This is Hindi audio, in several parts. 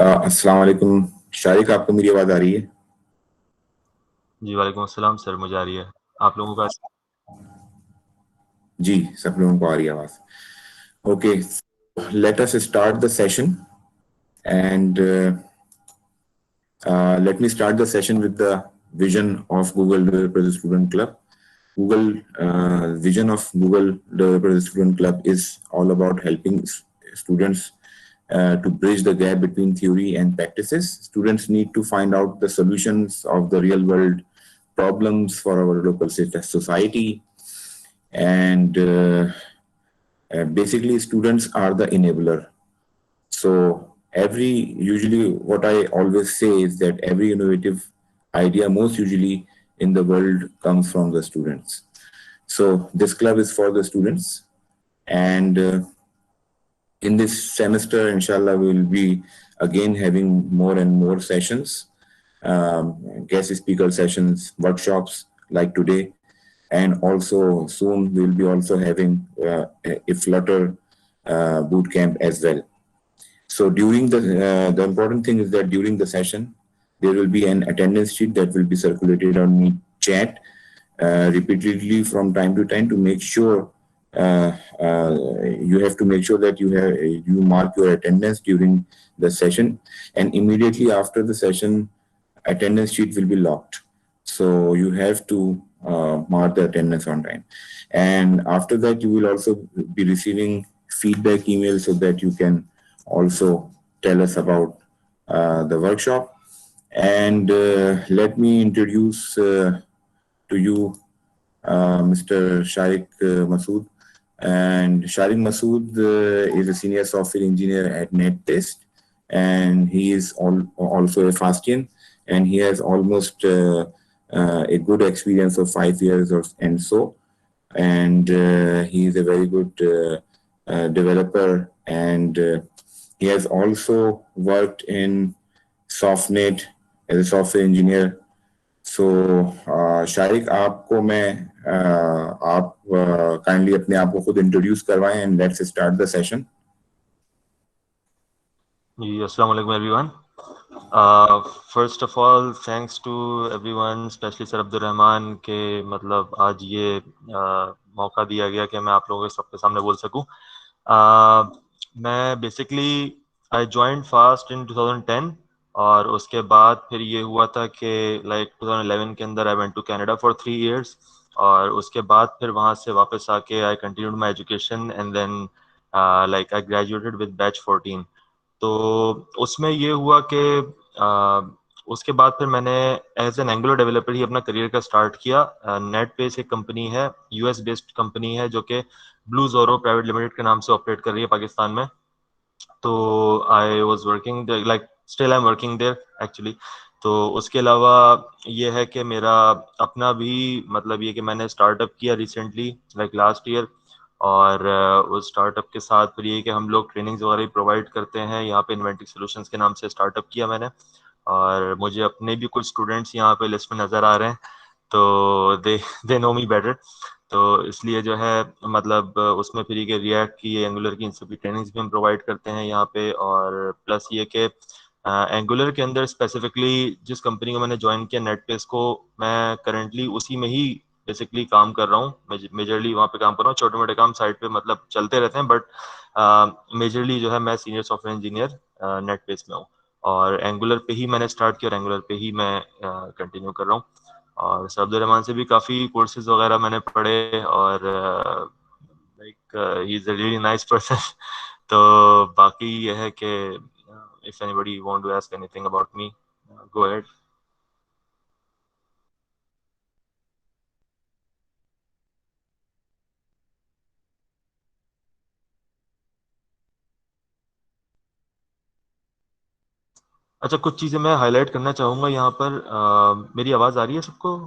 अस्सलाम वालेकुम। शारिक, आपको मेरी आवाज आ रही है? जी वालेकुम अस्सलाम सर, मुझे आ रही है। आप लोगों का? जी, सब लोगों को आ रही है आवाज। Okay, let us start the session and let me start the session with the vision of Google Developer Student Club. Google vision of Google Developer Student Club is all about helping students to bridge the gap between theory and practices. Students need to find out the solutions of the real world problems for our local society, and basically students are the enabler. So usually what I always say is that every innovative idea most usually in the world comes from the students. So this club is for the students, and in this semester, inshallah, we will be again having more and more sessions, guest speaker sessions, workshops like today, and also soon we'll be also having a Flutter boot camp as well. So during the important thing is that during the session, there will be an attendance sheet that will be circulated on Meet chat repeatedly from time to time to make sure you have to make sure that you mark your attendance during the session, and immediately after the session, attendance sheet will be locked. So you have to mark the attendance on time, and after that, you will also be receiving feedback emails so that you can also tell us about the workshop. And let me introduce to you Mr. Sharik Masood. And Sharik Masood is a senior software engineer at NetTest, and he is also a Fastian, and he has almost a good experience of 5 years and so. And he is a very good developer, and he has also worked in SoftNet as a software engineer. सो शारिक, आपको मैं आप काइंडली अपने आप को खुद इंट्रोड्यूस करवाएं and let's start the session. जी अस्सलाम वालेकुम everyone. First of all thanks to everyone, specially sir Abdul Rahman के मतलब आज ये मौका दिया गया कि मैं आप लोगों के सबके सामने बोल सकूं। मैं basically I joined fast in 2010, और उसके बाद फिर ये हुआ था कि लाइक 2011 के अंदर I went to Canada for 3 years, और उसके बाद फिर वहाँ से वापस आके I continued my education and then like I graduated with batch 14। तो उसमें ये हुआ कि उसके बाद फिर मैंने एज एन एंगुलर डेवलपर ही अपना करियर का स्टार्ट किया। नेट बेस एक कंपनी है, यूएस बेस्ड कंपनी है, जो कि ब्लू जोरो प्राइवेट लिमिटेड के नाम से ऑपरेट कर रही है पाकिस्तान में। तो I was working like still I am working there actually. तो उसके अलावा ये है कि मेरा अपना भी मतलब ये कि मैंने स्टार्टअप किया रिसेंटली लाइक लास्ट ईयर, और उस स्टार्टअप के साथ फिर ये कि हम लोग ट्रेनिंग्स वगैरह प्रोवाइड करते हैं यहाँ पे। इन्वेंटिक सॉल्यूशंस के नाम से स्टार्टअप किया मैंने, और मुझे अपने भी कुछ स्टूडेंट्स यहाँ पे लिस्ट में नज़र आ रहे हैं, तो दे नो मी बेटर। तो इसलिए जो है मतलब उसमें फिर ये रिएक्ट की, एंगुलर की, इन सभी ट्रेनिंग्स भी हम प्रोवाइड करते हैं यहाँ पे। और प्लस ये कि एंगुलर के अंदर स्पेसिफिकली जिस कंपनी को मैंने ज्वाइन किया नेटपेस को, मैं करंटली उसी में ही बेसिकली काम कर रहा हूँ। मेजरली वहाँ पे काम कर रहा हूँ, छोटे मोटे काम साइड पे मतलब चलते रहते हैं, बट मेजरली जो है मैं सीनियर सॉफ्टवेयर इंजीनियर नेटपेस में हूँ। और एंगुलर पे ही मैंने स्टार्ट किया और एंगुलर पे ही मैं कंटिन्यू कर रहा हूँ। और सर अब्दुल रहमान से भी काफ़ी कोर्सेज वगैरह मैंने पढ़े, और like he is a really nice person. तो बाकी ये है कि if anybody want to ask anything about me, go ahead. अच्छा, कुछ चीज़ें मैं हाईलाइट करना चाहूँगा यहाँ पर। मेरी आवाज़ आ रही है सबको?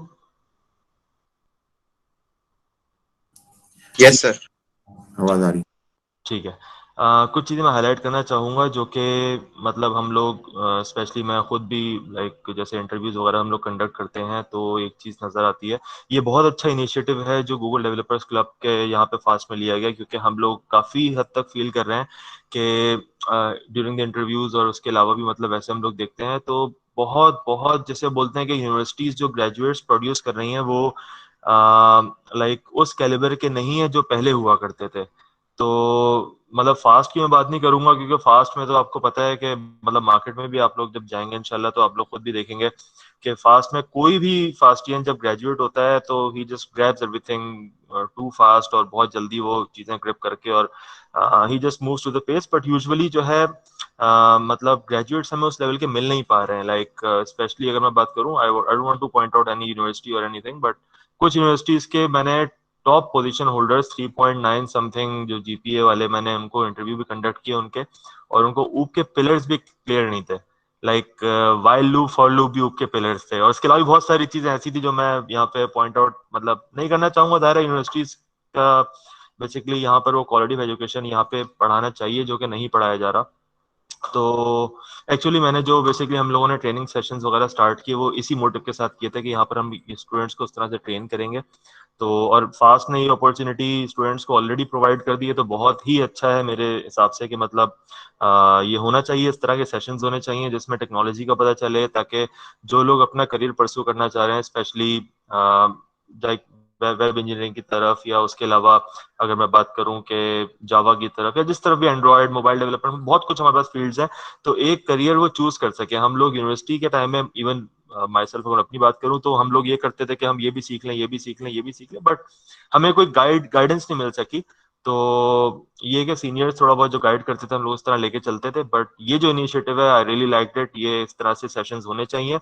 जी, यस सर। आवाज आ रही। ठीक है। कुछ चीज़ें मैं हाईलाइट करना चाहूँगा जो कि मतलब हम लोग स्पेशली मैं खुद भी लाइक जैसे इंटरव्यूज़ वगैरह हम लोग कंडक्ट करते हैं तो एक चीज़ नज़र आती है। ये बहुत अच्छा इनिशिएटिव है जो गूगल डेवलपर्स क्लब के यहाँ पे फास्ट में लिया गया, क्योंकि हम लोग काफ़ी हद तक फील कर रहे हैं कि ड्यूरिंग द इंटरव्यूज़ और उसके अलावा भी मतलब वैसे हम लोग देखते हैं तो बहुत बहुत जैसे बोलते हैं कि यूनिवर्सिटीज़ जो ग्रेजुएट्स प्रोड्यूस कर रही हैं वो लाइक उस कैलिबर के नहीं है जो पहले हुआ करते थे। तो मतलब फास्ट की मैं बात नहीं करूंगा क्योंकि फास्ट में तो आपको पता है कि मतलब मार्केट में भी आप लोग जब जाएंगे इंशाल्लाह तो आप लोग खुद भी देखेंगे कि फास्ट में कोई भी फास्टियन जब ग्रेजुएट होता है तो he just grabs everything too fast और बहुत जल्दी वो चीजें ग्रिप करके और he just moves to the pace. But usually जो है मतलब ग्रेजुएट्स हमें उस लेवल के मिल नहीं पा रहे हैं। लाइक स्पेशली अगर मैं बात करूं, I don't want two point out any university और एनीथिंग, बट कुछ यूनिवर्सिटीज के मैंने टॉप पोजीशन होल्डर्स 3.9 समथिंग जो जीपीए वाले मैंने उनको इंटरव्यू भी कंडक्ट किए उनके, और उनको ऊप के पिलर्स भी क्लियर नहीं थे। Like while loop for loop भी ऊप के पिलर्स थे, और इसके अलावा भी बहुत सारी चीजें ऐसी थी जो मैं यहाँ पे पॉइंट आउट मतलब नहीं करना चाहूंगा। दायरा यूनिवर्सिटीज का बेसिकली यहाँ पर वो क्वालिटी ऑफ एजुकेशन यहाँ पे पढ़ाना चाहिए जो कि नहीं पढ़ाया जा रहा। तो एक्चुअली मैंने जो बेसिकली हम लोगों ने ट्रेनिंग सेशंस वगैरह स्टार्ट किए वो इसी मोटिव के साथ किए थे कि यहाँ पर हम स्टूडेंट्स को उस तरह से ट्रेन करेंगे। तो और फास्ट ने ये अपॉर्चुनिटी स्टूडेंट्स को ऑलरेडी प्रोवाइड कर दी है तो बहुत ही अच्छा है मेरे हिसाब से कि मतलब ये होना चाहिए, इस तरह के सेशंस होने चाहिए जिसमें टेक्नोलॉजी का पता चले, ताकि जो लोग अपना करियर परस्यू करना चाह रहे हैं स्पेशली लाइक वेब इंजीनियरिंग की तरफ या उसके अलावा अगर मैं बात करूं कि जावा की तरफ या जिस तरफ भी एंड्रॉयड मोबाइल डेवलपमेंट बहुत कुछ हमारे पास फील्ड्स हैं, तो एक करियर वो चूज कर सके। हम लोग यूनिवर्सिटी के टाइम में इवन माई सेल्फ अगर अपनी बात करूं तो हम लोग ये करते थे कि हम ये भी सीख लें ये भी सीख लें ये भी सीख लें, बट हमें कोई गाइडेंस नहीं मिल सकी। तो ये कि सीनियर्स थोड़ा बहुत जो गाइड करते थे हम लोग उस तरह लेके चलते थे। बट ये जो इनिशिएटिव है आई रियली लाइक इट, ये इस तरह से सेशंस होने चाहिए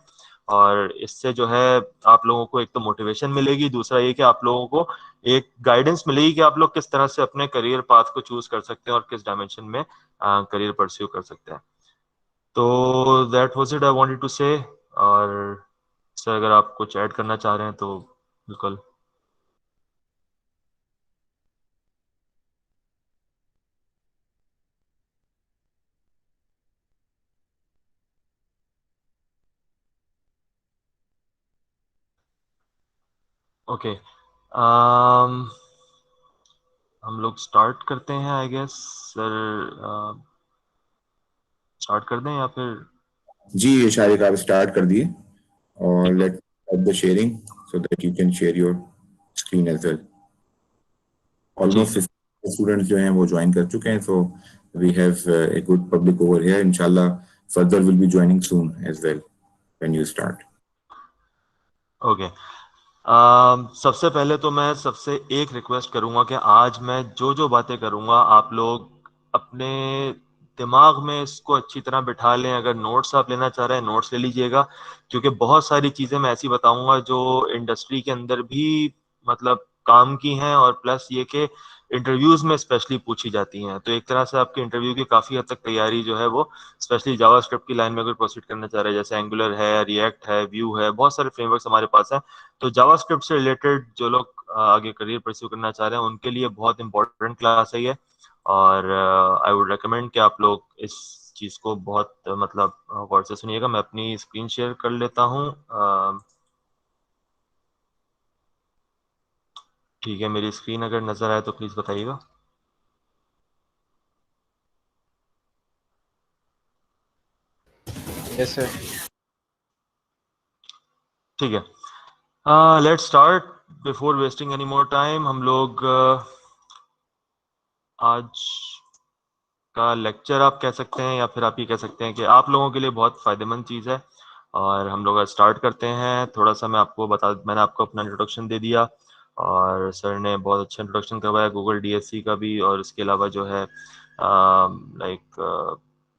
और इससे जो है आप लोगों को एक तो मोटिवेशन मिलेगी, दूसरा ये कि आप लोगों को एक गाइडेंस मिलेगी कि आप लोग किस तरह से अपने करियर पाथ को चूज कर सकते हैं और किस डायमेंशन में करियर परस्यू कर सकते हैं। तो that was it I wanted to say. और सर अगर आप कुछ ऐड करना चाह रहे हैं तो बिल्कुल। ओके, हम लोग स्टार्ट करते हैं आई गेस। सर स्टार्ट कर दें या फिर? जी शारिक, आप स्टार्ट कर दिए और ठीक है। Let the sharing so that you can share your screen as well. जी। ऑलमोस्ट स्टूडेंट्स जो हैं वो ज्वाइन कर चुके हैं, so we have a good public over here. इंशाल्लाह further will be joining soon as well when you start. Okay, सबसे पहले तो मैं सबसे एक रिक्वेस्ट करूंगा कि आज मैं जो जो बातें करूंगा आप लोग अपने दिमाग में इसको अच्छी तरह बिठा लें। अगर नोट्स आप लेना चाह रहे हैं नोट्स ले लीजिएगा, क्योंकि बहुत सारी चीजें मैं ऐसी बताऊंगा जो इंडस्ट्री के अंदर भी मतलब काम की हैं और प्लस ये कि इंटरव्यूज में स्पेशली पूछी जाती हैं। तो एक तरह से आपके इंटरव्यू की काफी हद तक तैयारी जो है वो स्पेशली जावास्क्रिप्ट की लाइन में अगर प्रोसीड करना चाह रहे हैं, जैसे एंगुलर है, रिएक्ट है, व्यू है, बहुत सारे फ्रेमवर्क्स हमारे पास हैं। तो जावास्क्रिप्ट से रिलेटेड जो लोग आगे करियर परस्यू करना चाह रहे हैं उनके लिए बहुत इंपॉर्टेंट क्लास है ये। और आई वुड रिकमेंड कि आप लोग इस चीज को बहुत मतलब गौर से सुनिएगा। मैं अपनी स्क्रीन शेयर कर लेता हूँ। ठीक है, मेरी स्क्रीन अगर नजर आए तो प्लीज बताइएगा। Yes sir. ठीक है, let's start before wasting any more time. हम लोग आज का लेक्चर आप कह सकते हैं या फिर आप ये कह सकते हैं कि आप लोगों के लिए बहुत फायदेमंद चीज़ है। और हम लोग आज स्टार्ट करते हैं। थोड़ा सा मैंने आपको अपना इंट्रोडक्शन दे दिया और सर ने बहुत अच्छा इंट्रोडक्शन करवाया गूगल डीएससी का भी, और इसके अलावा जो है like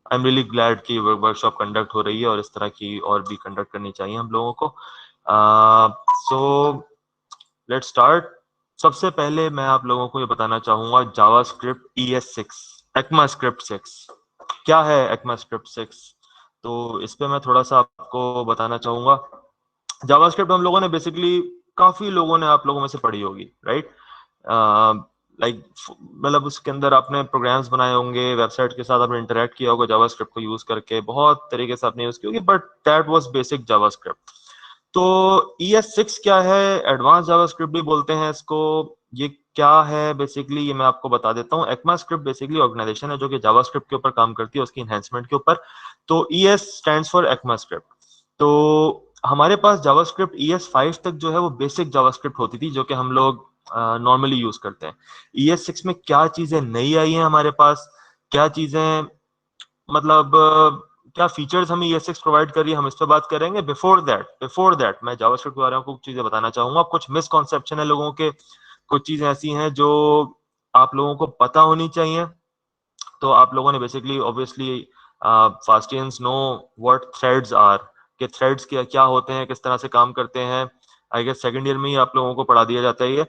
I am really glad कि वर्कशॉप कंडक्ट हो रही है और इस तरह की और भी कंडक्ट करनी चाहिए हम लोगों को। So let's start. सबसे पहले मैं आप लोगों को ये बताना चाहूंगा जावास्क्रिप्ट ES6 ECMAScript 6 क्या है। ECMAScript 6 तो इस पे मैं थोड़ा सा आपको बताना चाहूंगा। जावास्क्रिप्ट हम लोगों ने बेसिकली काफी लोगों ने आप लोगों में से पढ़ी होगी, राइट? लाइक मतलब उसके अंदर आपने प्रोग्राम्स बनाए होंगे, वेबसाइट के साथ आपने इंटरेक्ट किया होगा जावास्क्रिप्ट को यूज करके, बहुत तरीके से आपने यूज की होगी, but that was basic JavaScript. तो ES6 क्या है, एडवांस जावास्क्रिप्ट भी बोलते हैं इसको। ये क्या है बेसिकली, ये मैं आपको बता देता हूँ। ECMAScript बेसिकली ऑर्गेनाइजेशन है जो कि जावास्क्रिप्ट के ऊपर काम करती है, उसकी एनहेंसमेंट के ऊपर। तो ES स्टैंड्स फॉर ECMAScript। तो हमारे पास जावास्क्रिप्ट ES5 तक जो है वो बेसिक जावास्क्रिप्ट होती थी, जो कि हम लोग नॉर्मली यूज करते हैं। ES6 में क्या चीजें नई आई हैं हमारे पास, क्या चीजें मतलब क्या फीचर्स हमें ES6 प्रोवाइड कर रही है, हम इस पे बात करेंगे। बिफोर दैट मैं जावास्क्रिप्ट के बारे में कुछ चीजें बताना चाहूंगा। कुछ मिसकॉन्सेप्शन है लोगों के, कुछ चीजें ऐसी हैं जो आप लोगों को पता होनी चाहिए। तो आप लोगों ने basically obviously Fastians know what threads are, कि थ्रेड्स क्या क्या होते हैं, किस तरह से काम करते हैं। आई गेस सेकंड ईयर में ही आप लोगों को पढ़ा दिया जाता है ये।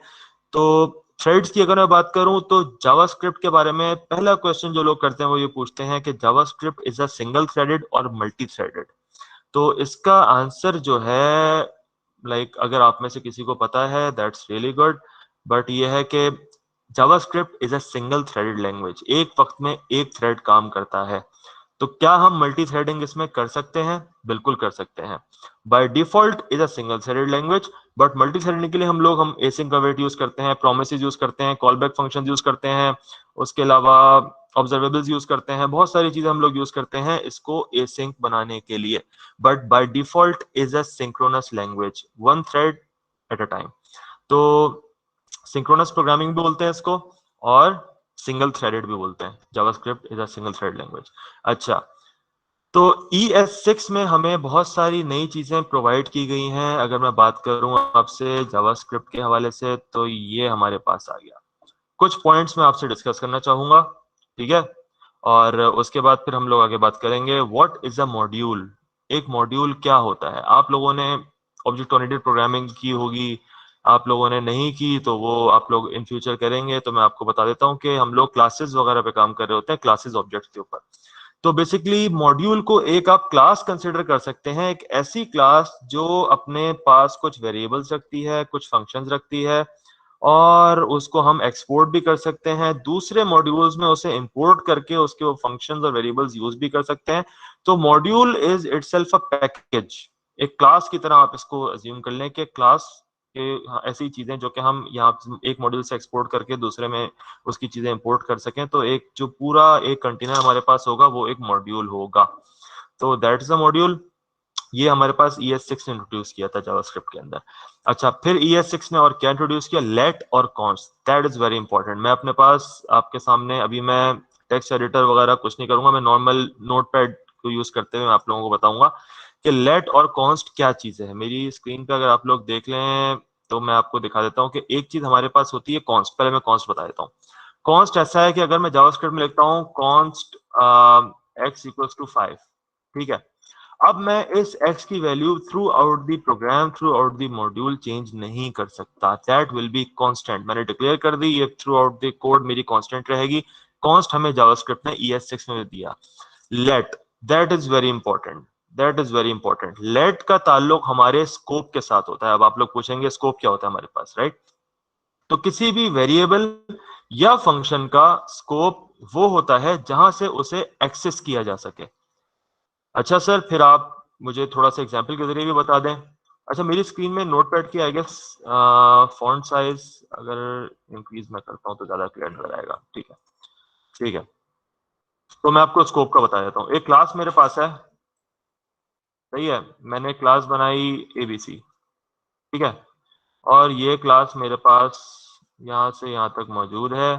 तो थ्रेड्स की अगर मैं बात करूं तो जावास्क्रिप्ट के बारे में पहला क्वेश्चन जो लोग करते हैं वो ये पूछते हैं कि JavaScript is a single threaded और मल्टी थ्रेडेड। तो इसका आंसर जो है, अगर आप में से किसी को पता है दैट्स रियली गुड, बट ये है कि JavaScript is a single threaded language, एक वक्त में एक थ्रेड काम करता है। तो क्या हम मल्टी थ्रेडिंग इसमें कर सकते हैं? बिल्कुल कर सकते हैं। By default is a single threaded language, but multi threading के लिए हम एसिंक अवेट यूज करते हैं, प्रोमिसेस यूज करते हैं, कॉल बैक फंक्शन यूज करते हैं, उसके अलावा ऑब्जर्वेबल्स यूज करते हैं, बहुत सारी चीजें हम लोग यूज करते हैं इसको एसिंक बनाने के लिए। But by default is a synchronous language, one thread at a time. तो सिंक्रोनस प्रोग्रामिंग भी बोलते हैं इसको, और सिंगल थ्रेडेड भी बोलते हैं। JavaScript is a single thread language. अच्छा, तो ES6 में हमें बहुत सारी नई चीजें प्रोवाइड की गई हैं। अगर मैं बात करूं आपसे जावास्क्रिप्ट के हवाले से, तो ये हमारे पास आ गया। कुछ पॉइंट्स मैं आपसे डिस्कस करना चाहूंगा, ठीक है? और उसके बाद फिर हम लोग आगे बात करेंगे। What is a module? एक मॉड्यूल क्या होता है? आप लोगों ने ऑब्जेक्ट ओरिएंटेड प्रोग्रामिंग की होगी, आप लोगों ने नहीं की तो वो आप लोग इन फ्यूचर करेंगे। तो मैं आपको बता देता हूँ कि हम लोग क्लासेस वगैरह पे काम कर रहे होते हैं, क्लासेस ऑब्जेक्ट के ऊपर। तो बेसिकली मॉड्यूल को एक आप क्लास कंसिडर कर सकते हैं, एक ऐसी क्लास जो अपने पास कुछ वेरिएबल्स रखती है, कुछ फंक्शंस रखती है, और उसको हम एक्सपोर्ट भी कर सकते हैं दूसरे मॉड्यूल्स में, उसे इंपोर्ट करके उसके वो फंक्शंस और वेरिएबल्स यूज भी कर सकते हैं। तो module is itself a package, एक क्लास की तरह आप इसको अज्यूम कर लें कि क्लास के ऐसी चीजें जो कि हम यहाँ एक मॉड्यूल से एक्सपोर्ट करके दूसरे में उसकी चीजें इंपोर्ट कर सकें। तो एक जो पूरा एक कंटेनर हमारे पास होगा वो एक मॉड्यूल होगा। तो दैट इज अ मॉड्यूल। ये हमारे पास ES6 ने इंट्रोड्यूस किया था जावास्क्रिप्ट के अंदर। अच्छा, फिर ES6 ने और क्या इंट्रोड्यूस किया? लेट और const, that is very important. मैं अपने पास आपके सामने अभी मैं टेक्स्ट एडिटर वगैरह कुछ नहीं करूंगा, मैं नॉर्मल नोटपैड को यूज करते हुए आप लोगों को बताऊंगा कि लेट और कॉन्स्ट क्या चीज है। मेरी स्क्रीन पे अगर आप लोग देख लें तो मैं आपको दिखा देता हूँ कि एक चीज हमारे पास होती है कॉन्स्ट। पहले मैं कॉन्स्ट बता देता हूँ। कॉन्स्ट ऐसा है कि अगर मैं जावास्क्रिप्ट में लिखता हूँ कॉन्स्ट x=5, ठीक है? अब मैं इस x की value throughout the program, throughout the module change नहीं कर सकता। That will be constant. मैंने डिक्लेयर कर दी, ये थ्रू आउट द कोड मेरी कांस्टेंट रहेगी। कॉन्स्ट हमें जावास्क्रिप्ट ने ES6 में दिया। Let, that is very important, that is very important. Let का ताल्लुक हमारे स्कोप के साथ होता है। अब आप लोग पूछेंगे स्कोप क्या होता है हमारे पास, राइट? तो किसी भी वेरिएबल या फंक्शन का स्कोप वो होता है जहां से उसे एक्सेस किया जा सके। अच्छा सर, फिर आप मुझे थोड़ा सा एग्जांपल के जरिए भी बता दें। अच्छा, मेरी स्क्रीन में नोटपैड की आई गेस फॉन्ट साइज अगर इंक्रीज मैं करता हूँ तो ज्यादा क्लियर नजर आएगा। ठीक है, ठीक है। तो मैं आपको स्कोप का बता देता हूँ। एक क्लास मेरे पास है, सही है? मैंने क्लास बनाई ABC, ठीक है? और ये क्लास मेरे पास यहाँ से यहाँ तक मौजूद है।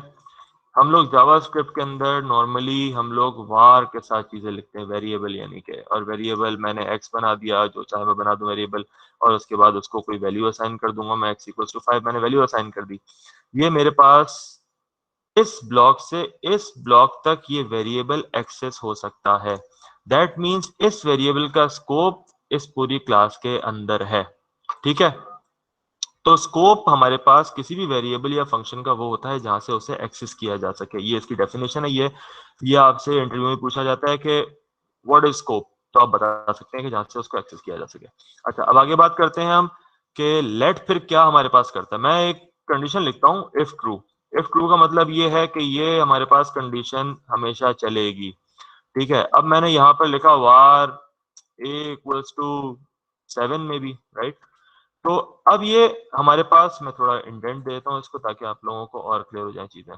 हम लोग जावास्क्रिप्ट के अंदर नॉर्मली हम लोग var के साथ चीजें लिखते हैं, वेरिएबल यानी के। और वेरिएबल मैंने x बना दिया, जो चाहे मैं बना दूं वेरिएबल, और उसके बाद उसको कोई वैल्यू असाइन कर दूंगा। मैं x=5 मैंने वैल्यू असाइन कर दी। ये मेरे पास इस ब्लॉक से इस ब्लॉक तक ये वेरिएबल एक्सेस हो सकता है। दैट मीन्स इस वेरिएबल का स्कोप इस पूरी क्लास के अंदर है, ठीक है? तो स्कोप हमारे पास किसी भी वेरिएबल या फंक्शन का वो होता है जहां से उसे एक्सेस किया जा सके। ये इसकी डेफिनेशन है। ये आपसे इंटरव्यू में पूछा जाता है कि व्हाट इज स्कोप, तो आप बता सकते हैं कि जहां से उसको एक्सेस किया जा सके। अच्छा, अब आगे बात करते हैं हम कि लेट फिर क्या हमारे पास करता है। मैं एक कंडीशन लिखता हूं, इफ ट्रू। इफ ट्रू का मतलब ये है कि ये हमारे पास कंडीशन हमेशा चलेगी, ठीक है। अब मैंने यहाँ पर लिखा var a इक्वल्स टू 7 में भी, राइट। तो अब ये हमारे पास, मैं थोड़ा इंडेंट देता हूँ इसको ताकि आप लोगों को और क्लियर हो जाए चीजें,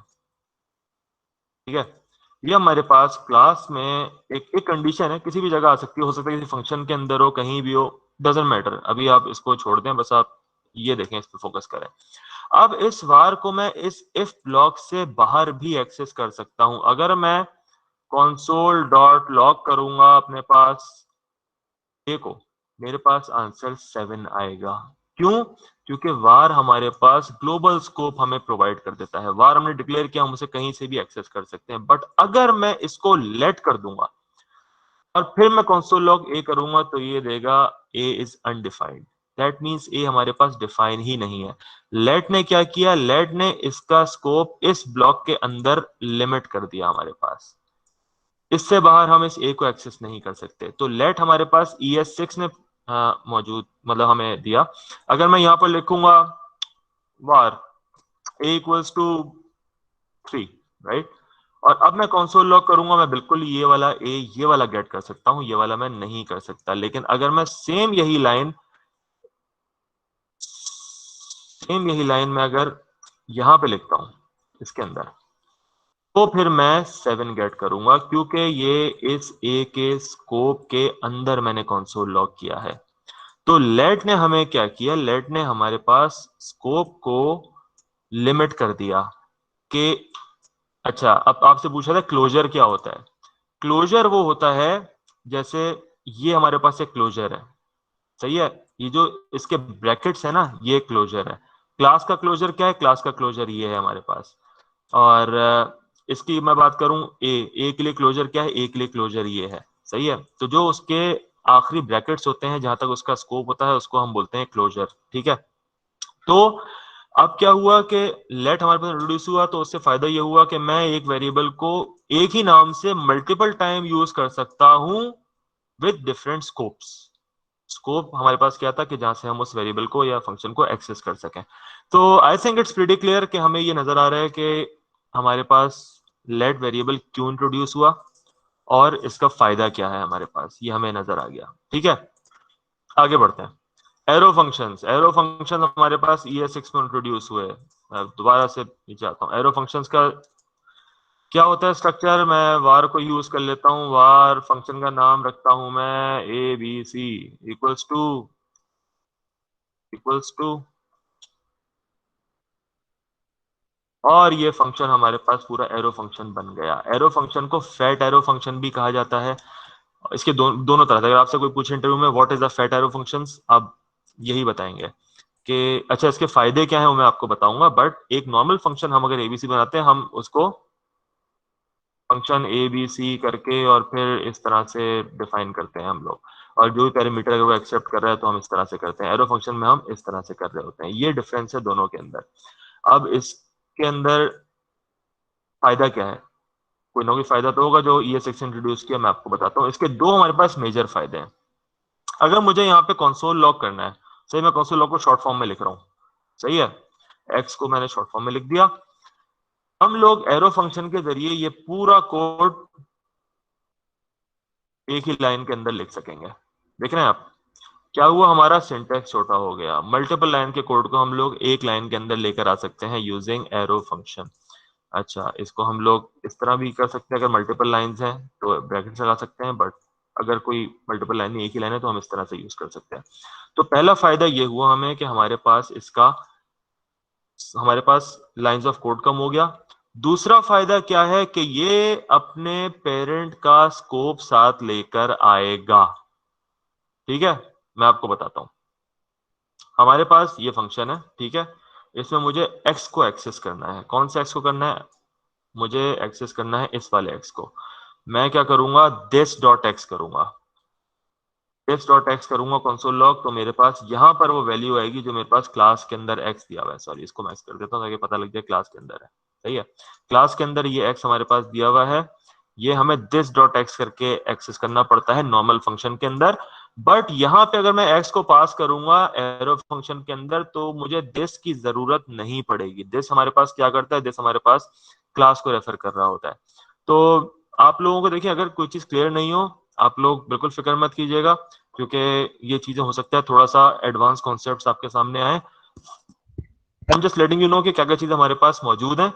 ठीक है। ये हमारे पास क्लास में एक कंडीशन है, किसी भी जगह आ सकती है, हो सकता है किसी फंक्शन के अंदर हो, कहीं भी हो, डजेंट मैटर। अभी आप इसको छोड़ दें, बस आप ये देखें, इस पर फोकस करें। अब इस var को मैं इस इफ ब्लॉक से बाहर भी एक्सेस कर सकता हूं। अगर मैं console डॉट लॉग करूंगा अपने पास a को, मेरे पास आंसर 7 आएगा। क्यों? क्योंकि var हमारे पास ग्लोबल स्कोप हमें प्रोवाइड कर देता है। var हमने डिक्लेयर किया, हम उसे कहीं से भी एक्सेस कर सकते हैं। बट अगर मैं इसको लेट कर दूंगा और फिर मैं console log a करूंगा तो ये देगा a is undefined. That means a हमारे पास डिफाइन ही नहीं है। लेट ने क्या किया? लेट ने इसका स्कोप इस ब्लॉक के अंदर लिमिट कर दिया हमारे पास। इससे बाहर हम इस a को एक्सेस नहीं कर सकते। तो लेट हमारे पास ES6 ने मौजूद, मतलब हमें दिया। अगर मैं यहां पर लिखूंगा var a equals to 3, right. और अब मैं कंसोल लॉग करूंगा, मैं बिल्कुल ये वाला ए, ये वाला गेट कर सकता हूं, ये वाला मैं नहीं कर सकता। लेकिन अगर मैं सेम यही लाइन में अगर यहां पे लिखता हूं इसके अंदर, तो फिर मैं 7 गेट करूंगा, क्योंकि ये इस ए के स्कोप के अंदर मैंने कंसोल लॉग किया है। तो लेट ने हमें क्या किया? लेट ने हमारे पास स्कोप को लिमिट कर दिया कि, अच्छा, अब आपसे पूछा था क्लोजर क्या होता है। क्लोजर वो होता है, जैसे ये हमारे पास एक क्लोजर है, सही है। ये जो इसके ब्रैकेट्स है ना, ये क्लोजर है। क्लास का क्लोजर क्या है? क्लास का क्लोजर ये है हमारे पास। और इसकी मैं बात करूं, ए के लिए क्लोजर क्या है? ए के लिए क्लोजर ये है, सही है। तो जो उसके आखिरी ब्रैकेट्स होते हैं, जहां तक उसका स्कोप होता है, उसको हम बोलते हैं क्लोजर, ठीक है। तो अब क्या हुआ कि लेट हमारे पास इंट्रोड्यूस हुआ, तो उससे फायदा ये हुआ कि मैं एक वेरिएबल को एक ही नाम से मल्टीपल टाइम यूज कर सकता हूं विद डिफरेंट स्कोप्स। स्कोप हमारे पास क्या था कि जहां से हम उस वेरिएबल को या फंक्शन को एक्सेस कर सकें। तो I think it's pretty clear कि हमें ये नजर आ रहा है कि हमारे पास लेट वेरिएबल क्यों इंट्रोड्यूस हुआ और इसका फायदा क्या है हमारे पास, ये हमें नजर आ गया, ठीक है। आगे बढ़ते हैं। एरो फंक्शन हमारे पास ES6 में इंट्रोड्यूस हुए। दोबारा से नीचे आता हूँ। एरो फंक्शंस का क्या होता है स्ट्रक्चर? मैं var को यूज कर लेता हूँ। var फंक्शन का नाम रखता हूं मैं ABC इक्वल्स टू, और ये फंक्शन हमारे पास पूरा एरो फंक्शन बन गया। एरो फंक्शन को फैट एरो फंक्शन भी कहा जाता है। इसके दोनों तरह से, अगर आपसे कोई पूछे इंटरव्यू में what is the fat arrow functions, आप यही बताएंगे कि अच्छा इसके फायदे क्या है, वो मैं आपको बताऊंगा। बट एक नॉर्मल फंक्शन हम अगर ABC बनाते हैं, हम उसको फंक्शन ABC करके और फिर इस तरह से डिफाइन करते हैं हम लोग। और जो भी पैरामीटर अगर वो एक्सेप्ट कर रहा है तो हम इस तरह से करते हैं। एरो फंक्शन में हम इस तरह से कर रहे होते हैं। ये डिफरेंस है दोनों के अंदर। अब इसके अंदर फायदा क्या है? कोई ना कोई फायदा तो होगा। जो ES6 इंट्रोड्यूस किया, मैं आपको बताता हूँ। इसके दो हमारे पास मेजर फायदे हैं। अगर मुझे यहाँ पे कंसोल लॉग करना है, सही, मैं कंसोल लॉग को शॉर्ट फॉर्म में लिख रहा हूँ, सही है। एक्स को मैंने शॉर्ट फॉर्म में लिख दिया। हम लोग एरो फंक्शन के जरिए ये पूरा कोड एक ही लाइन के अंदर लिख सकेंगे। देख रहे हैं आप? क्या हुआ? हमारा सिंटेक्स छोटा हो गया। मल्टीपल लाइन के कोड को हम लोग एक लाइन के अंदर लेकर आ सकते हैं यूजिंग एरो फंक्शन। अच्छा, इसको हम लोग इस तरह भी कर सकते हैं। अगर मल्टीपल लाइंस हैं तो ब्रैकेट्स लगा सकते हैं, बट अगर कोई मल्टीपल लाइन नहीं, एक ही लाइन है, तो हम इस तरह से यूज कर सकते हैं। तो पहला फायदा ये हुआ हमें कि हमारे पास लाइंस ऑफ कोड कम हो गया। दूसरा फायदा क्या है कि ये अपने पेरेंट का स्कोप साथ लेकर आएगा, ठीक है। मैं आपको बताता हूं। हमारे पास ये फंक्शन है, ठीक है। इसमें मुझे x को एक्सेस करना है। कौन सा x को करना है? मुझे एक्सेस करना है इस वाले x को। मैं क्या करूंगा? दिस डॉट एक्स करूंगा। दिस डॉट एक्स करूंगा कंसोल लॉग, तो मेरे पास यहां पर वो वैल्यू आएगी जो मेरे पास क्लास के अंदर x दिया हुआ है। सॉरी, इसको मैं कर देता हूं ताकि पता लग जाए क्लास के अंदर है, सही है। क्लास के अंदर ये x हमारे पास दिया हुआ है। ये हमें दिस डॉट एक्स करके एक्सेस करना पड़ता है नॉर्मल फंक्शन के अंदर। बट यहाँ पे अगर मैं x को पास करूंगा एरो फंक्शन के अंदर तो मुझे दिस की जरूरत नहीं पड़ेगी। दिस हमारे पास क्या करता है, दिस हमारे पास क्लास को रेफर कर रहा होता है। तो आप लोगों को देखिए, अगर कोई चीज क्लियर नहीं हो आप लोग बिल्कुल फिक्र मत कीजिएगा, क्योंकि ये चीजें हो सकता है थोड़ा सा एडवांस कॉन्सेप्ट्स आपके सामने आए। I am just letting you know कि क्या क्या चीजें हमारे पास मौजूद हैं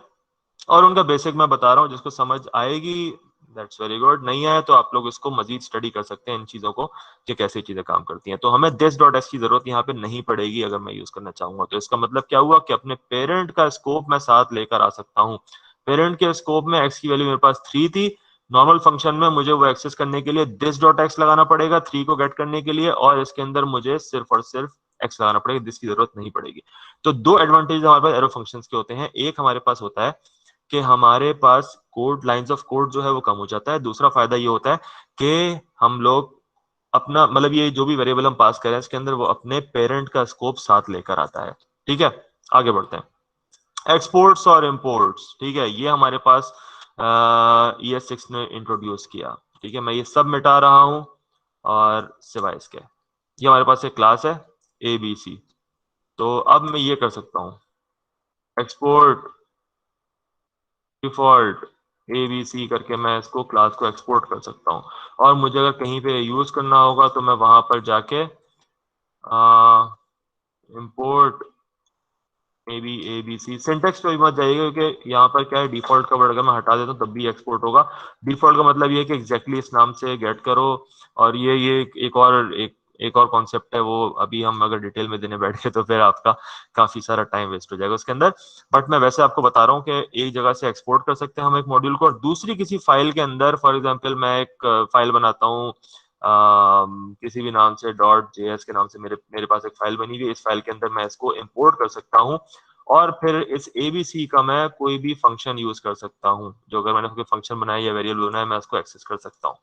और उनका बेसिक मैं बता रहा हूँ। जिसको समझ आएगी दैट्स वेरी गुड, नहीं आए तो आप लोग इसको मजीद स्टडी कर सकते हैं इन चीजों को कि कैसे चीजें काम करती हैं। तो हमें दिस डॉट एस की जरूरत यहाँ पे नहीं पड़ेगी अगर मैं यूज करना चाहूंगा। तो इसका मतलब क्या हुआ कि अपने पेरेंट का स्कोप मैं साथ लेकर आ सकता हूँ। पेरेंट के स्कोप में एक्स की वैल्यू मेरे पास 3 थी। नॉर्मल फंक्शन में मुझे वो एक्सेस करने के लिए दिस डॉट एक्स लगाना पड़ेगा 3 को गेट करने के लिए, और इसके अंदर मुझे सिर्फ और सिर्फ एक्स लगाना पड़ेगा, दिस की जरूरत नहीं पड़ेगी। तो दो एडवांटेज हमारे पास एरो फंक्शंस के होते हैं। एक हमारे पास होता है कि हमारे पास कोड, लाइंस ऑफ कोड जो है वो कम हो जाता है। दूसरा फायदा ये होता है कि हम लोग अपना मतलब ये जो भी वेरिएबल हम पास करें इसके अंदर वो अपने पेरेंट का स्कोप साथ लेकर आता है। ठीक है, आगे बढ़ते हैं। एक्सपोर्ट्स और इंपोर्ट्स, ठीक है, ये हमारे पास ES6 ने इंट्रोड्यूस किया। ठीक है, मैं ये सब मिटा रहा हूं और सिवाय इसके ये हमारे पास एक क्लास है ABC। तो अब मैं ये कर सकता हूं, एक्सपोर्ट डिफॉल्ट ABC करके मैं इसको क्लास को एक्सपोर्ट कर सकता हूँ। और मुझे अगर कहीं पे यूज करना होगा तो मैं वहां पर जाके इंपोर्ट ABC सिंटेक्स पे भी मत जाइएगा, क्योंकि यहाँ पर क्या है, डिफॉल्ट का वर्ड अगर मैं हटा देता हूँ तब भी एक्सपोर्ट होगा। डिफॉल्ट का मतलब ये है कि एग्जैक्टली इस नाम से गेट करो। और ये एक और कॉन्सेप्ट है, वो अभी हम अगर डिटेल में देने बैठ गए तो फिर आपका काफी सारा टाइम वेस्ट हो जाएगा उसके अंदर। बट मैं वैसे आपको बता रहा हूँ कि एक जगह से एक्सपोर्ट कर सकते हैं हम एक मॉड्यूल को और दूसरी किसी फाइल के अंदर। फॉर एग्जाम्पल मैं एक फाइल बनाता हूँ किसी भी नाम से .js के नाम से मेरे मेरे पास एक फाइल बनी हुई है। इस फाइल के अंदर मैं इसको इंपोर्ट कर सकता हूँ और फिर इस ABC का मैं कोई भी फंक्शन यूज कर सकता हूँ। जो अगर मैंने कोई फंक्शन बनाया या वेरिएबल बनाया मैं उसको एक्सेस कर सकता हूँ।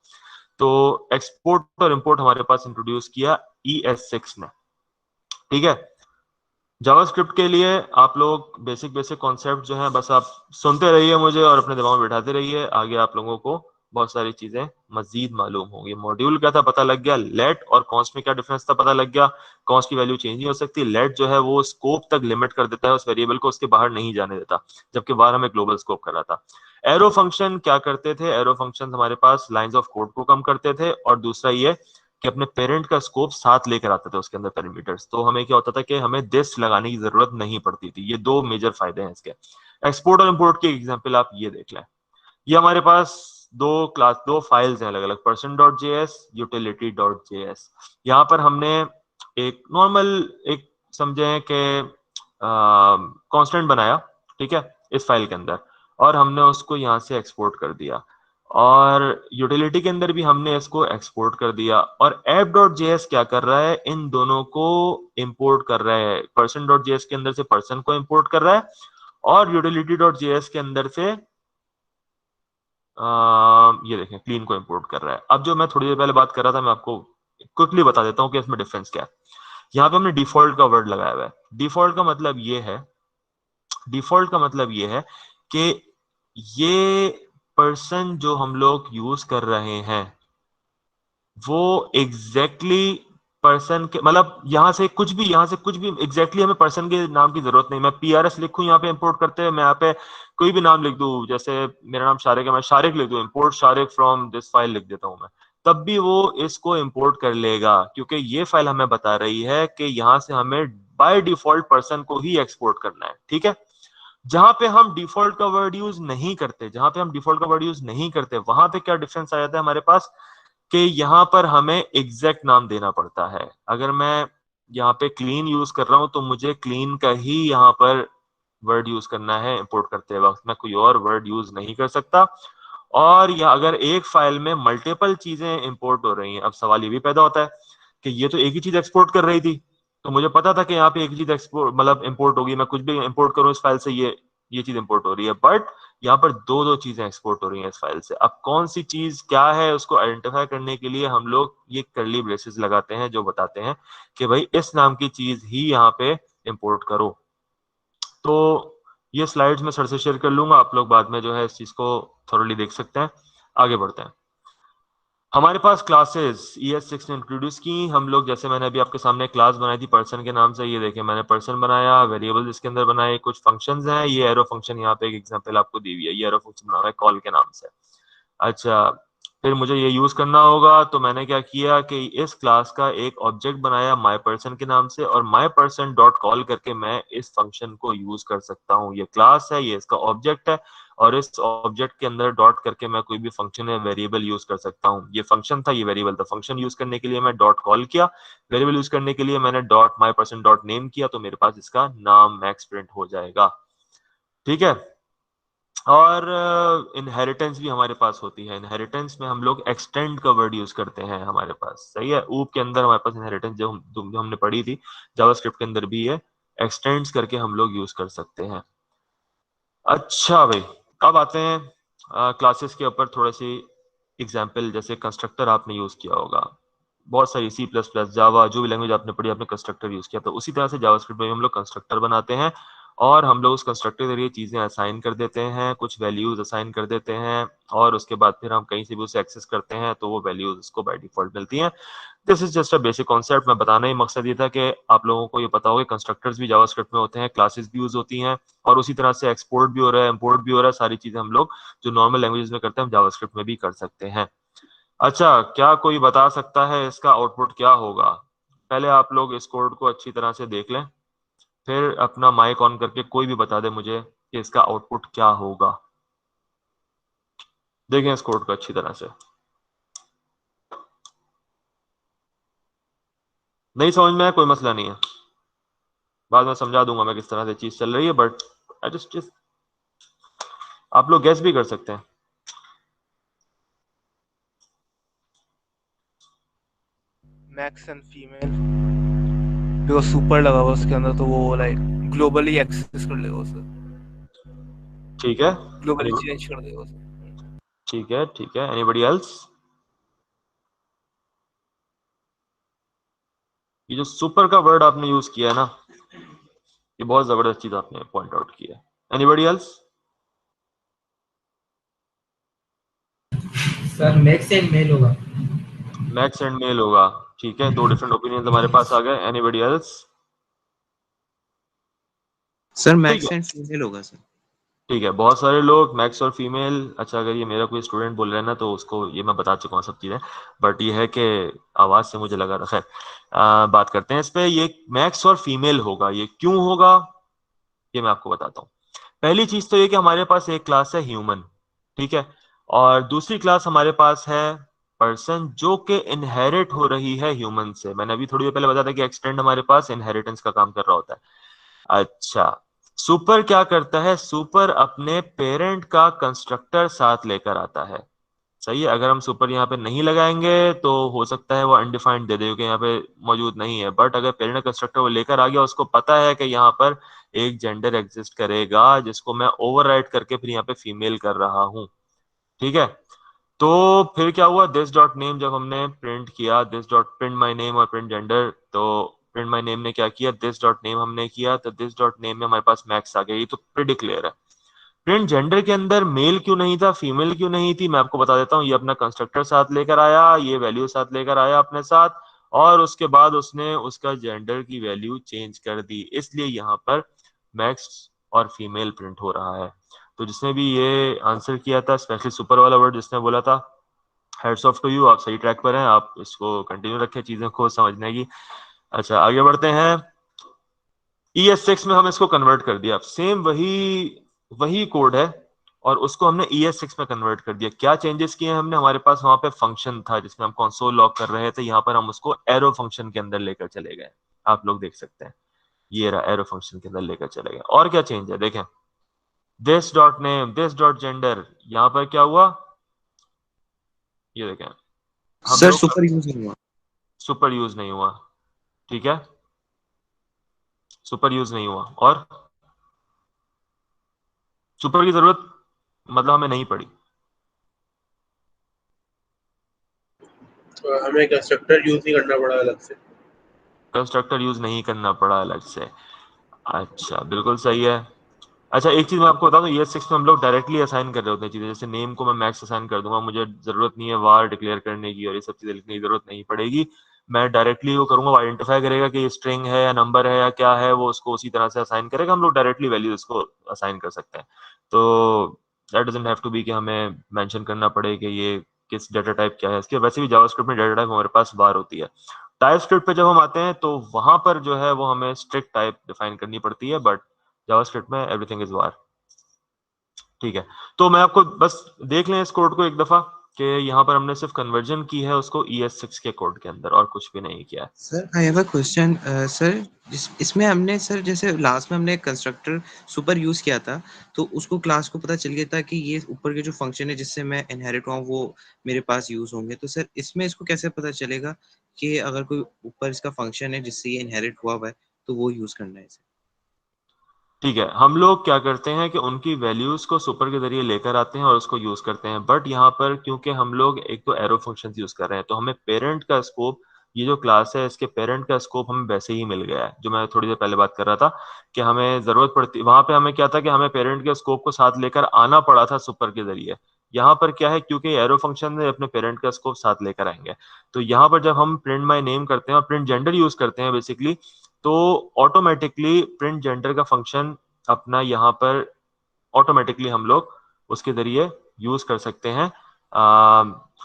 तो एक्सपोर्ट और इंपोर्ट हमारे पास इंट्रोड्यूस किया ES6 ने। ठीक है, जावास्क्रिप्ट के लिए आप लोग बेसिक बेसिक कॉन्सेप्ट जो है बस आप सुनते रहिए मुझे और अपने दिमाग में बैठाते रहिए। आगे आप लोगों को बहुत सारी चीजें मजीद मालूम होंगी। मॉड्यूल क्या था पता लग गया, लेट और कॉन्स्ट में क्या डिफरेंस था पता लग गया। कॉन्स्ट की वैल्यू चेंज नहीं हो सकती, लेट जो है वो स्कोप तक लिमिट कर देता है उस वेरिएबल को, उसके बाहर नहीं जाने देता, जबकि बाहर हमें ग्लोबल स्कोप कर रहा था। एरो फंक्शन क्या करते थे, एरो फंक्शन हमारे पास लाइंस ऑफ कोड को कम करते थे और दूसरा ये कि अपने पेरेंट का स्कोप साथ लेकर आते थे उसके अंदर पैरामीटर्स। तो हमें क्या होता था कि हमें दिस लगाने की जरूरत नहीं पड़ती थी। ये दो मेजर फायदे हैं इसके। एक्सपोर्ट और इंपोर्ट की एग्जांपल आप ये देख लें। ये हमारे पास दो फाइल्स हैं अलग अलग, person.js, utility.js। यहाँ पर हमने एक नॉर्मल एक समझे कि कांस्टेंट बनाया, ठीक है, इस फाइल के अंदर, और हमने उसको यहाँ से एक्सपोर्ट कर दिया। और यूटिलिटी के अंदर भी हमने इसको एक्सपोर्ट कर दिया। और app.js क्या कर रहा है, इन दोनों को इंपोर्ट कर रहा है। person.js के अंदर से पर्सन को इंपोर्ट कर रहा है और utility.js के अंदर से ये देखें क्लीन को इंपोर्ट कर रहा है। अब जो मैं थोड़ी देर पहले बात कर रहा था मैं आपको क्विकली बता देता हूँ कि इसमें डिफरेंस क्या है। यहाँ पे हमने डिफॉल्ट का वर्ड लगाया हुआ है। डिफॉल्ट का मतलब ये है, डिफॉल्ट का मतलब ये है कि ये पर्सन जो हम लोग यूज कर रहे हैं वो एग्जैक्टली पर्सन के मतलब यहाँ से कुछ भी एग्जैक्टली हमें पर्सन के नाम की जरूरत नहीं। मैं PRS लिखूं यहाँ पे इंपोर्ट करते हैं, मैं यहाँ पे कोई भी नाम लिख दूं, जैसे मेरा नाम शारिक है, मैं शारिक लिख दूं, import Shariq from this file लिख देता हूं मैं, तब भी वो इसको इंपोर्ट कर लेगा, क्योंकि ये फाइल हमें बता रही है कि यहाँ से हमें बाय डिफॉल्ट पर्सन को ही एक्सपोर्ट करना है। ठीक है, जहां पे हम डिफॉल्ट का वर्ड यूज नहीं करते, जहां पे हम डिफॉल्ट का वर्ड यूज नहीं करते वहां पे क्या डिफरेंस आ जाता है हमारे पास कि यहाँ पर हमें एग्जैक्ट नाम देना पड़ता है। अगर मैं यहाँ पे क्लीन यूज कर रहा हूं तो मुझे क्लीन का ही यहाँ पर वर्ड यूज करना है इंपोर्ट करते वक्त, मैं कोई और वर्ड यूज नहीं कर सकता। और या अगर एक फाइल में मल्टीपल चीजें इंपोर्ट हो रही हैं, अब सवाल ये भी पैदा होता है कि ये तो एक ही चीज एक्सपोर्ट कर रही थी, तो मुझे पता था कि यहाँ पे एक ही चीज एक्सपोर्ट मतलब इंपोर्ट होगी, मैं कुछ भी इंपोर्ट करूँ इस फाइल से ये चीज इंपोर्ट हो रही है, बट यहाँ पर दो दो चीजें एक्सपोर्ट हो रही हैं इस फाइल से। अब कौन सी चीज क्या है उसको आइडेंटिफाई करने के लिए हम लोग ये कर्ली ब्रेसेस लगाते हैं जो बताते हैं कि भाई इस नाम की चीज ही यहाँ पे इंपोर्ट करो। तो ये स्लाइड्स मैं सर से शेयर कर लूंगा, आप लोग बाद में जो है इस चीज को थोरली देख सकते हैं। आगे बढ़ते हैं। हमारे पास क्लासेस ES6 ने इंट्रोड्यूस की हम लोग, जैसे मैंने अभी आपके सामने क्लास बनाई थी पर्सन के नाम से, ये देखें मैंने पर्सन बनाया, वेरिएबल्स इसके अंदर बनाए, कुछ फंक्शंस हैं, ये एरो फंक्शन यहाँ पे एक एग्जांपल आपको दी हुई है, ये एरो फंक्शन बना हुआ है कॉल के नाम से। अच्छा, फिर मुझे ये यूज करना होगा, तो मैंने क्या किया कि इस क्लास का एक ऑब्जेक्ट बनाया माय पर्सन के नाम से, और माय पर्सन डॉट कॉल करके मैं इस फंक्शन को यूज कर सकता हूँ। ये क्लास है, ये इसका ऑब्जेक्ट है, और इस ऑब्जेक्ट के अंदर डॉट करके मैं कोई भी फंक्शन या वेरिएबल यूज कर सकता हूँ। ये फंक्शन था, ये वेरिएबल था। फंक्शन यूज करने के लिए मैं डॉट कॉल किया, वेरिएबल यूज करने के लिए मैंने dot my person dot name किया, तो मेरे पास इसका नाम मैक्स प्रिंट हो जाएगा। ठीक है। और इनहेरिटेंस भी हमारे पास होती है। इनहेरिटेंस में हम लोग एक्सटेंड का वर्ड यूज करते हैं हमारे पास, सही है। ऊप के अंदर हमारे पास इनहेरिटेंस जो हमने पढ़ी थी जावास्क्रिप्ट के अंदर भी, ये एक्सटेंड्स करके हम लोग यूज कर सकते हैं। अच्छा भाई, अब आते हैं क्लासेस के ऊपर थोड़ी सी एग्जाम्पल। जैसे कंस्ट्रक्टर आपने यूज किया होगा बहुत सारी, C++, जावा, जो भी लैंग्वेज आपने पढ़ी आपने कंस्ट्रक्टर यूज किया, तो उसी तरह से जावास्क्रिप्ट में हम लोग कंस्ट्रक्टर बनाते हैं, और हम लोग उस कंस्ट्रक्टर के जरिए चीजें असाइन कर देते हैं, कुछ वैल्यूज असाइन कर देते हैं, और उसके बाद फिर हम कहीं से भी उसे एक्सेस करते हैं तो वो वैल्यूज उसको बाय डिफॉल्ट मिलती हैं। This is just a basic concept. मैं बताने ही मकसद ये था कि आप लोगों को ये पता हो कि कंस्ट्रक्टर्स भी जावास्क्रिप्ट में होते हैं, क्लासेस भी यूज होती हैं, और उसी तरह से एक्सपोर्ट भी हो रहा है, इंपोर्ट भी हो रहा है। सारी चीजें हम लोग जो नॉर्मल लैंग्वेजेस में करते हैं हम जावास्क्रिप्ट में भी कर सकते हैं। अच्छा, क्या कोई बता सकता है इसका आउटपुट क्या होगा? पहले आप लोग इस कोड को अच्छी तरह से देख लें, फिर अपना माइक ऑन करके कोई भी बता दे मुझे कि इसका आउटपुट क्या होगा। देखें इस कोड को अच्छी तरह से। नहीं समझ में आया कोई मसला नहीं है, बाद में समझा दूंगा मैं किस तरह से चीज चल रही है, बट आई जस्ट आप लोग गैस भी कर सकते हैं। Max and female, because super लगा हुआ उसके अंदर, तो वो लाइक ग्लोबली एक्सेस कर लेगा उसे, ठीक है, ग्लोबली चेंज कर देगा उसे। ठीक है, ठीक है। Anybody else? ये जो सुपर का वर्ड आपने यूज किया है ना, ये बहुत जबरदस्त चीज आपने पॉइंट आउट की है। Anybody else? Sir max and mail होगा। मैक्स एंड मेल होगा, ठीक है। दो डिफरेंट ओपिनियन हमारे पास आ गए। Anybody else? सर ठीक है, मैक्स एंड फीमेल होगा सर। ठीक है। बहुत सारे लोग मैक्स और फीमेल। अच्छा, अगर ये मेरा कोई स्टूडेंट बोल रहा है ना तो उसको ये मैं बता चुका हूँ सब चीजें, बट ये है कि आवाज से मुझे लगा था। खैर, बात करते हैं इस पे। ये मैक्स और फीमेल होगा, ये क्यों होगा ये मैं आपको बताता हूँ। पहली चीज तो ये कि हमारे पास एक क्लास है ह्यूमन, ठीक है, और दूसरी क्लास हमारे पास है पर्सन, जो कि इनहेरिट हो रही है ह्यूमन से। मैंने अभी थोड़ी देर पहले बताया था कि एक्सटेंड हमारे पास इनहेरिटेंस का काम कर रहा होता है। अच्छा, सुपर क्या करता है? सुपर अपने पेरेंट का कंस्ट्रक्टर साथ लेकर आता है, सही है। अगर हम सुपर यहाँ पे नहीं लगाएंगे तो हो सकता है वो अनडिफाइंड दे दे, क्योंकि यहाँ पे मौजूद नहीं है। बट अगर पेरेंट कंस्ट्रक्टर वो लेकर आ गया, उसको पता है कि यहाँ पर एक जेंडर एग्जिस्ट करेगा जिसको मैं ओवरराइड करके फिर यहाँ पे फीमेल कर रहा हूँ, ठीक है। तो फिर क्या हुआ, दिस डॉट नेम जब हमने प्रिंट किया, this dot print my name और प्रिंट जेंडर, तो प्रिंट माई नेम ने क्या किया, दिस डॉट नेम हमने किया, तो दिस डॉट नेम में हमारे पास मैक्स आ गया। ये तो प्रीटी क्लियर है। प्रिंट जेंडर के अंदर मेल क्यों नहीं था, फीमेल क्यों नहीं थी, मैं आपको बता देता हूँ। ये अपना कंस्ट्रक्टर साथ लेकर आया, ये वैल्यू साथ लेकर आया अपने साथ, और उसके बाद उसने उसका जेंडर की वैल्यू चेंज कर दी, इसलिए यहाँ पर मैक्स और फीमेल प्रिंट हो रहा है। तो जिसने भी ये आंसर किया था, स्पेशली सुपर वाला वर्ड जिसने बोला था, हेड्स ऑफ टू यू, आप सही ट्रैक पर हैं। आप इसको कंटिन्यू रखें चीजों को समझने की। अच्छा, आगे बढ़ते हैं। ES6 में हम इसको कन्वर्ट कर दिया, सेम वही वही कोड है, और उसको हमने ES6 में कन्वर्ट कर दिया। क्या चेंजेस किए हमने? हमारे पास वहां पे फंक्शन था जिसमें हम कंसोल लॉग कर रहे थे, यहाँ पर हम उसको एरो फंक्शन के अंदर लेकर चले गए। आप लोग देख सकते हैं, ये रहा, एरो फंक्शन के अंदर लेकर चले गए। और क्या चेंज है देखें, this dot name, this dot gender, यहाँ पर क्या हुआ ये देखें, हम सर लोग सुपर यूज नहीं हुआ। सुपर यूज नहीं हुआ, ठीक है, सुपर यूज नहीं हुआ। और सुपर की जरूरत मतलब हमें नहीं पड़ी, हमें कंस्ट्रक्टर यूज नहीं करना पड़ा अलग से। कंस्ट्रक्टर यूज नहीं करना पड़ा अलग से। अच्छा, बिल्कुल सही है। अच्छा एक चीज मैं आपको बता दूं, ES6 में हम लोग डायरेक्टली असाइन कर रहे होते हैं चीजें, जैसे नेम को मैं मैक्स असाइन कर दूंगा, मुझे जरूरत नहीं है वार डिक्लेयर करने की और ये सब चीजें लिखने की जरूरत नहीं पड़ेगी। मैं डायरेक्टली वो करूंगा, आइडेंटिफाई करेगा कि ये स्ट्रिंग है या नंबर है या क्या है, वो उसको उसी तरह से असाइन करेगा, हम लोग डायरेक्टली वैल्यू उसको असाइन कर सकते हैं। तो that doesn't have to be कि हमें मेंशन करना पड़े कि ये किस डेटा टाइप क्या है इसके। वैसे भी जावास्क्रिप्ट में डेटा टाइप हमारे पास var होती है। टाइप स्क्रिप्ट पे जब हम आते हैं तो वहां पर जो है वो हमें स्ट्रिक्ट टाइप डिफाइन करनी पड़ती है, बट जावास्क्रिप्ट में एवरीथिंग इज var। ठीक है, तो मैं आपको बस देख लें इस कोड को एक दफा कि यहाँ पर हमने सिर्फ कन्वर्जन की है उसको ES6 के कोड के अंदर और कुछ भी नहीं किया है। Sir I have a question sir, इसमें हमने सर जैसे लास्ट में हमने कंस्ट्रक्टर सुपर यूज किया था, तो उसको क्लास को पता चल गया था कि ये ऊपर के जो फंक्शन है जिससे मैं इनहेरिट हुआ हूँ वो मेरे पास यूज होंगे। तो सर इसमें इसको कैसे पता चलेगा कि अगर कोई ऊपर इसका फंक्शन है जिससे ये इनहेरिट हुआ है तो वो यूज करना है इसे? ठीक है, हम लोग क्या करते हैं कि उनकी वैल्यूज को सुपर के जरिए लेकर आते हैं और उसको यूज करते हैं, बट यहाँ पर क्योंकि हम लोग एक तो एरो फंक्शन यूज कर रहे हैं तो हमें पेरेंट का स्कोप, ये जो क्लास है इसके पेरेंट का स्कोप हमें वैसे ही मिल गया है, जो मैं थोड़ी देर पहले बात कर रहा था कि हमें जरूरत पड़ती, वहां पे हमें क्या था कि हमें पेरेंट के स्कोप को साथ लेकर आना पड़ा था सुपर के जरिए। यहाँ पर क्या है, क्योंकि एरो फंक्शन में अपने पेरेंट का स्कोप साथ लेकर आएंगे, तो यहाँ पर जब हम प्रिंट माई नेम करते हैं और प्रिंट जेंडर यूज करते हैं बेसिकली, तो ऑटोमेटिकली प्रिंट जेंडर का फंक्शन अपना यहाँ पर ऑटोमेटिकली हम लोग उसके जरिए यूज कर सकते हैं।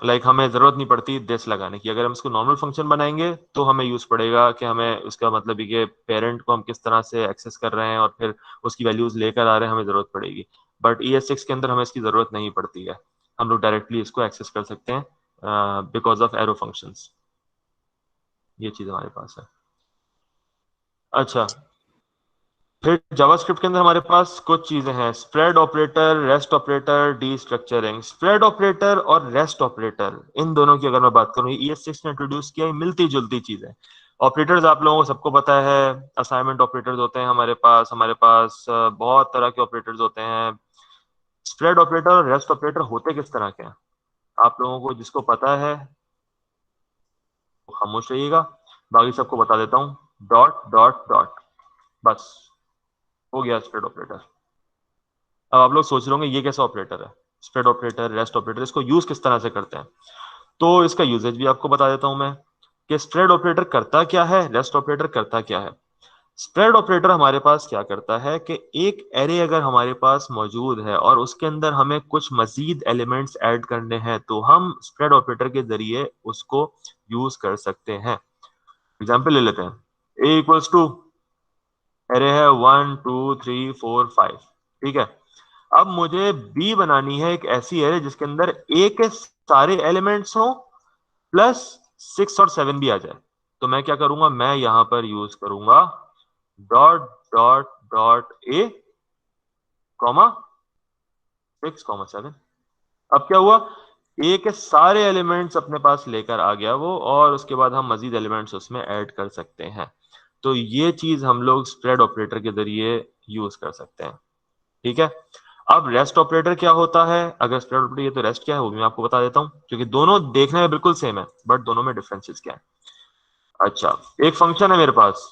लाइक हमें जरूरत नहीं पड़ती दिस लगाने की। अगर हम इसको नॉर्मल फंक्शन बनाएंगे तो हमें यूज पड़ेगा कि हमें उसका मतलब ये पेरेंट को हम किस तरह से एक्सेस कर रहे हैं और फिर उसकी वैल्यूज लेकर आ रहे हैं, हमें जरूरत पड़ेगी। बट ES6 के अंदर हमें इसकी जरूरत नहीं पड़ती है, हम लोग डायरेक्टली इसको एक्सेस कर सकते हैं बिकॉज ऑफ एरो फंक्शंस। ये चीज हमारे पास है। अच्छा, फिर जावास्क्रिप्ट के अंदर हमारे पास कुछ चीजें हैं, spread operator, rest operator, destructuring. Spread operator और रेस्ट ऑपरेटर, इन दोनों की अगर मैं बात करूं, ES6 ने इंट्रोड्यूस किया, मिलती जुलती चीजें। ऑपरेटर्स आप लोगों को सबको पता है, असाइनमेंट ऑपरेटर्स होते हैं हमारे पास बहुत तरह के ऑपरेटर्स होते हैं। स्प्रेड ऑपरेटर और रेस्ट ऑपरेटर होते किस तरह के हैं, आप लोगों को जिसको पता है वो खामोश रहिएगा, बाकी सबको बता देता हूँ। डॉट डॉट डॉट, बस हो गया स्प्रेड ऑपरेटर। अब आप लोग सोच रहे होंगे ये कैसा ऑपरेटर है, स्प्रेड ऑपरेटर, रेस्ट ऑपरेटर, इसको यूज किस तरह से करते हैं? तो इसका यूजेज भी आपको बता देता हूं मैं कि स्प्रेड ऑपरेटर करता क्या है, रेस्ट ऑपरेटर करता क्या है। स्प्रेड ऑपरेटर हमारे पास क्या करता है कि एक एरे अगर हमारे पास मौजूद है और उसके अंदर हमें कुछ मजीद एलिमेंट्स ऐड करने हैं तो हम स्प्रेड ऑपरेटर के जरिए उसको यूज कर सकते हैं। एग्जाम्पल ले लेते हैं, ए इक्वल्स टू एरे है 1 2 3 4 5, ठीक है। अब मुझे बी बनानी है एक ऐसी एरे जिसके अंदर ए के सारे एलिमेंट्स हों प्लस 6 और 7 भी आ जाए। तो मैं क्या करूंगा, मैं यहां पर यूज करूंगा dot dot dot A comma 6 comma 7। अब क्या हुआ, ए के सारे एलिमेंट्स अपने पास लेकर आ गया वो, और उसके बाद हम मजीद एलिमेंट्स उसमें ऐड कर सकते हैं। तो ये चीज हम लोग स्प्रेड ऑपरेटर के जरिए यूज कर सकते हैं, ठीक है। अब रेस्ट ऑपरेटर क्या होता है, अगर स्प्रेड ऑपरेटर ये तो रेस्ट क्या है वो भी मैं आपको बता देता हूं, क्योंकि दोनों देखने में बिल्कुल सेम है बट दोनों में डिफरेंसेस क्या है। अच्छा, एक फंक्शन है मेरे पास,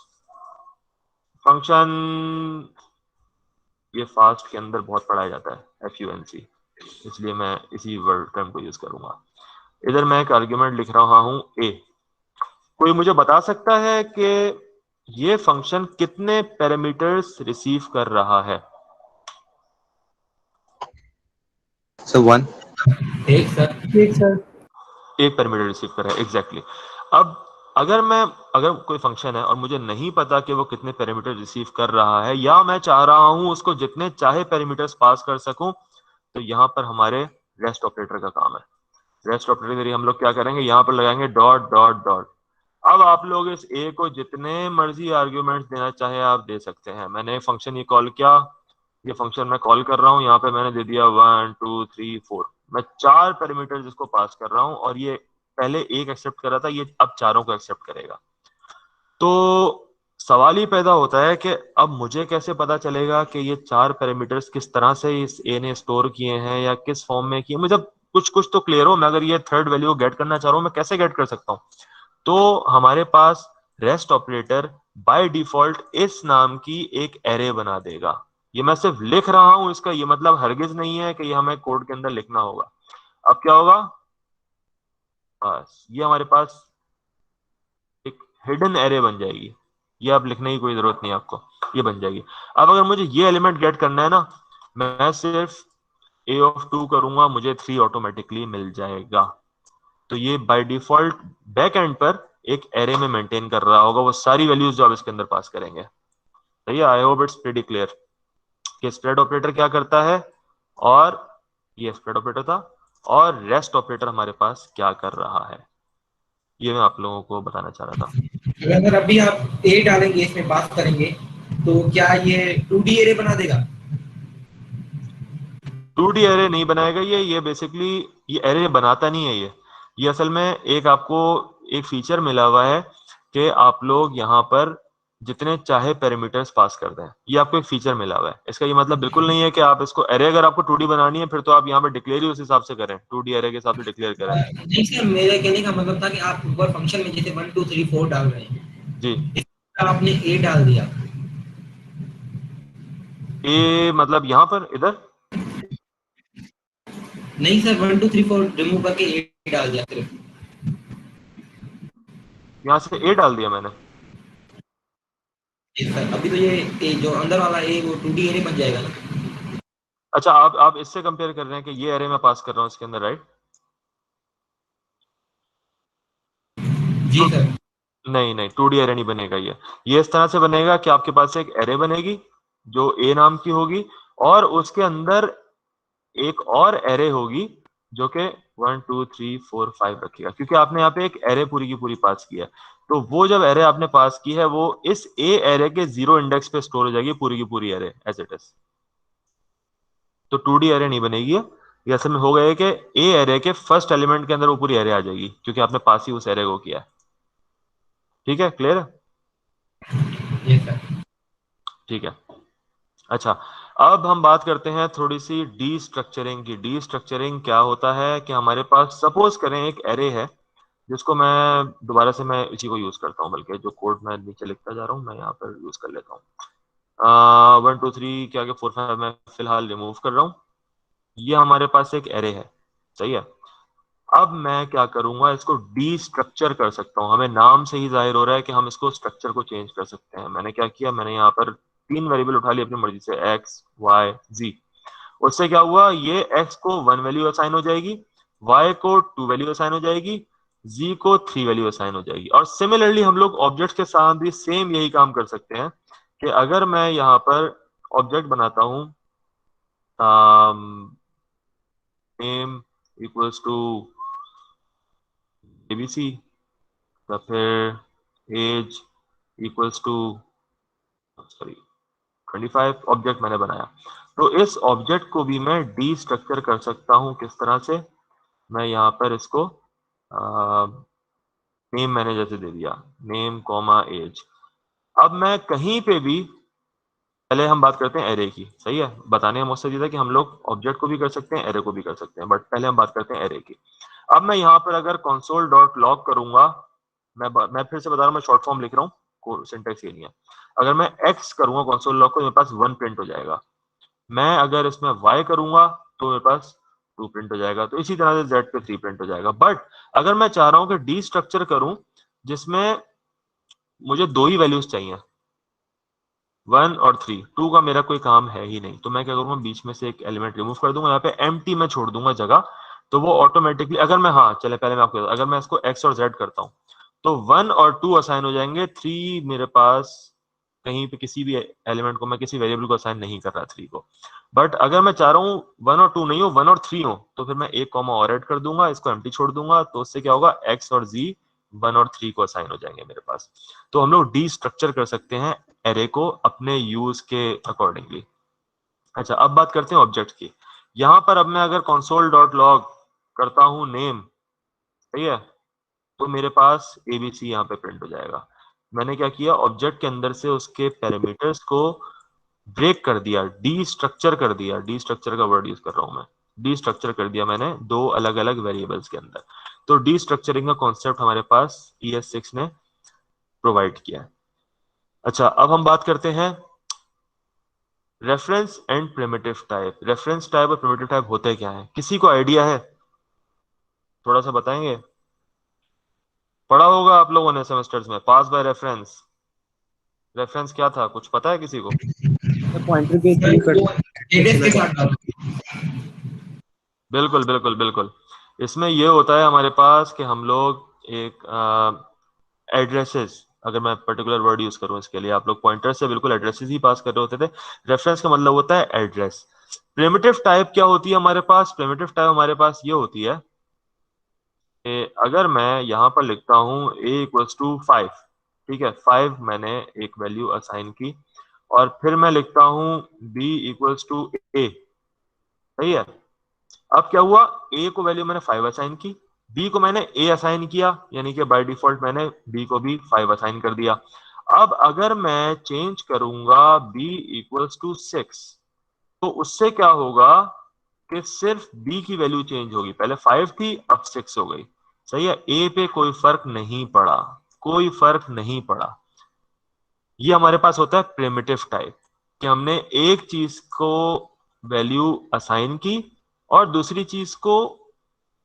फंक्शन ये फास्ट के अंदर बहुत पढ़ाया जाता है FUNC, इसलिए मैं इसी वर्ड टर्म को यूज करूंगा। इधर मैं एक आर्ग्यूमेंट लिख रहा हूं ए, कोई मुझे बता सकता है कि ये फंक्शन कितने पैरामीटर्स रिसीव कर रहा है? सर 1। एक सर एक पैरामीटर रिसीव कर रहा है, एग्जैक्टली। अब अगर कोई फंक्शन है और मुझे नहीं पता कि वो कितने पैरामीटर रिसीव कर रहा है, या मैं चाह रहा हूं उसको जितने चाहे पैरामीटर्स पास कर सकूं, तो यहाँ पर हमारे रेस्ट ऑपरेटर का काम है। रेस्ट ऑपरेटर के जरिए हम लोग क्या करेंगे, यहाँ पर लगाएंगे डॉट डॉट डॉट। अब आप लोग इस ए को जितने मर्जी आर्ग्यूमेंट्स देना चाहे आप दे सकते हैं। मैंने फंक्शन ये कॉल किया, ये फंक्शन मैं कॉल कर रहा हूँ, यहाँ पे मैंने दे दिया 1 2 3 4, मैं 4 पैरामीटर्स इसको पास कर रहा हूँ, और ये पहले एक एक्सेप्ट कर रहा था, ये अब चारों को एक्सेप्ट करेगा। तो सवाल ही पैदा होता है कि अब मुझे कैसे पता चलेगा कि ये 4 पैरामीटर्स किस तरह से इस ए ने स्टोर किए हैं या किस फॉर्म में किए। मुझे कुछ तो क्लियर हो, मैं अगर ये थर्ड वैल्यू गेट करना चाह रहा हूँ मैं कैसे गेट कर सकता हूँ? तो हमारे पास रेस्ट ऑपरेटर बाय डिफॉल्ट इस नाम की एक एरे बना देगा। ये मैं सिर्फ लिख रहा हूं, इसका ये मतलब हरगिज नहीं है कि ये हमें कोड के अंदर लिखना होगा। अब क्या होगा, बस ये हमारे पास एक हिडन एरे बन जाएगी, ये आप लिखने की कोई जरूरत नहीं है आपको, ये बन जाएगी। अब अगर मुझे ये एलिमेंट गेट करना है ना, मैं सिर्फ a of 2 करूंगा, मुझे 3 ऑटोमेटिकली मिल जाएगा। तो ये बाय डिफॉल्ट बैक एंड पर एक एरे में मेंटेन कर रहा होगा वो सारी वैल्यूज जो आप इसके अंदर पास करेंगे। सही है, I hope it's pretty clear कि स्प्रेड ऑपरेटर क्या करता है, और ये स्प्रेड ऑपरेटर था, और रेस्ट ऑपरेटर हमारे पास क्या कर रहा है, ये मैं आप लोगों को बताना चाह रहा था। अगर अभी आप ए डालेंगे इसमें पास करेंगे तो क्या ये 2D एरे बना देगा? 2D एरे नहीं बनाएगा ये बेसिकली ये एरे बनाता नहीं है। ये असल में एक आपको एक फीचर मिला हुआ है कि आप लोग यहाँ पर जितने चाहे पैरामीटर्स पास कर दें, ये आपको एक फीचर मिला हुआ है। इसका ये मतलब बिल्कुल नहीं है कि आप इसको एरे, अगर आपको 2D बनानी है फिर तो आप यहाँ पर डिक्लेयर ही उस हिसाब से करें, 2D एरे के हिसाब से डिक्लेयर करें। नहीं सर, मेरे कहने का मतलब था कि आप ऊपर फंक्शन में जैसे 1 2 3 4 डाल रहे हैं जी, आपने ए डाल दिया। ये मतलब यहाँ पर इधर नहीं सर, 1 2 3 4 रिमूव करके ए डाल दिया सिर्फ। यहाँ से ए डाल दिया मैंने। जी सर, अभी तो ये ए जो अंदर वाला ए वो 2D एरे बन जाएगा ना। अच्छा, आप इससे कंपेयर कर रहे हैं कि ये एरे मैं पास कर रहा हूँ इसके अंदर, राइट? जी सर। नहीं नहीं, 2D एरे नहीं बनेगा ये इस तरह से बनेगा कि आपके पास एक एरे बनेगी जो ए नाम की होगी, और उसके अंदर एक और एरे होगी जो कि 1 2 3 4 5 रखेगा, क्योंकि आपने यहाँ पे एक एरे पूरी की पूरी पास की है। तो वो जब एरे आपने पास की है वो इस ए एरे के 0 इंडेक्स पे स्टोर हो जाएगी पूरी की पूरी एरे एज इट इज। तो 2D एरे नहीं बनेगी ये असल में हो गया है कि ए एरे के फर्स्ट एलिमेंट के अंदर वो पूरी एरे आ जाएगी, क्योंकि आपने पास ही उस एरे को किया है। ठीक है, क्लियर है? जी सर। ठीक है। अच्छा, अब हम बात करते हैं थोड़ी सी डी स्ट्रक्चरिंग की। डी स्ट्रक्चरिंग क्या होता है कि हमारे पास सपोज करें एक एरे है, जिसको मैं दोबारा से मैं इसी को यूज करता हूँ, बल्कि जो कोड मैं नीचे लिखता जा रहा हूँ मैं यहाँ पर यूज कर लेता हूँ। 1 2 3 क्या 4 5 मैं फिलहाल रिमूव कर रहा हूँ। ये हमारे पास एक एरे है, सही है। अब मैं क्या करूंगा, इसको डी स्ट्रक्चर कर सकता हूँ। हमें नाम से ही जाहिर हो रहा है कि हम इसको स्ट्रक्चर को चेंज कर सकते हैं। मैंने क्या किया, मैंने यहाँ पर 3 वेरिएबल उठा लिए अपनी मर्जी से, एक्स वाई जी। उससे क्या हुआ, ये एक्स को 1 वैल्यू असाइन हो जाएगी, वाई को 2 वैल्यू असाइन हो जाएगी, जी को 3 वैल्यू असाइन हो जाएगी। और सिमिलरली हम लोग ऑब्जेक्ट के साथ भी सेम यही काम कर सकते हैं कि अगर मैं यहाँ पर ऑब्जेक्ट बनाता हूँ नेम इक्वल्स टू एबीसी, या फिर age equals to sorry 25 object मैंने बनाया, तो इस ऑब्जेक्ट को भी मैं डी स्ट्रक्चर कर सकता हूँ। किस तरह से, मैं यहाँ पर इसको नेम मैंने जैसे दे दिया, नेम कॉमा एज। अब मैं कहीं पे भी, पहले हम बात करते हैं एरे की, सही है। बताने का मकसद ये था कि हम लोग ऑब्जेक्ट को भी कर सकते हैं, एरे को भी कर सकते हैं, बट पहले हम बात करते हैं एरे की। अब मैं यहाँ पर अगर console डॉट लॉग करूंगा, मैं फिर से बता रहा हूँ, मैं शॉर्ट फॉर्म लिख रहा हूँ, सिंटेक्स ये नहीं है। अगर मैं x करूंगा console लॉग को, मेरे पास 1 प्रिंट हो जाएगा। मैं अगर इसमें y करूंगा तो मेरे पास 2 प्रिंट हो जाएगा। तो इसी तरह से z पे 3 प्रिंट हो जाएगा। बट अगर मैं चाह रहा हूँ कि डी स्ट्रक्चर करूं जिसमें मुझे 2 ही वैल्यूज चाहिए, 1 और 3, 2 का मेरा कोई काम है ही नहीं, तो मैं क्या करूंगा, बीच में से एक एलिमेंट रिमूव कर दूंगा, यहाँ पे एम्प्टी में छोड़ दूंगा जगह। तो वो ऑटोमेटिकली, अगर मैं, हाँ चले पहले मैं आपको, अगर मैं इसको x और z करता हूँ तो 1 और 2 असाइन हो जाएंगे, 3 मेरे पास कहीं पे किसी भी एलिमेंट को, मैं किसी वेरिएबल को असाइन नहीं कर रहा 3 को। बट अगर मैं चाह रहा हूँ 1 और 2 नहीं हो, 1 और 3 हो, तो फिर मैं एक कॉमा और ऐड कर दूंगा, इसको एम्प्टी छोड़ दूंगा, तो उससे क्या होगा, x और z 1 और 3 को असाइन हो जाएंगे मेरे पास। तो हम लोग डी स्ट्रक्चर कर सकते हैं एरे को अपने यूज के अकॉर्डिंगली। अच्छा, अब बात करते हैं ऑब्जेक्ट की। यहाँ पर अब मैं अगर console डॉट लॉग करता हूँ नेम, सही है, तो मेरे पास एबीसी यहाँ पे प्रिंट हो जाएगा। मैंने क्या किया, ऑब्जेक्ट के अंदर से उसके पैरामीटर्स को ब्रेक कर दिया, डी स्ट्रक्चर कर दिया। डी स्ट्रक्चर का वर्ड यूज कर रहा हूं मैं, डी स्ट्रक्चर कर दिया मैंने 2 अलग अलग वेरिएबल्स के अंदर। तो डी स्ट्रक्चरिंग का कॉन्सेप्ट हमारे पास ES6 ने प्रोवाइड किया है। अच्छा, अब हम बात करते हैं reference and primitive type. Reference type और प्रिमिटिव टाइप होते क्या है, किसी को आइडिया है? थोड़ा सा बताएंगे? पढ़ा होगा आप लोगों ने सेमेस्टर्स में, पास बाय रेफरेंस। रेफरेंस क्या था, कुछ पता है किसी को? पॉइंटर के सर थ्रू वो एड्रेस के साथ बात होती है। बिल्कुल बिल्कुल बिल्कुल। इसमें ये होता है हमारे पास कि हम लोग एक एड्रेसेस, अगर मैं पर्टिकुलर वर्ड यूज करूं इसके लिए, आप लोग पॉइंटर से बिल्कुल एड्रेसेस ही पास कर रहे होते थे। रेफरेंस का मतलब होता है एड्रेस। प्रिमिटिव टाइप क्या होती है हमारे पास? प्रिमिटिव टाइप हमारे पास ये होती है कि अगर मैं यहाँ पर लिखता हूँ a इक्वल्स टू 5, ठीक है, 5 मैंने एक वैल्यू असाइन की, और फिर मैं लिखता हूँ b इक्वल्स टू a, सही है। अब क्या हुआ, a को वैल्यू मैंने 5 असाइन की, b को मैंने a असाइन किया, यानी कि बाय डिफॉल्ट मैंने b को भी 5 असाइन कर दिया। अब अगर मैं चेंज करूंगा b इक्वल्स टू 6, तो उससे क्या होगा कि सिर्फ b की वैल्यू चेंज होगी, पहले 5 थी अब 6 हो गई, सही है। a पे कोई फर्क नहीं पड़ा, कोई फर्क नहीं पड़ा। ये हमारे पास होता है प्रिमिटिव टाइप, कि हमने एक चीज को वैल्यू असाइन की और दूसरी चीज को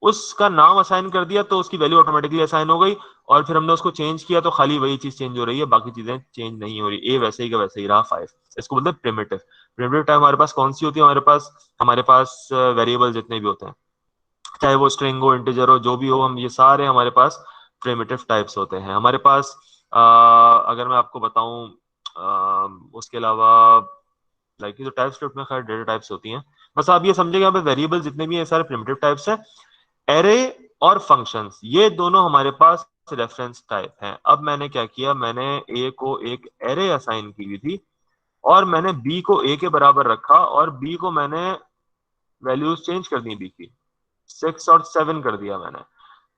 उसका नाम असाइन कर दिया, तो उसकी वैल्यू ऑटोमेटिकली असाइन हो गई, और फिर हमने उसको चेंज किया तो खाली वही चीज चेंज हो रही है, बाकी चीजें चेंज नहीं हो रही। ए वैसे ही का वैसे ही रहा 5। इसको बोलते हैं प्रिमिटिव। प्रिमिटिव टाइप हमारे पास कौन सी होती है? हमारे पास वेरिएबल जितने भी होते हैं, चाहे वो स्ट्रिंग हो, इंटीजर हो, जो भी हो, हम ये सारे हमारे पास प्रिमिटिव टाइप्स होते हैं हमारे पास। अगर मैं आपको बताऊं, उसके अलावा लाइक जो टाइप स्क्रिप्ट में खैर डेटा टाइप्स होती हैं, बस आप ये समझिए यहाँ पे वेरिएबल जितने भी हैं सारे प्रिमिटिव टाइप्स हैं। एरे और फंक्शंस, ये दोनों हमारे पास रेफरेंस टाइप हैं। अब मैंने क्या किया, मैंने ए को एक एरे असाइन की हुई थी, और मैंने बी को ए के बराबर रखा, और बी को मैंने वैल्यूज चेंज कर दी, बी की 6 और 7 कर दिया मैंने।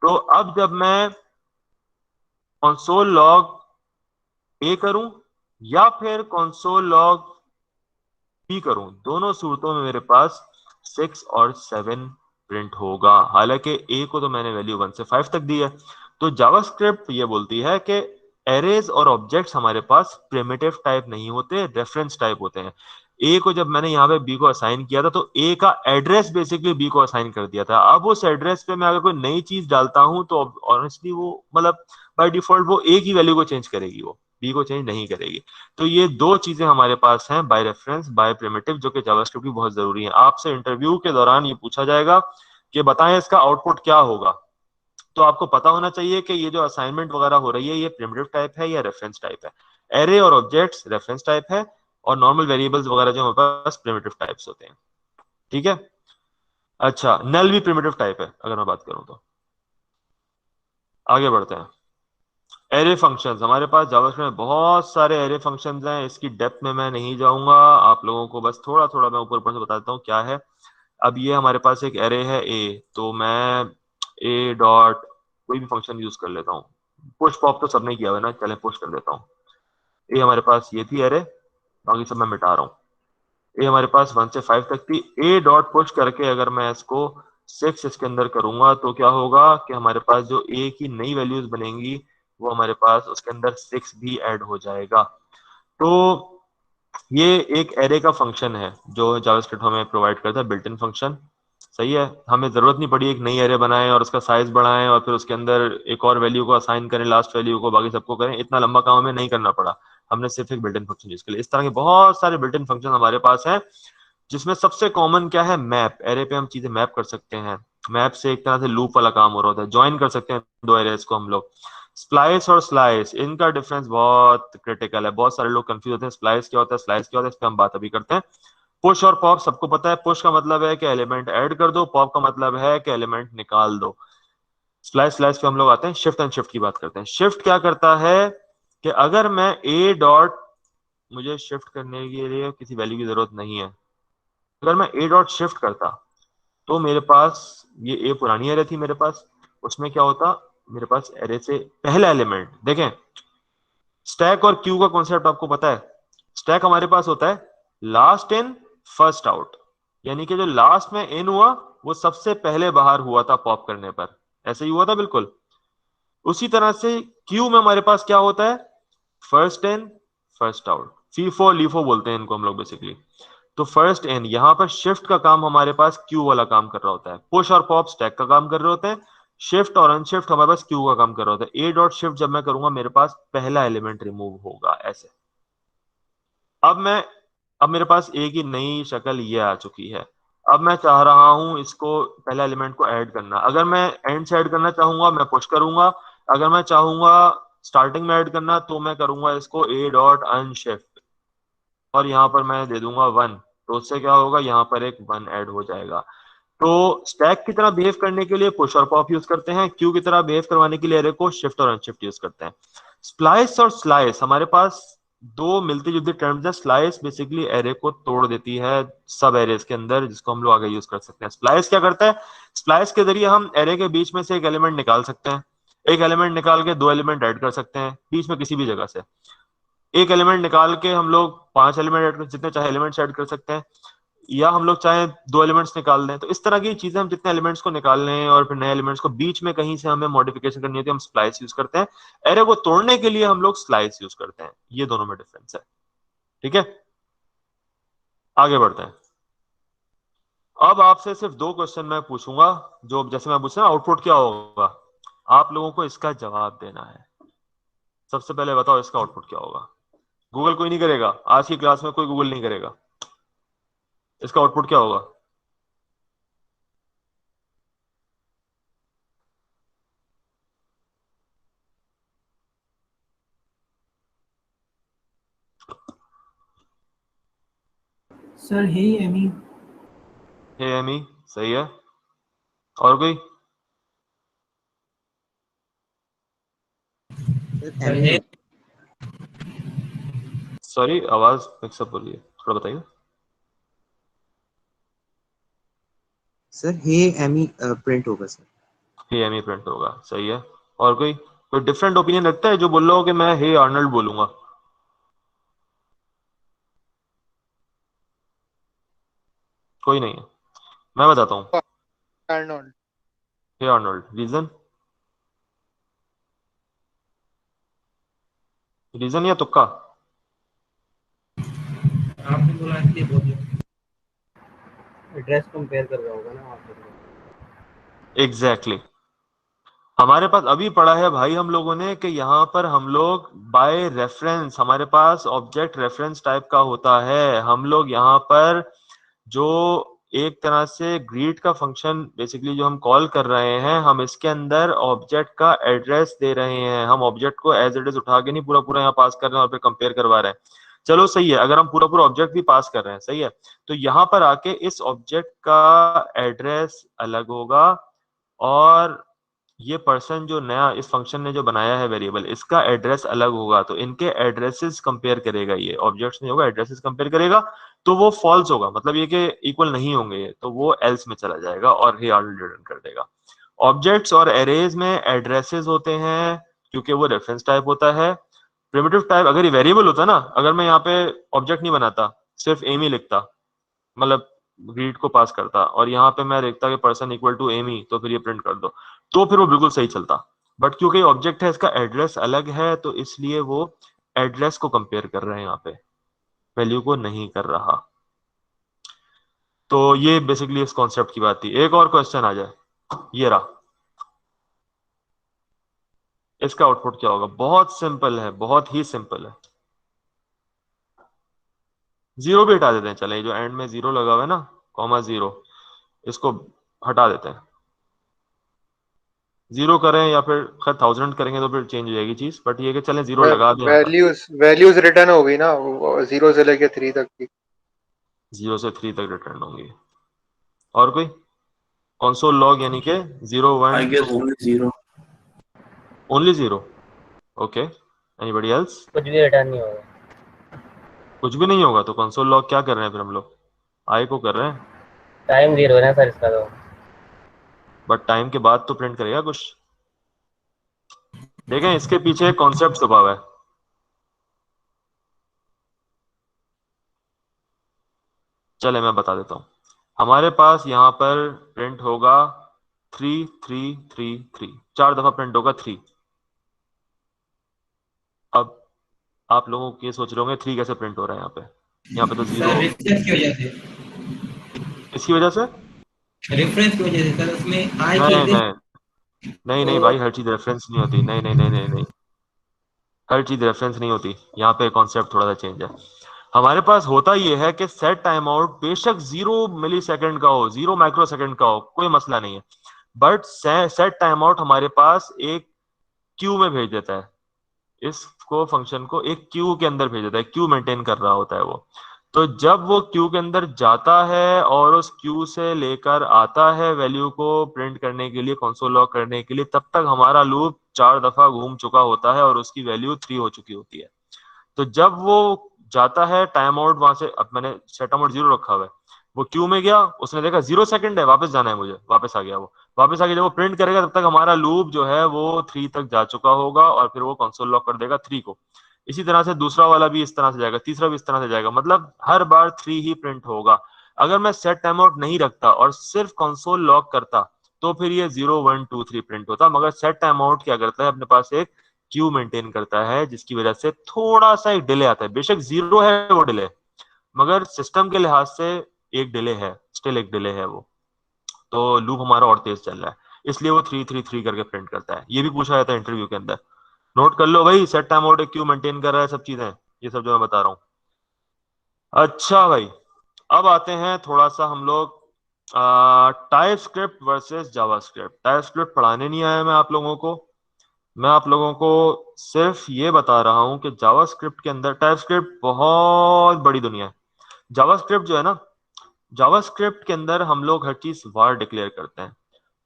तो अब जब मैं कंसोल लॉग ए करूं या फिर कंसोल लॉग बी करूं, दोनों सूरतों में मेरे पास 6 और 7 प्रिंट होगा। हालांकि ए को तो मैंने वैल्यू 1 से 5 तक दी है। तो जावास्क्रिप्ट ये बोलती है कि एरेज और ऑब्जेक्ट्स हमारे पास प्रिमिटिव टाइप नहीं होते, रेफरेंस टाइप होते हैं। ए को जब मैंने यहाँ पे बी को असाइन किया था, तो ए का एड्रेस बेसिकली बी को असाइन कर दिया था। अब उस एड्रेस पे मैं अगर कोई नई चीज डालता हूं तो ऑनेस्टली वो मतलब बाय डिफॉल्ट वो ए की वैल्यू को चेंज करेगी, वो बी को चेंज नहीं करेगी। तो ये दो चीजें हमारे पास हैं, बाय रेफरेंस, बाय प्रिमिटिव, जो कि जावास्क्रिप्ट की बहुत जरूरी है। आपसे इंटरव्यू के दौरान ये पूछा जाएगा कि बताएं इसका आउटपुट क्या होगा, तो आपको पता होना चाहिए कि ये जो असाइनमेंट वगैरह हो रही है ये प्रिमिटिव टाइप है या रेफरेंस टाइप है। एरे और ऑब्जेक्ट्स रेफरेंस टाइप है, और नॉर्मल वेरिएबल्स वगैरह जो हमारे पास प्रिमिटिव टाइप्स होते हैं, ठीक है। अच्छा, नल भी प्रिमिटिव टाइप है अगर मैं बात करूं तो। आगे बढ़ते हैं। एरे फंक्शंस, हमारे पास जावास्क्रिप्ट में बहुत सारे एरे फंक्शंस हैं, इसकी डेप्थ में मैं नहीं जाऊंगा, आप लोगों को बस थोड़ा थोड़ा मैं ऊपर ऊपर से बता देता हूँ क्या है। अब ये हमारे पास एक एरे है ए, तो मैं ए डॉट कोई भी फंक्शन यूज कर लेता हूँ। पुश पॉप तो सबने किया हुआ है ना, चले पुश कर देता हूँ। ए हमारे पास ये थी एरे, बाकी सब मैं मिटा रहा हूँ। ए हमारे पास 1 से 5 तक थी। ए डॉट पुश करके अगर मैं इसको 6 इसके अंदर करूंगा, तो क्या होगा कि हमारे पास जो ए की नई वैल्यूज बनेंगी वो हमारे पास उसके अंदर 6 भी ऐड हो जाएगा। तो ये एक एरे का फंक्शन है जो जावास्क्रिप्ट हमें प्रोवाइड करता है, बिल्ट इन फंक्शन, सही है। हमें जरूरत नहीं पड़ी एक नई एरे बनाएं और उसका साइज बढ़ाएं और फिर उसके अंदर एक और वैल्यू को असाइन करें, लास्ट वैल्यू को, बाकी सबको करें, इतना लंबा काम हमें नहीं करना पड़ा। हमने सिर्फ एक बिल्ट इन फंक्शन यूज किया। इस तरह के बहुत सारे बिल्ट इन फंक्शन हमारे पास हैं, जिसमें सबसे कॉमन क्या है, मैप। एरे पे हम चीजें मैप कर सकते हैं। मैप से एक तरह से लूप वाला काम हो रहा होता है, ज्वाइन कर सकते हैं दो एरेज को हम लोग। स्प्लाइस और स्लाइस, इनका डिफरेंस बहुत क्रिटिकल है, बहुत सारे लोग कंफ्यूज होते हैं। स्प्लाइस क्या होता है, स्लाइस क्या होता है, इस पर हम बात अभी करते हैं। पुश और पॉप सबको पता है। पुश का मतलब है कि एलिमेंट ऐड कर दो, पॉप का मतलब है कि एलिमेंट निकाल दो। स्लाइस स्लाइस पे हम लोग आते हैं, शिफ्ट एंड शिफ्ट की बात करते हैं। शिफ्ट क्या करता है कि अगर मैं ए डॉट, मुझे शिफ्ट करने के लिए किसी वैल्यू की जरूरत नहीं है, अगर मैं ए डॉट शिफ्ट करता तो मेरे पास ये ए पुरानी एरे थी मेरे पास, उसमें क्या होता, मेरे पास एरे से पहला एलिमेंट, देखें स्टैक और क्यू का कॉन्सेप्ट आपको पता है। स्टैक हमारे पास होता है लास्ट इन फर्स्ट आउट, यानी कि जो लास्ट में इन हुआ वो सबसे पहले बाहर हुआ था पॉप करने पर, ऐसे ही हुआ था बिल्कुल। उसी तरह से क्यू में हमारे पास क्या होता है, first in first out. FIFO LIFO बोलते हैं इनको हम लोग बेसिकली। तो फर्स्ट इन, यहाँ पर शिफ्ट का काम हमारे पास क्यू वाला काम कर रहा होता है, पुश और पॉप स्टैक का काम कर रहे होते हैं, शिफ्ट और अनशिफ्ट हमारे पास क्यू का काम कर रहा होता है। ए डॉट शिफ्ट जब मैं करूंगा मेरे पास पहला एलिमेंट रिमूव होगा ऐसे। अब मेरे पास ए की नई शक्ल ये आ चुकी है। अब मैं चाह रहा हूं इसको पहला एलिमेंट को ऐड करना। अगर मैं एंड से ऐड करना चाहूंगा मैं पुश करूंगा, अगर मैं चाहूंगा स्टार्टिंग में ऐड करना तो मैं करूंगा इसको ए डॉट अनशिफ्ट और यहाँ पर मैं दे दूंगा 1। तो उससे क्या होगा, यहाँ पर एक 1 ऐड हो जाएगा। तो स्टैक की तरह बिहेव करने के लिए पुश और पॉप यूज करते हैं, क्यू की तरह बिहेव करवाने के लिए एरे को शिफ्ट और अनशिफ्ट यूज करते हैं। स्प्लाइस और स्लाइस हमारे पास दो मिलती जुलती टर्म्स है। स्लाइस बेसिकली एरे को तोड़ देती है सब एरेज के अंदर, जिसको हम लोग आगे यूज कर सकते हैं। स्प्लाइस क्या करता है, स्प्लाइस के जरिए हम एरे के बीच में से एक एलिमेंट निकाल सकते हैं, एक एलिमेंट निकाल के दो एलिमेंट ऐड कर सकते हैं बीच में किसी भी जगह से। एक एलिमेंट निकाल के हम लोग 5 एलिमेंट ऐड कर, जितने चाहे एलिमेंट्स ऐड कर सकते हैं, या हम लोग चाहे दो एलिमेंट्स निकाल दें। तो इस तरह की चीजें, हम जितने एलिमेंट्स को निकाल लें और फिर नए एलिमेंट्स को बीच में कहीं से हमें मॉडिफिकेशन करनी होती है, हम स्प्लाइस यूज करते हैं। एरे को तोड़ने के लिए हम लोग स्लाइस यूज करते हैं। ये दोनों में डिफरेंस है। ठीक है, आगे बढ़ते हैं। अब आपसे सिर्फ 2 क्वेश्चन मैं पूछूंगा, जो जैसे मैं पूछा आउटपुट क्या होगा, आप लोगों को इसका जवाब देना है। सबसे पहले बताओ इसका आउटपुट क्या होगा। गूगल कोई नहीं करेगा, आज की क्लास में कोई गूगल नहीं करेगा। इसका आउटपुट क्या होगा? सर हे एमी। हे एमी, सही है। और कोई? सर हे सॉरी, आवाज मिक्सअप हो रही है, थोड़ा बताइए। सर हे एमी प्रिंट होगा सर। हे एमी प्रिंट होगा, सही है। और कोई डिफरेंट ओपिनियन रखता है जो बोल रहा हो कि मैं हे आर्नल्ड बोलूंगा? कोई नहीं है, मैं बताता हूँ। आर्नोल्ड। हे आर्नल्ड, रीजन? रीजन या तुक्का? आपने बोला इसलिए बोलिए। एड्रेस कंपेयर कर रहा होगा ना वहाँ पर। एग्जैक्टली हमारे पास अभी पढ़ा है भाई हम लोगों ने कि यहाँ पर हम लोग बाय रेफरेंस, हमारे पास ऑब्जेक्ट रेफरेंस टाइप का होता है। हम लोग यहाँ पर जो एक तरह से ग्रीट का फंक्शन बेसिकली जो हम कॉल कर रहे हैं, हम इसके अंदर ऑब्जेक्ट का एड्रेस दे रहे हैं। हम ऑब्जेक्ट को एज इट इज उठा के नहीं पूरा पूरा यहाँ पास कर रहे हैं और फिर कंपेयर करवा रहे हैं। चलो सही है, अगर हम पूरा पूरा ऑब्जेक्ट भी पास कर रहे हैं, सही है, तो यहाँ पर आके इस ऑब्जेक्ट का एड्रेस अलग होगा और ये पर्सन जो नया इस फंक्शन ने जो बनाया है वेरिएबल, इसका एड्रेस अलग होगा। तो इनके एड्रेसेस कंपेयर करेगा, ये ऑब्जेक्ट्स नहीं होगा, एड्रेसेस कंपेयर करेगा। तो वो फॉल्स होगा, मतलब ये कि इक्वल नहीं होंगे ये, तो वो एल्स में चला जाएगा और हे ऑलरेडी रिटर्न कर देगा। ऑब्जेक्ट्स और एरेज में एड्रेसेस होते हैं क्योंकि वो रेफरेंस टाइप होता है। प्रिमिटिव टाइप अगर ये वेरिएबल होता ना, अगर मैं यहाँ पे ऑब्जेक्ट नहीं बनाता, सिर्फ एम ही लिखता, मतलब ग्रीड को पास करता और यहाँ पे मैं देखता कि पर्सन इक्वल टू एम ही, तो फिर ये प्रिंट कर दो, तो फिर वो बिल्कुल सही चलता। बट क्योंकि ऑब्जेक्ट है, इसका एड्रेस अलग है, तो इसलिए वो एड्रेस को कंपेयर कर रहे हैं, यहाँ पे वैल्यू को नहीं कर रहा। तो ये बेसिकली इस कॉन्सेप्ट की बात थी। एक और क्वेश्चन आ जाए, ये रहा, इसका आउटपुट क्या होगा? बहुत सिंपल है, बहुत ही सिंपल है। जीरो भी हटा देते हैं, चले जो एंड में जीरो लगा हुआ है ना, कॉमा जीरो, इसको हटा देते हैं। जीरो करें या फिर 1000 करेंगे तो फिर चेंज हो जाएगी चीज, बट ये कि चलें जीरो लगा दें यहाँ पर। वैल्यूज रिटर्न हो गई ना, 0 से लेके 3 तक की। 0 से 3 तक रिटर्न होंगी। और कोई? कंसोल लॉग यानी कि 0 I 1 guess 2, only zero. Only 0। Okay, anybody else? कुछ भी रिटर्न नहीं होगा। कुछ भी नहीं होगा तो कंसोल लॉग क्या कर रहे हैं फिर हम लोग? आई को कर रहे हैं, टाइम 0 है ना सर इसका तो। बट टाइम के बाद तो प्रिंट करेगा कुछ। देखें, इसके पीछे एक कॉन्सेप्ट छुपा हुआ है। चले मैं बता देता हूँ। हमारे पास यहाँ पर प्रिंट होगा 3 3 3 3, 4 दफा प्रिंट होगा 3। अब आप लोगों के सोच रहे होंगे 3 कैसे प्रिंट हो रहा है यहाँ पे तो सर 0 रेफरेंस की वजह से, इसकी वजह से। रेफरेंस की वजह से सर उसमें आई किए नहीं थे नहीं नहीं नहीं तो भाई, हर चीज रेफरेंस नहीं होती, नहीं नहीं नहीं नहीं नहीं, हर चीज रेफरेंस नहीं होती। यहाँ पे कॉन्सेप्ट थोड़ा सा चेंज है। हमारे पास होता ये है कि सेट टाइम आउट बेशक 0 मिली सेकंड का हो, 0 माइक्रो सेकंड का हो, कोई मसला नहीं है, बट सेट टाइम आउट हमारे पास एक क्यू में भेज देता है, इसको फंक्शन को एक क्यू के अंदर भेज देता है, क्यू मेंटेन कर रहा होता है वो। तो जब वो क्यू के अंदर जाता है और उस क्यू से लेकर आता है वैल्यू को प्रिंट करने के लिए, कंसोल लॉग करने के लिए, तब तक हमारा लूप 4 दफा घूम चुका होता है और उसकी वैल्यू 3 हो चुकी होती है। तो जब वो जाता है टाइम आउट वहां से, अब मैंने सेट टाइम आउट 0 रखा हुआ है, वो क्यू में गया, उसने देखा 0 सेकंड है, वापस जाना है मुझे, वापस आ गया वो, वापस आके जब वो प्रिंट करेगा तब तक हमारा लूप जो है वो 3 तक जा चुका होगा और फिर वो कंसोल लॉक कर देगा 3 को। इसी तरह से दूसरा वाला भी इस तरह से जाएगा, तीसरा भी इस तरह से जाएगा, मतलब हर बार 3 ही प्रिंट होगा। अगर मैं सेट टाइम आउट नहीं रखता और सिर्फ कंसोल लॉक करता तो फिर ये 0 1 2 3 प्रिंट होता, मगर सेट टाइम आउट क्या करता है, अपने पास एक क्यू मेंटेन करता है, जिसकी वजह से थोड़ा सा एक डिले आता है। बेशक 0 है वो डिले, मगर सिस्टम के लिहाज से एक डिले है, स्टिल एक डिले है वो, तो लूप हमारा और तेज चल रहा है, इसलिए वो 3 3 3 करके प्रिंट करता है। ये भी पूछा जाता है इंटरव्यू के अंदर, नोट कर लो भाई, set time out Q maintain कर रहा है, सब चीजें, ये सब जो मैं बता रहा हूँ। अच्छा भाई, अब आते हैं थोड़ा सा हम लोग type script versus JavaScript. Type script पढ़ाने नहीं आया मैं आप लोगों को, मैं आप लोगों को सिर्फ ये बता रहा हूं कि जावास्क्रिप्ट के अंदर टाइप स्क्रिप्ट बहुत बड़ी दुनिया है। जावास्क्रिप्ट जो है ना, जावास्क्रिप्ट के अंदर हम लोग हर चीज वार डिक्लेयर करते हैं,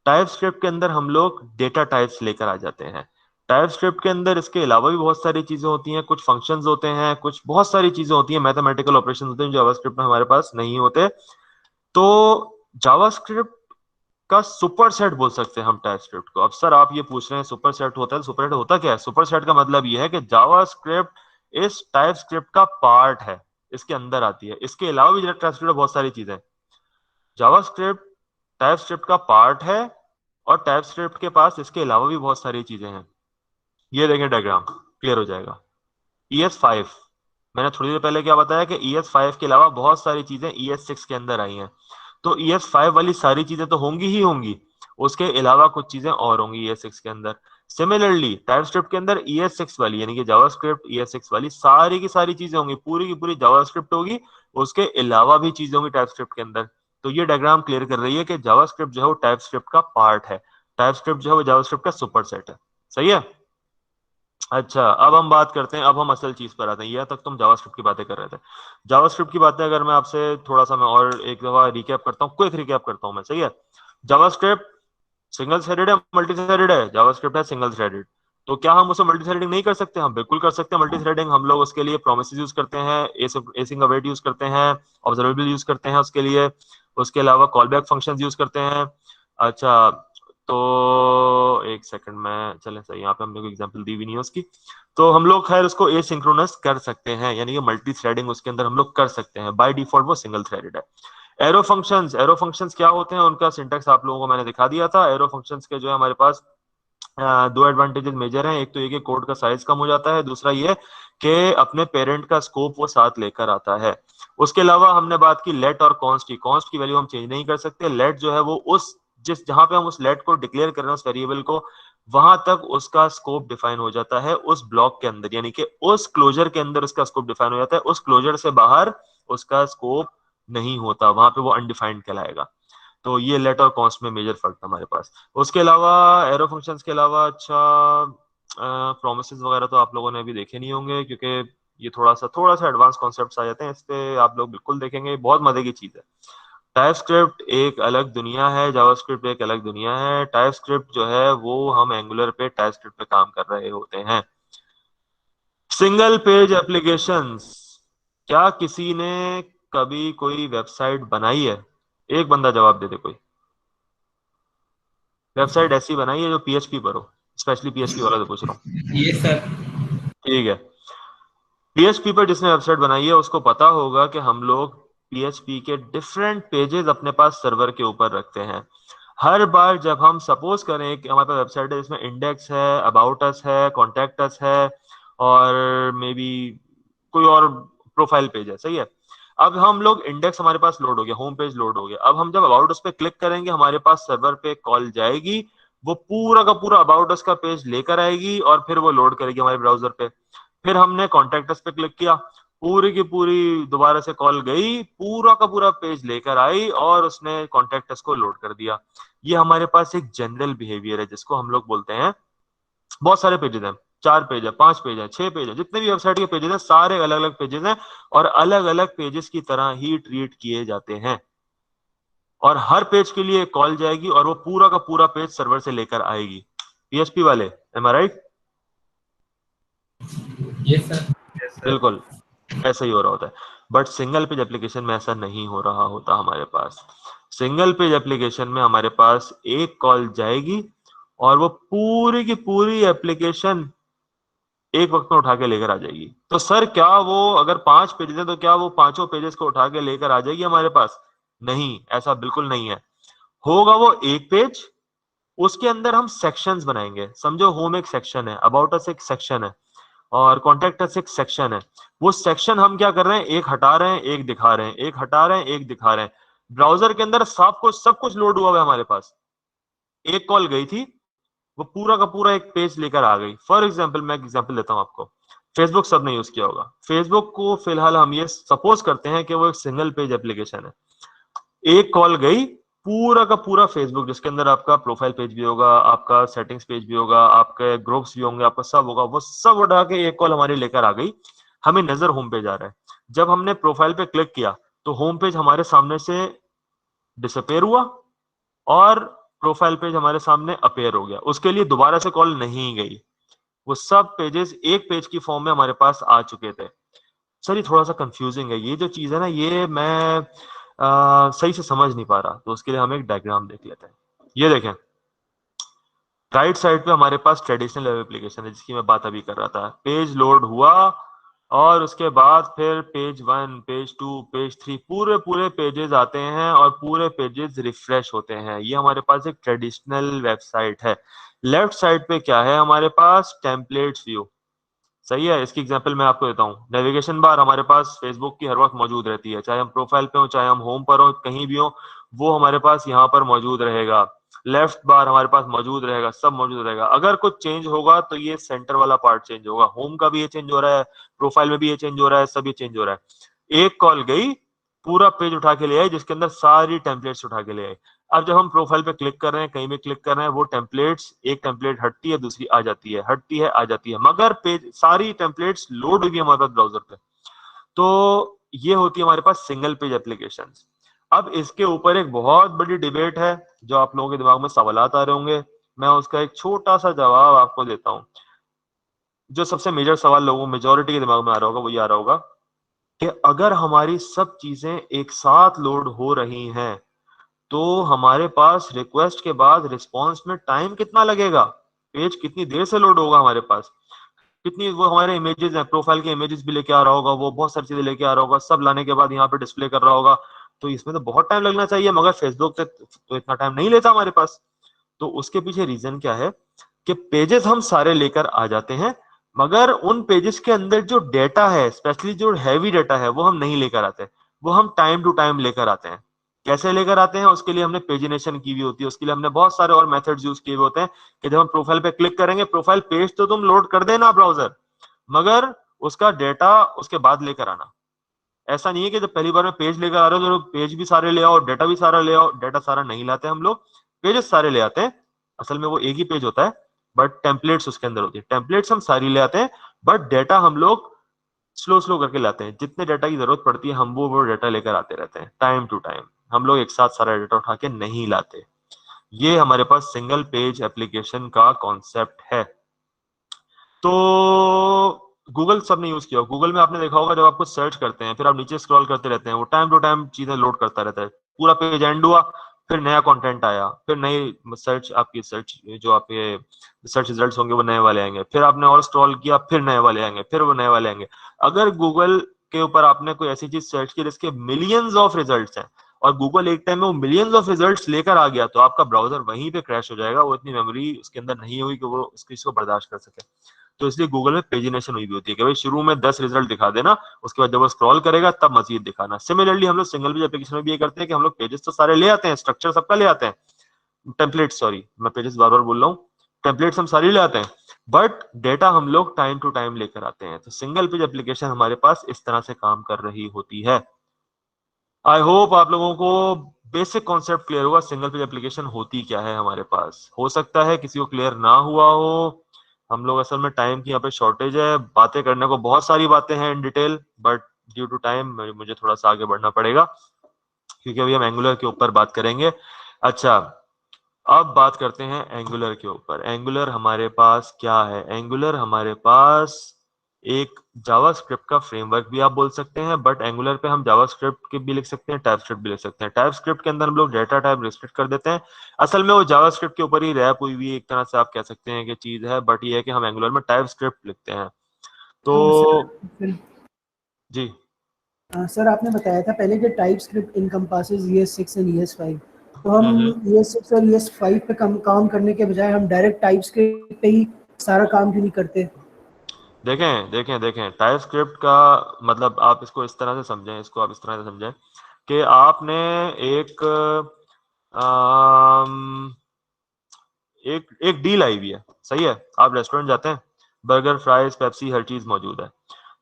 टाइप स्क्रिप्ट के अंदर हम लोग डेटा टाइप्स लेकर आ जाते हैं। टाइप स्क्रिप्ट के अंदर इसके अलावा भी बहुत सारी चीजें होती हैं, कुछ फंक्शंस होते हैं, कुछ बहुत सारी चीजें होती हैं, मैथमेटिकल ऑपरेशन होते हैं जो जावास्क्रिप्ट में हमारे पास नहीं होते। तो जावास्क्रिप्ट का सुपर सेट बोल सकते हैं हम टाइप स्क्रिप्ट को। अब सर आप ये पूछ रहे हैं सुपर सेट होता है, सुपर सेट होता क्या है? सुपर सेट का मतलब ये है कि जावास्क्रिप्ट इस टाइप स्क्रिप्ट का पार्ट है, इसके अंदर आती है। इसके अलावा भी टाइप स्क्रिप्ट में बहुत सारी चीजें, जावास्क्रिप्ट टाइप स्क्रिप्ट का पार्ट है और टाइप स्क्रिप्ट के पास इसके अलावा भी बहुत सारी चीजें हैं। ये देखें डायग्राम, क्लियर हो जाएगा। ES5, मैंने थोड़ी देर पहले क्या बताया कि ES5 के अलावा बहुत सारी चीजें ES6 के अंदर आई हैं। तो ES5 वाली सारी चीजें तो होंगी ही होंगी, उसके अलावा कुछ चीजें और होंगी ES6 के अंदर। सिमिलरली टाइपस्क्रिप्ट के अंदर ES6 वाली यानी कि जावास्क्रिप्ट ES6 वाली सारी की सारी चीजें होंगी, पूरी की पूरी जावास्क्रिप्ट होगी, उसके अलावा भी चीजें होंगी टाइपस्क्रिप्ट के अंदर। तो ये डायग्राम क्लियर कर रही है कि जावास्क्रिप्ट जो है वो टाइपस्क्रिप्ट का पार्ट है, टाइपस्क्रिप्ट जो है वो जावास्क्रिप्ट का सुपर सेट है। सही है। अच्छा, अब हम बात करते हैं, अब हम असल चीज पर आते हैं। यह तक तुम जावास्क्रिप्ट की बातें कर रहे थे। जावास्क्रिप्ट की बातें अगर मैं आपसे थोड़ा सा मैं और एक दफा रिकैप करता हूँ, क्विक रिकैप करता हूँ मैं, सही है। जावास्क्रिप्ट सिंगल थ्रेडेड है, मल्टी थ्रेडेड है? जावास्क्रिप्ट है सिंगल थ्रेडेड। तो क्या हम उसे मल्टी थ्रेडिंग नहीं कर सकते? हम बिल्कुल कर सकते हैं मल्टी थ्रेडिंग। हम लोग उसके लिए प्रोमिसेस यूज करते हैं, एसिंग अवेट यूज करते हैं, ऑब्जर्वेबल यूज करते हैं उसके लिए, उसके अलावा कॉलबैक फंक्शंस यूज करते हैं। अच्छा, तो एक सेकंड में चलें, सही, यहाँ पे हमने कोई एग्जांपल दी भी नहीं है उसकी। तो हम लोग खैर उसको एसिंक्रोनस कर सकते हैं, यानी कि मल्टी थ्रेडिंग उसके अंदर हम लोग कर सकते हैं। बाय डिफॉल्ट वो सिंगल थ्रेडेड है। एरो फंक्शंस, एरो फंक्शंस क्या होते हैं, उनका सिंटेक्स आप लोगों को मैंने दिखा दिया था। एरो फंक्शंस के जो है हमारे पास दो एडवांटेजेस मेजर हैं। एक तो ये कि कोड का साइज कम हो जाता है, दूसरा ये कि अपने पेरेंट का स्कोप वो साथ लेकर आता है। उसके अलावा हमने बात की लेट और कॉन्स्ट की। कॉन्स्ट की वैल्यू हम चेंज नहीं कर सकते। लेट जो है वो उस जिस जहां पे हम उस लेट को डिक्लेयर कर रहे हैं उस वेरिएबल को, वहां तक उसका स्कोप डिफाइन हो जाता है उस ब्लॉक के अंदर, यानी कि उस क्लोजर के अंदर उसका स्कोप डिफाइन हो जाता है। उस क्लोजर से बाहर उसका स्कोप नहीं होता, वहां पे वो अनडिफाइंड कहलाएगा। तो ये लेट और कॉन्स्ट में मेजर फर्क था हमारे पास। उसके अलावा एरो फंक्शंस के अलावा अच्छा प्रोमिसेस वगैरह तो आप लोगों ने अभी देखे नहीं होंगे, क्योंकि ये थोड़ा सा एडवांस कॉन्सेप्ट्स आ जाते हैं, इस पे आप लोग बिल्कुल देखेंगे, बहुत मजे की चीज है। टाइपस्क्रिप्ट एक अलग दुनिया है, जावास्क्रिप्ट एक अलग दुनिया है। टाइपस्क्रिप्ट जो है वो हम एंगुलर पे टाइपस्क्रिप्ट पे काम कर रहे होते हैं। सिंगल पेज एप्लीकेशंस, क्या किसी ने कभी कोई वेबसाइट बनाई है? एक बंदा जवाब दे दे कोई। वेबसाइट ऐसी बनाई है जो PHP पर हो, स्पेशली PHP वाला तो पूछ रहा हूँ। ये सर ठीक है, PHP पर जिसने वेबसाइट बनाई है उसको पता होगा कि हम लोग PHP के डिफरेंट पेजेस अपने पास सर्वर के ऊपर रखते हैं। हर बार जब हम सपोज करें कि हमारे पास वेबसाइट है जिसमें इंडेक्स है, अबाउट अस है, कॉन्टेक्ट अस है, और मे बी कोई और प्रोफाइल पेज है, सही है। अब हम लोग इंडेक्स हमारे पास लोड हो गया, होम पेज लोड हो गया। अब हम जब अबाउट अस पे क्लिक करेंगे हमारे पास सर्वर पे कॉल जाएगी, वो पूरा का पूरा अबाउट अस का पेज लेकर आएगी और फिर वो लोड करेगी हमारे ब्राउजर पे। फिर हमने कॉन्टेक्ट अस पे क्लिक किया, पूरी की पूरी दोबारा से कॉल गई, पूरा का पूरा पेज लेकर आई और उसने कॉन्टेक्ट अस को लोड कर दिया। ये हमारे पास एक जनरल बिहेवियर है जिसको हम लोग बोलते हैं, बहुत सारे पेजेस हैं, 4 पेज है, 5 पेज है, 6 पेज है, जितने भी वेबसाइट के पेजेस हैं सारे अलग अलग पेजेस हैं और अलग अलग पेजेस की तरह ही ट्रीट किए जाते हैं। और हर पेज के लिए कॉल जाएगी और वो पूरा का पूरा पेज सर्वर से लेकर आएगी। पीएचपी वाले, एम आई राइट? Yes sir. बिल्कुल ऐसा ही हो रहा होता है, बट सिंगल पेज एप्लीकेशन में ऐसा नहीं हो रहा होता हमारे पास। सिंगल पेज एप्लीकेशन में हमारे पास एक कॉल जाएगी और वो पूरी की पूरी एप्लीकेशन एक वक्त में उठा के लेकर आ जाएगी। तो सर क्या वो अगर 5 पेजेस है तो क्या वो पांचों पेजेस को उठा के लेकर आ जाएगी हमारे पास? नहीं, ऐसा बिल्कुल नहीं है। होगा वो एक पेज, उसके अंदर हम सेक्शंस बनाएंगे। समझो होम एक सेक्शन है, अबाउट अस एक सेक्शन है और कॉन्टेक्ट अस एक सेक्शन है। वो सेक्शन हम क्या कर रहे हैं, एक हटा रहे हैं एक दिखा रहे हैं, एक हटा रहे हैं एक दिखा रहे हैं। ब्राउजर के अंदर सब कुछ लोड हुआ है हमारे पास। एक कॉल गई थी, वो पूरा का पूरा एक पेज लेकर आ गई। फॉर एग्जाम्पल मैं एग्जाम्पल देता हूं आपको, फेसबुक सबने यूज किया होगा। फेसबुक को फिलहाल हम ये सपोज करते हैं कि वो एक सिंगल पेज एप्लीकेशन है। एक कॉल गई, पूरा का पूरा फेसबुक जिसके अंदर आपका प्रोफाइल पेज भी होगा, आपका सेटिंग्स पेज भी होगा, आपके ग्रुप्स भी होंगे, आपका सब होगा, वो सब उठा के एक कॉल हमारी लेकर आ गई। हमें नजर होम पेज आ रहा है। जब हमने प्रोफाइल पे क्लिक किया तो होम पेज हमारे सामने से डिसअपेयर हुआ और प्रोफाइल पेज हमारे सामने अपेयर हो गया। उसके लिए दोबारा से कॉल नहीं गई, वो सब पेजेस एक पेज की फॉर्म में हमारे पास आ चुके थे। सर ये थोड़ा सा कंफ्यूजिंग है, ये जो चीज है ना ये मैं सही से समझ नहीं पा रहा, तो उसके लिए हम एक डायग्राम देख लेते हैं। ये देखें, राइट साइड पे हमारे पास ट्रेडिशनल वेब एप्लीकेशन है जिसकी मैं बात अभी कर रहा था। पेज लोड हुआ और उसके बाद फिर पेज 1, पेज 2, पेज 3, पूरे पूरे पेजेस आते हैं और पूरे पेजेस रिफ्रेश होते हैं। ये हमारे पास एक ट्रेडिशनल वेबसाइट है। लेफ्ट साइड पे क्या है हमारे पास, टेम्पलेट्स व्यू, सही है। इसकी एग्जांपल मैं आपको देता हूँ। नेविगेशन बार हमारे पास फेसबुक की हर वक्त मौजूद रहती है, चाहे हम प्रोफाइल पे हो, चाहे हम होम पर हो, कहीं भी हो, वो हमारे पास यहाँ पर मौजूद रहेगा। लेफ्ट बार हमारे पास मौजूद रहेगा, सब मौजूद रहेगा। अगर कुछ चेंज होगा तो ये सेंटर वाला पार्ट चेंज होगा। होम का भी ये चेंज हो रहा है, प्रोफाइल में भी ये चेंज हो रहा है, सब ये चेंज हो रहा है। एक कॉल गई, पूरा पेज उठा के ले आई जिसके अंदर सारी टेम्पलेट्स उठा के ले आई। अब जब हम प्रोफाइल पे क्लिक कर रहे हैं, कहीं भी क्लिक कर रहे हैं, वो टेम्पलेट्स, एक टेम्पलेट हटती है दूसरी आ जाती है, हटती है आ जाती है, मगर पेज सारी टेम्पलेट्स लोड हुई हमारे पास ब्राउजर पे। तो ये होती है हमारे पास सिंगल पेज एप्लीकेशंस। अब इसके ऊपर एक बहुत बड़ी डिबेट है, जो आप लोगों के दिमाग में सवालात आ रहे होंगे, मैं उसका एक छोटा सा जवाब आपको देता हूँ। जो सबसे मेजर सवाल लोगों मेजोरिटी के दिमाग में आ रहा होगा वो ये आ रहा होगा कि अगर हमारी सब चीजें एक साथ लोड हो रही हैं तो हमारे पास रिक्वेस्ट के बाद रिस्पांस में टाइम कितना लगेगा, पेज कितनी देर से लोड होगा हमारे पास, कितनी वो हमारे इमेजेस हैं, प्रोफाइल के इमेजेस भी लेके आ रहा होगा, वो बहुत सारी चीजें लेके आ रहा होगा, सब लाने के बाद यहाँ पे डिस्प्ले कर रहा होगा। तो इसमें तो बहुत टाइम लगना चाहिए, मगर फेसबुक पे तो इतना टाइम नहीं लेता हमारे पास। तो उसके पीछे रीजन क्या है कि पेजेस हम सारे लेकर आ जाते हैं, मगर उन पेजेस के अंदर जो डेटा है, स्पेशली जो हैवी डेटा है, वो हम नहीं लेकर आते, वो हम टाइम टू टाइम लेकर आते हैं। कैसे लेकर आते हैं, उसके लिए हमने पेजिनेशन की हुई होती है, उसके लिए हमने बहुत सारे और मेथड्स यूज किए हुए होते हैं कि जब हम प्रोफाइल पे क्लिक करेंगे, प्रोफाइल पेज तो तुम लोड कर देना ब्राउजर, मगर उसका डेटा उसके बाद लेकर आना। ऐसा नहीं है कि जब पहली बार में पेज लेकर आ रहे हो तो पेज भी सारे ले आओ, डेटा भी सारा ले आओ। डेटा सारा नहीं लाते हम लोग, पेजेस सारे ले आते हैं। असल में वो एक ही पेज होता है, बट टेम्पलेट्स उसके अंदर होती है। टेम्पलेट्स हम सारी ले आते हैं, बट डेटा हम लोग स्लो स्लो करके लाते हैं। जितने डेटा की जरूरत पड़ती है हम वो डेटा लेकर आते रहते हैं टाइम टू टाइम। हम लोग एक साथ सारा डेटा उठा के नहीं लाते। ये हमारे पास सिंगल पेज एप्लीकेशन का कॉन्सेप्ट है। तो गूगल सबने यूज किया, गूगल में आपने देखा होगा जब आप कुछ सर्च करते हैं फिर आप नीचे स्क्रॉल करते रहते हैं, वो टाइम टू टाइम चीजें लोड करता रहता है। पूरा पेज एंड हुआ, फिर नया कंटेंट आया, फिर नई सर्च, आपकी सर्च जो आपके सर्च रिजल्ट्स होंगे वो नए वाले आएंगे, फिर आपने और स्क्रॉल किया, फिर नए वाले आएंगे, फिर वो नए वाले आएंगे। अगर गूगल के ऊपर आपने कोई ऐसी चीज सर्च की जिसके मिलियंस ऑफ रिजल्ट्स हैं और गूगल एक टाइम में वो मिलियंस ऑफ रिजल्ट्स लेकर आ गया, तो आपका ब्राउजर वहीं पे क्रैश हो जाएगा। वो इतनी मेमोरी उसके अंदर नहीं हुई कि वो उस चीज को बर्दाश्त कर सके। तो इसलिए गूगल में पेजिनेशन हुई भी होती है कि भाई शुरू में 10 रिजल्ट दिखा देना, उसके बाद जब वो स्क्रॉल करेगा तब मजीद दिखाना। सिमिलरली हम लोग सिंगल पेज एप्लीकेशन में भी ये करते हैं कि हम लोग पेजेस तो सारे ले आते हैं, स्ट्रक्चर सबका ले आते हैं, टेम्पलेट सॉरी मैं पेजेस बार बार बोल रहा हूँ, टेम्पलेट्स हम सारी ले आते हैं, बट डेटा हम लोग टाइम टू टाइम लेकर आते हैं। तो सिंगल पेज एप्लीकेशन हमारे पास इस तरह से काम कर रही होती है। आई होप आप लोगों को बेसिक कॉन्सेप्ट क्लियर हुआ, सिंगल पेज एप्लीकेशन होती क्या है हमारे पास। हो सकता है किसी को क्लियर ना हुआ हो, हम लोग असल में टाइम की यहाँ पे शॉर्टेज है, बातें करने को बहुत सारी बातें हैं in detail, but due to time मुझे थोड़ा सा आगे बढ़ना पड़ेगा क्योंकि अभी हम एंगुलर के ऊपर बात करेंगे। अच्छा, अब बात करते हैं एंगुलर के ऊपर। एंगुलर हमारे पास क्या है? एंगुलर हमारे पास एक जावास्क्रिप्ट का फ्रेमवर्क भी आप बोल सकते हैं, बट एंगुलर पे हम जावास्क्रिप्ट के भी लिख सकते हैं, टाइपस्क्रिप्ट भी लिख सकते हैं। टाइपस्क्रिप्ट के अंदर हम लोग डेटा टाइप रिस्ट्रिक्ट कर देते हैं, असल में वो जावास्क्रिप्ट के ऊपर ही रैप हुई हुई एक तरह से आप कह सकते हैं कि चीज है, बट ये है कि हम एंगुलर में टाइपस्क्रिप्ट लिखते हैं। तो जी सर आपने बताया था पहले कि TypeScript encompasses ES6 and ES5, तो हम ES6 और ES5 पे काम करने के बजाय हम डायरेक्ट टाइपस्क्रिप्ट पे ही सारा काम क्यों नहीं करते? देखें टाइपस्क्रिप्ट का मतलब आप इसको इस तरह से समझें, इसको आप इस तरह से समझें कि आपने एक डील आई हुई है, सही है, आप रेस्टोरेंट जाते हैं, बर्गर फ्राइज पेप्सी हर चीज मौजूद है,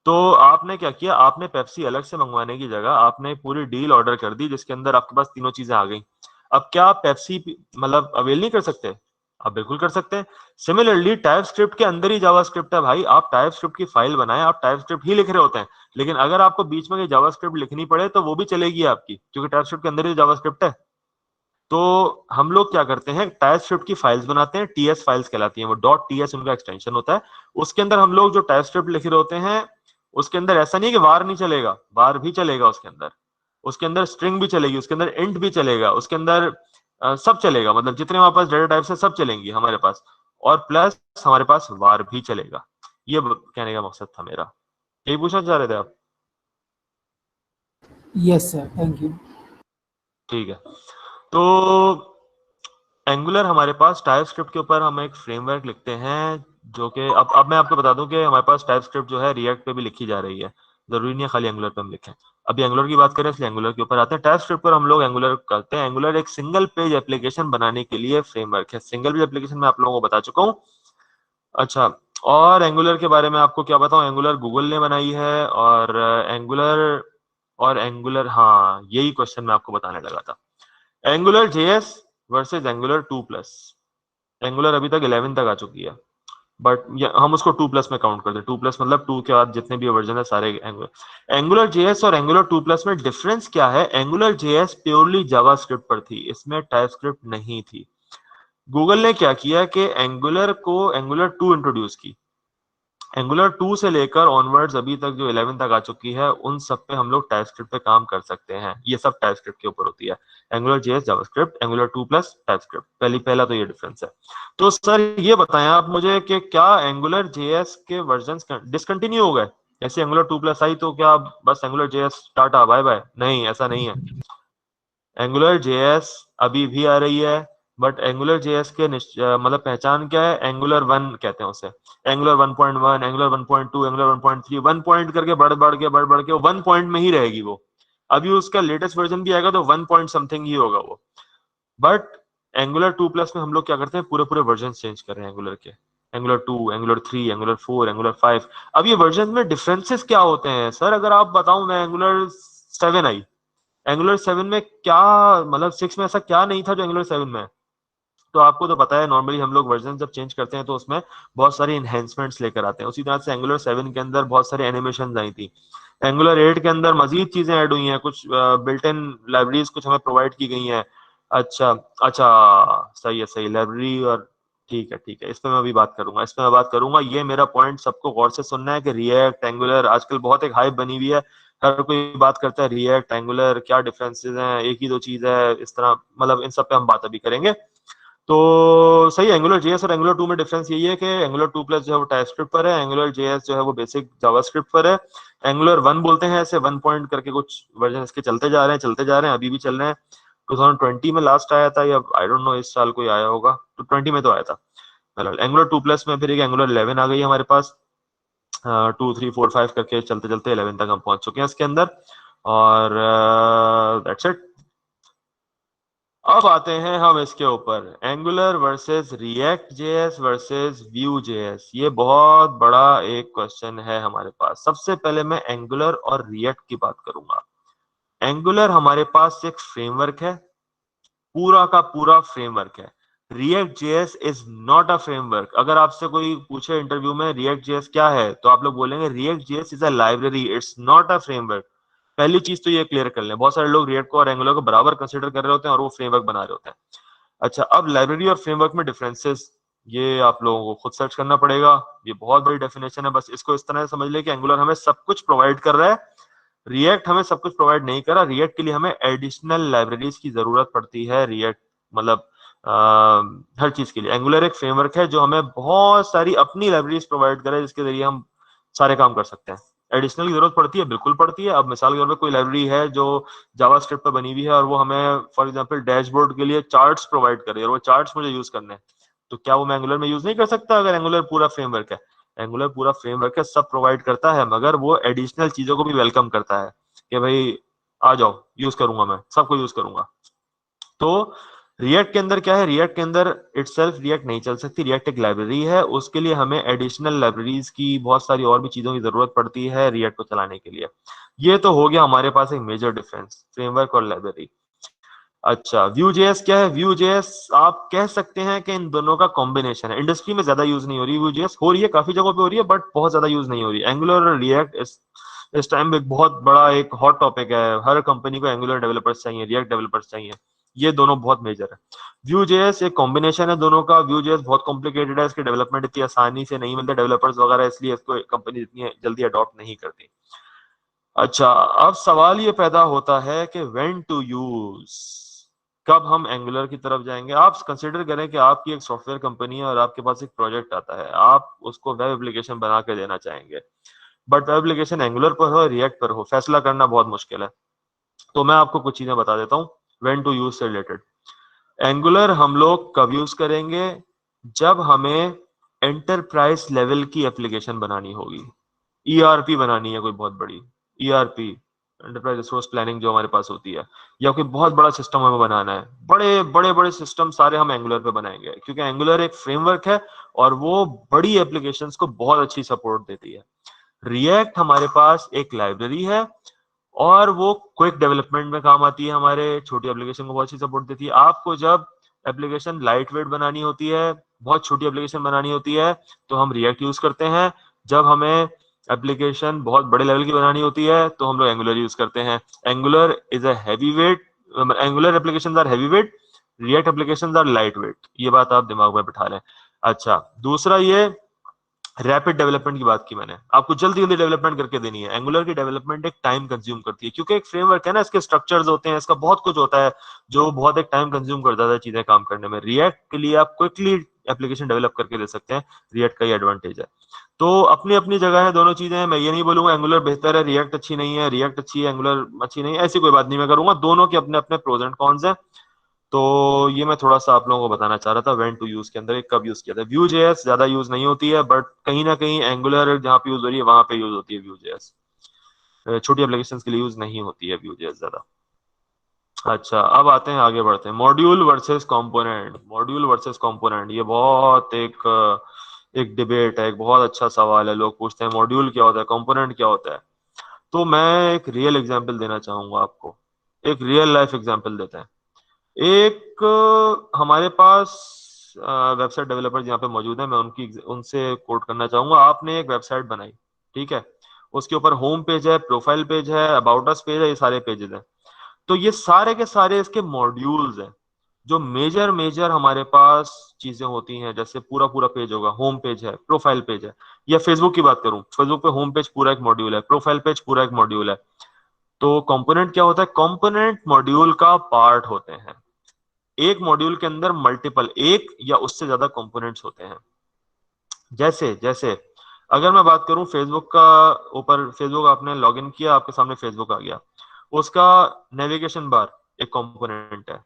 तो आपने क्या किया, आपने पेप्सी अलग से मंगवाने की जगह आपने पूरी डील ऑर्डर कर दी जिसके अंदर आपके पास तीनों चीजें आ गई। अब क्या आप पेप्सी मतलब अवेल नहीं कर सकते? आप बिल्कुल कर सकते हैं। सिमिलरली टाइपस्क्रिप्ट के अंदर ही जावास्क्रिप्ट है भाई, आप टाइपस्क्रिप्ट की फाइल बनाएं, आप टाइपस्क्रिप्ट ही लिख रहे होते हैं, लेकिन अगर आपको बीच में जावास्क्रिप्ट लिखनी पड़े तो वो भी चलेगी आपकी, क्योंकि टाइपस्क्रिप्ट के अंदर ही जावास्क्रिप्ट है। तो हम लोग क्या करते हैं, टाइपस्क्रिप्ट की फाइल्स बनाते हैं, टीएस फाइल्स कहलाती हैं वो, .ts उनका एक्सटेंशन होता है। उसके अंदर हम लोग जो टाइपस्क्रिप्ट लिख रहे होते हैं उसके अंदर ऐसा नहीं है कि वार नहीं चलेगा, वार भी चलेगा उसके अंदर स्ट्रिंग भी चलेगी, उसके अंदर इंट भी चलेगा, उसके अंदर सब चलेगा, मतलब जितने हमारे पास डेटा टाइप्स है सब चलेंगी हमारे पास, और प्लस हमारे पास वार भी चलेगा। ये कहने का मकसद था मेरा। यही पूछना चाह रहे थे आप? Yes sir, thank you. ठीक है, तो एंगुलर हमारे पास टाइपस्क्रिप्ट के ऊपर हम एक फ्रेमवर्क लिखते हैं जो कि अब मैं आपको बता दूं कि हमारे पास टाइपस्क्रिप्ट जो है रिएक्ट पे भी लिखी जा रही है, जरूरी नहीं है खाली एंगुलर पे हम लिखें। अभी एंगुलर की बात करें इसलिए एंगुलर के ऊपर आते हैं। टाइपस्क्रिप्ट पर हम लोग एंगुलर करते हैं। एंगुलर एक सिंगल पेज एप्लीकेशन बनाने के लिए फ्रेमवर्क है। सिंगल पेज एप्लीकेशन में आप लोगों को बता चुका हूँ। अच्छा, और एंगुलर के बारे में आपको क्या बताऊं, एंगुलर गूगल ने बनाई है, और एंगुलर हाँ यही क्वेश्चन मैं आपको बताने लगा था। Angular JS versus angular 2+। Angular अभी तक 11 तक आ चुकी है, बट हम उसको 2+ में काउंट करते हैं। 2+ मतलब 2 के बाद जितने भी वर्जन है सारे एंगुलर JS और एंगुलर 2+ में डिफरेंस क्या है? एंगुलर JS प्योरली जावास्क्रिप्ट पर थी, इसमें टाइपस्क्रिप्ट नहीं थी। गूगल ने क्या किया कि एंगुलर को एंगुलर 2 इंट्रोड्यूस की। एंगुलर 2 से लेकर ऑनवर्ड्स अभी तक जो 11 तक आ चुकी है उन सब पे हम लोग टाइपस्क्रिप्ट पे काम कर सकते हैं। ये सब टाइपस्क्रिप्ट के ऊपर होती है, angular JS JavaScript, angular 2+ TypeScript. पहला तो ये डिफरेंस है। तो सर ये बताएं आप मुझे कि क्या एंगुलर JS के वर्जन्स डिसकंटिन्यू हो गए? ऐसे एंगुलर 2+ आई तो क्या बस Angular JS tata bye bye? नहीं, ऐसा नहीं है। एंगुलर JS अभी भी आ रही है, बट एंगुलर JS के मतलब पहचान क्या है? एंगुलर 1 कहते हैं उसे, एंगुलर 1.1, एंगुलर 1.2, एंगुलर 1.3, 1 पॉइंट करके बढ़ के 1 पॉइंट में ही रहेगी वो। अभी उसका लेटेस्ट वर्जन भी आएगा तो 1 पॉइंट समथिंग ही होगा वो। बट एंगुलर 2+ में हम लोग क्या करते हैं, पूरे वर्जन चेंज कर रहे हैं एंगुलर के। Angular 2, angular 3, angular 4, angular 5। अब ये वर्जन में डिफरेंसेस क्या होते हैं सर? अगर आप बताऊं मैं, एंगुलर 7 आई, एंगुलर 7 में क्या मतलब 6 में ऐसा क्या नहीं था जो एंगुलर 7 में है? तो आपको तो पता है नॉर्मली हम लोग वर्जन जब चेंज करते हैं तो उसमें बहुत सारी एनहेंसमेंट्स लेकर आते हैं। उसी तरह से एंगुलर 7 के अंदर बहुत सारी एनिमेशन आई थी। एंगुलर 8 के अंदर मजीद चीजें ऐड हुई हैं, कुछ बिल्ट इन लाइब्रेरीज कुछ हमें प्रोवाइड की गई हैं। अच्छा अच्छा, सही लाइब्रेरी, और ठीक है, इस पे मैं अभी बात करूंगा। ये मेरा पॉइंट सबको गौर से सुनना है कि रिएक्ट एंगुलर आजकल बहुत एक हाइप बनी हुई है, हर कोई बात करता है रिएक्ट एंगुलर क्या डिफरेंसेस हैं, एक ही दो चीज है, इस तरह मतलब इन सब पे हम बात अभी करेंगे। तो सही, एंगुलर JS और एंगुलर 2 में डिफरेंस यही है कि एंगुलर 2+ जो है वो टाइपस्क्रिप्ट पर है, एंगुलर JS जो है वो बेसिक जावास्क्रिप्ट पर है। एंगुलर 1 बोलते हैं ऐसे, 1 पॉइंट करके कुछ वर्जन इसके चलते जा रहे हैं, अभी भी चल रहे हैं। 2020 में लास्ट आया था, या आई डोंट नो इस साल कोई आया होगा, तो 20 में तो आया था। एंगुलर 2+ में फिर एक एंगुलर 11 आ गई है हमारे पास, 2 3 4 5 करके चलते चलते 11 तक हम पहुंच चुके हैं इसके अंदर, और दैट्स इट। अब आते हैं हम इसके ऊपर, angular versus react JS versus Vue JS. ये बहुत बड़ा एक क्वेश्चन है हमारे पास। सबसे पहले मैं एंगुलर और रिएक्ट की बात करूंगा। एंगुलर हमारे पास एक फ्रेमवर्क है, पूरा का पूरा फ्रेमवर्क है। React JS is not a framework. अगर आपसे कोई पूछे इंटरव्यू में रिएक्ट जेएस क्या है, तो आप लोग बोलेंगे react JS is a library, it's not a framework. पहली चीज तो ये क्लियर कर लें, बहुत सारे लोग रिएक्ट को और एंगुलर को बराबर कंसीडर कर रहे होते हैं और वो फ्रेमवर्क बना रहे होते हैं। अच्छा, अब लाइब्रेरी और फ्रेमवर्क में डिफरेंसेस, ये आप लोगों को खुद सर्च करना पड़ेगा, ये बहुत बड़ी डेफिनेशन है। बस इसको इस तरह से समझ ले कि एंगुलर हमें सब कुछ प्रोवाइड कर रहा है, रिएक्ट हमें सब कुछ प्रोवाइड नहीं कर रहा। रिएक्ट के लिए हमें एडिशनल लाइब्रेरीज की जरूरत पड़ती है। रिएक्ट मतलब हर चीज के लिए एंगुलर एक फ्रेमवर्क है जो हमें बहुत सारी अपनी लाइब्रेरीज प्रोवाइड करे, जिसके जरिए हम सारे काम कर सकते हैं। एडिशनल की जरूरत पड़ती है, बिल्कुल पड़ती है। अब मिसाल के तौर पर कोई लाइब्रेरी है जो जावास्क्रिप्ट पर बनी हुई है और वो हमें फॉर एग्जांपल डैशबोर्ड के लिए चार्ट्स प्रोवाइड करे और वो चार्ट्स मुझे यूज करने हैं, तो क्या वो मैं एंगुलर में यूज नहीं कर सकता? अगर एंगुलर पूरा फ्रेमवर्क है, एंगुलर पूरा फ्रेमवर्क है, सब प्रोवाइड करता है, मगर वो एडिशनल चीजों को भी वेलकम करता है कि भाई आ जाओ, यूज करूंगा, मैं सबको यूज करूंगा। तो रिएक्ट के अंदर क्या है, रिएक्ट के अंदर इटसेल्फ रिएक्ट नहीं चल सकती, रिएक्ट एक लाइब्रेरी है, उसके लिए हमें एडिशनल लाइब्रेरीज की बहुत सारी और भी चीजों की जरूरत पड़ती है रिएक्ट को चलाने के लिए। ये तो हो गया हमारे पास एक मेजर डिफरेंस, फ्रेमवर्क और लाइब्रेरी। अच्छा, Vue.js क्या है? Vue.js आप कह सकते हैं कि इन दोनों का कॉम्बिनेशन है। इंडस्ट्री में ज्यादा यूज नहीं हो रही Vue.js, हो रही है काफी जगहों पे हो रही है, बट बहुत ज्यादा यूज नहीं हो रही। एंगुलर और रिएक्ट इस टाइम एक बहुत बड़ा एक हॉट टॉपिक है। हर कंपनी को एंगुलर डेवलपर्स चाहिए, रिएक्ट डेवलपर्स चाहिए, ये दोनों बहुत मेजर है। Vue.js एक कॉम्बिनेशन है दोनों का। Vue.js बहुत कॉम्प्लिकेटेड है, इसकी डेवलपमेंट इतनी आसानी से नहीं मिलते डेवलपर्स वगैरह, इसलिए इसको कंपनी इतनी जल्दी अडॉप्ट नहीं करती। अच्छा, अब सवाल ये पैदा होता है कि व्हेन टू यूज, कब हम एंगुलर की तरफ जाएंगे। आप कंसीडर करें कि आपकी एक सॉफ्टवेयर कंपनी है और आपके पास एक प्रोजेक्ट आता है, आप उसको वेब एप्लीकेशन बना के देना चाहेंगे, बट वेब एप्लीकेशन एंगुलर पर हो रिएक्ट पर हो, फैसला करना बहुत मुश्किल है। तो मैं आपको कुछ चीजें बता देता हूँ व्हेन टू यूज से रिलेटेड। एंगुलर हम लोग कब यूज करेंगे? जब हमें एंटरप्राइज लेवल की एप्लीकेशन बनानी होगी, ईआरपी बनानी है, कोई बहुत बड़ी ईआरपी, एंटरप्राइज रिसोर्स प्लानिंग जो हमारे पास होती है, या कोई बहुत बड़ा सिस्टम हमें बनाना है। बड़े बड़े बड़े सिस्टम सारे हम एंगुलर पे बनाएंगे, क्योंकि एंगुलर एक फ्रेमवर्क है और वो बड़ी एप्लीकेशंस को बहुत अच्छी सपोर्ट देती है। रिएक्ट हमारे पास एक लाइब्रेरी है और वो क्विक डेवलपमेंट में काम आती है, हमारे छोटी एप्लीकेशन को बहुत अच्छी सपोर्ट देती है। आपको जब एप्लीकेशन लाइट वेट बनानी होती है, बहुत छोटी एप्लीकेशन बनानी होती है, तो हम रिएक्ट यूज करते हैं। जब हमें एप्लीकेशन बहुत बड़े लेवल की बनानी होती है तो हम लोग एंगुलर यूज करते हैं। Angular is a heavy weight, Angular applications are heavy weight, React applications are light weight, ये बात आप दिमाग में बिठा लें। अच्छा, दूसरा ये रैपिड डेवलपमेंट की बात की मैंने, आपको जल्दी जल्दी डेवलपमेंट करके देनी है। एंगुलर की डेवलपमेंट एक टाइम कंज्यूम करती है, क्योंकि एक फ्रेमवर्क है ना, इसके स्ट्रक्चर्स होते हैं, इसका बहुत कुछ होता है जो बहुत एक टाइम कंज्यूम करता है चीजें काम करने में। रिएक्ट के लिए आप क्विकली एप्लीकेशन डेवलप करके दे सकते हैं, रिएक्ट का ये एडवांटेज है। तो अपनी अपनी जगह है दोनों चीजें। मैं ये नहीं बोलूंगा एंगुलर बेहतर है, रिएक्ट अच्छी नहीं है, रिएक्ट अच्छी है, एंगुलर अच्छी नहीं है, ऐसी कोई बात नहीं मैं करूंगा। दोनों के अपने अपने प्रोज एंड कॉन्स हैं। तो ये मैं थोड़ा सा आप लोगों को बताना चाह रहा था व्हेन टू यूज के अंदर, कब यूज किया था। Vue.js ज्यादा यूज नहीं होती है, बट कहीं ना कहीं एंगुलर जहाँ पे यूज हो रही है वहां पे यूज होती है Vue.js। छोटी एप्लीकेशन के लिए यूज नहीं होती है Vue.js ज्यादा। अच्छा, अब आते हैं, आगे बढ़ते हैं, module versus component. Module versus component, ये बहुत एक डिबेट है, एक बहुत अच्छा सवाल है। लोग पूछते हैं मॉड्यूल क्या होता है, कंपोनेंट क्या होता है। तो मैं एक रियल एग्जांपल देना चाहूंगा आपको, एक रियल लाइफ एग्जांपल देते हैं। एक हमारे पास वेबसाइट डेवलपर यहाँ पे मौजूद है, मैं उनसे कोट करना चाहूंगा। आपने एक वेबसाइट बनाई, ठीक है, उसके ऊपर होम पेज है, प्रोफाइल पेज है, अबाउट अस पेज है, ये सारे पेजेस हैं। तो ये सारे के सारे इसके मॉड्यूल्स हैं, जो मेजर मेजर हमारे पास चीजें होती हैं। जैसे पूरा पूरा पेज होगा, होम पेज है, प्रोफाइल पेज है, या फेसबुक की बात करूं, फेसबुक पे होम पेज पूरा एक मॉड्यूल है, प्रोफाइल पेज पूरा एक मॉड्यूल है। तो कंपोनेंट क्या होता है? कंपोनेंट मॉड्यूल का पार्ट होते हैं। एक मॉड्यूल के अंदर मल्टीपल, एक या उससे ज्यादा कंपोनेंट्स होते हैं। जैसे जैसे अगर मैं बात करूं फेसबुक का, ऊपर फेसबुक आपने लॉगिन किया, आपके सामने फेसबुक आ गया, उसका नेविगेशन बार एक कंपोनेंट है,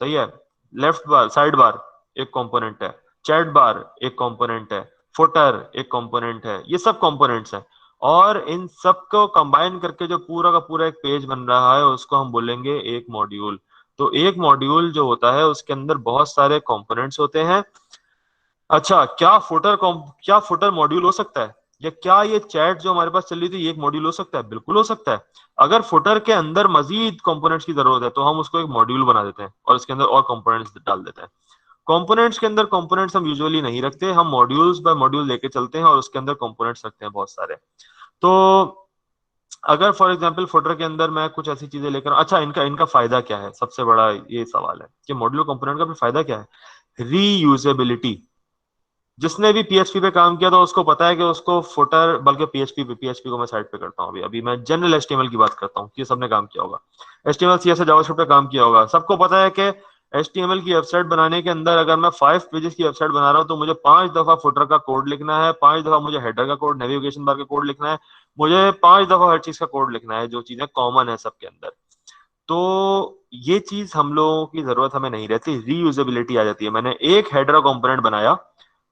सही है। लेफ्ट बार, साइड बार एक कंपोनेंट है, चैट बार एक कंपोनेंट है, फुटर एक कंपोनेंट है, ये सब कंपोनेंट्स हैं। और इन सब को कंबाइन करके जो पूरा का पूरा एक पेज बन रहा है उसको हम बोलेंगे एक मॉड्यूल। तो एक मॉड्यूल जो होता है उसके अंदर बहुत सारे कंपोनेंट्स होते हैं। अच्छा, क्या फुटर मॉड्यूल हो सकता है, या क्या ये चैट जो हमारे पास चल रही थी ये एक मॉड्यूल हो सकता है? बिल्कुल हो सकता है। अगर फुटर के अंदर मजीद कंपोनेंट्स की जरूरत है तो हम उसको एक मॉड्यूल बना देते हैं और उसके अंदर और कंपोनेंट्स डाल देते हैं। कंपोनेंट्स के अंदर कंपोनेंट्स हम यूजुअली नहीं रखते, हम मॉड्यूल्स बाय मॉड्यूल लेके चलते हैं और उसके अंदर कंपोनेंट्स रखते हैं बहुत सारे। तो अगर फॉर एग्जांपल फुटर के अंदर मैं कुछ ऐसी चीजें लेकर, अच्छा इनका इनका फायदा क्या है, सबसे बड़ा ये सवाल है कि मॉड्यूल कंपोनेंट का फायदा क्या है। रीयूजेबिलिटी। जिसने भी पीएचपी पे काम किया था उसको पता है कि उसको फुटर, बल्कि पीएचपी को मैं साइड पे करता हूँ, अभी मैं जनरल एचटीएमएल की बात करता हूँ कि सबने काम किया होगा, एचटीएमएल सीएसएस जावास्क्रिप्ट पे काम किया होगा। सबको पता है कि एचटीएमएल की वेबसाइट बनाने के अंदर अगर मैं 5 पेजेस की वेबसाइट बना रहा हूँ तो मुझे 5 दफा फुटर का कोड लिखना है, 5 दफा मुझे हेडर का कोड, नेविगेशन बार का कोड लिखना है, मुझे 5 दफा हर चीज का कोड लिखना है, जो चीजें कॉमन है सबके अंदर। तो ये चीज हम लोगों की जरूरत हमें नहीं रहती, रीयूजेबिलिटी आ जाती है। मैंने एक हेडर कंपोनेंट बनाया,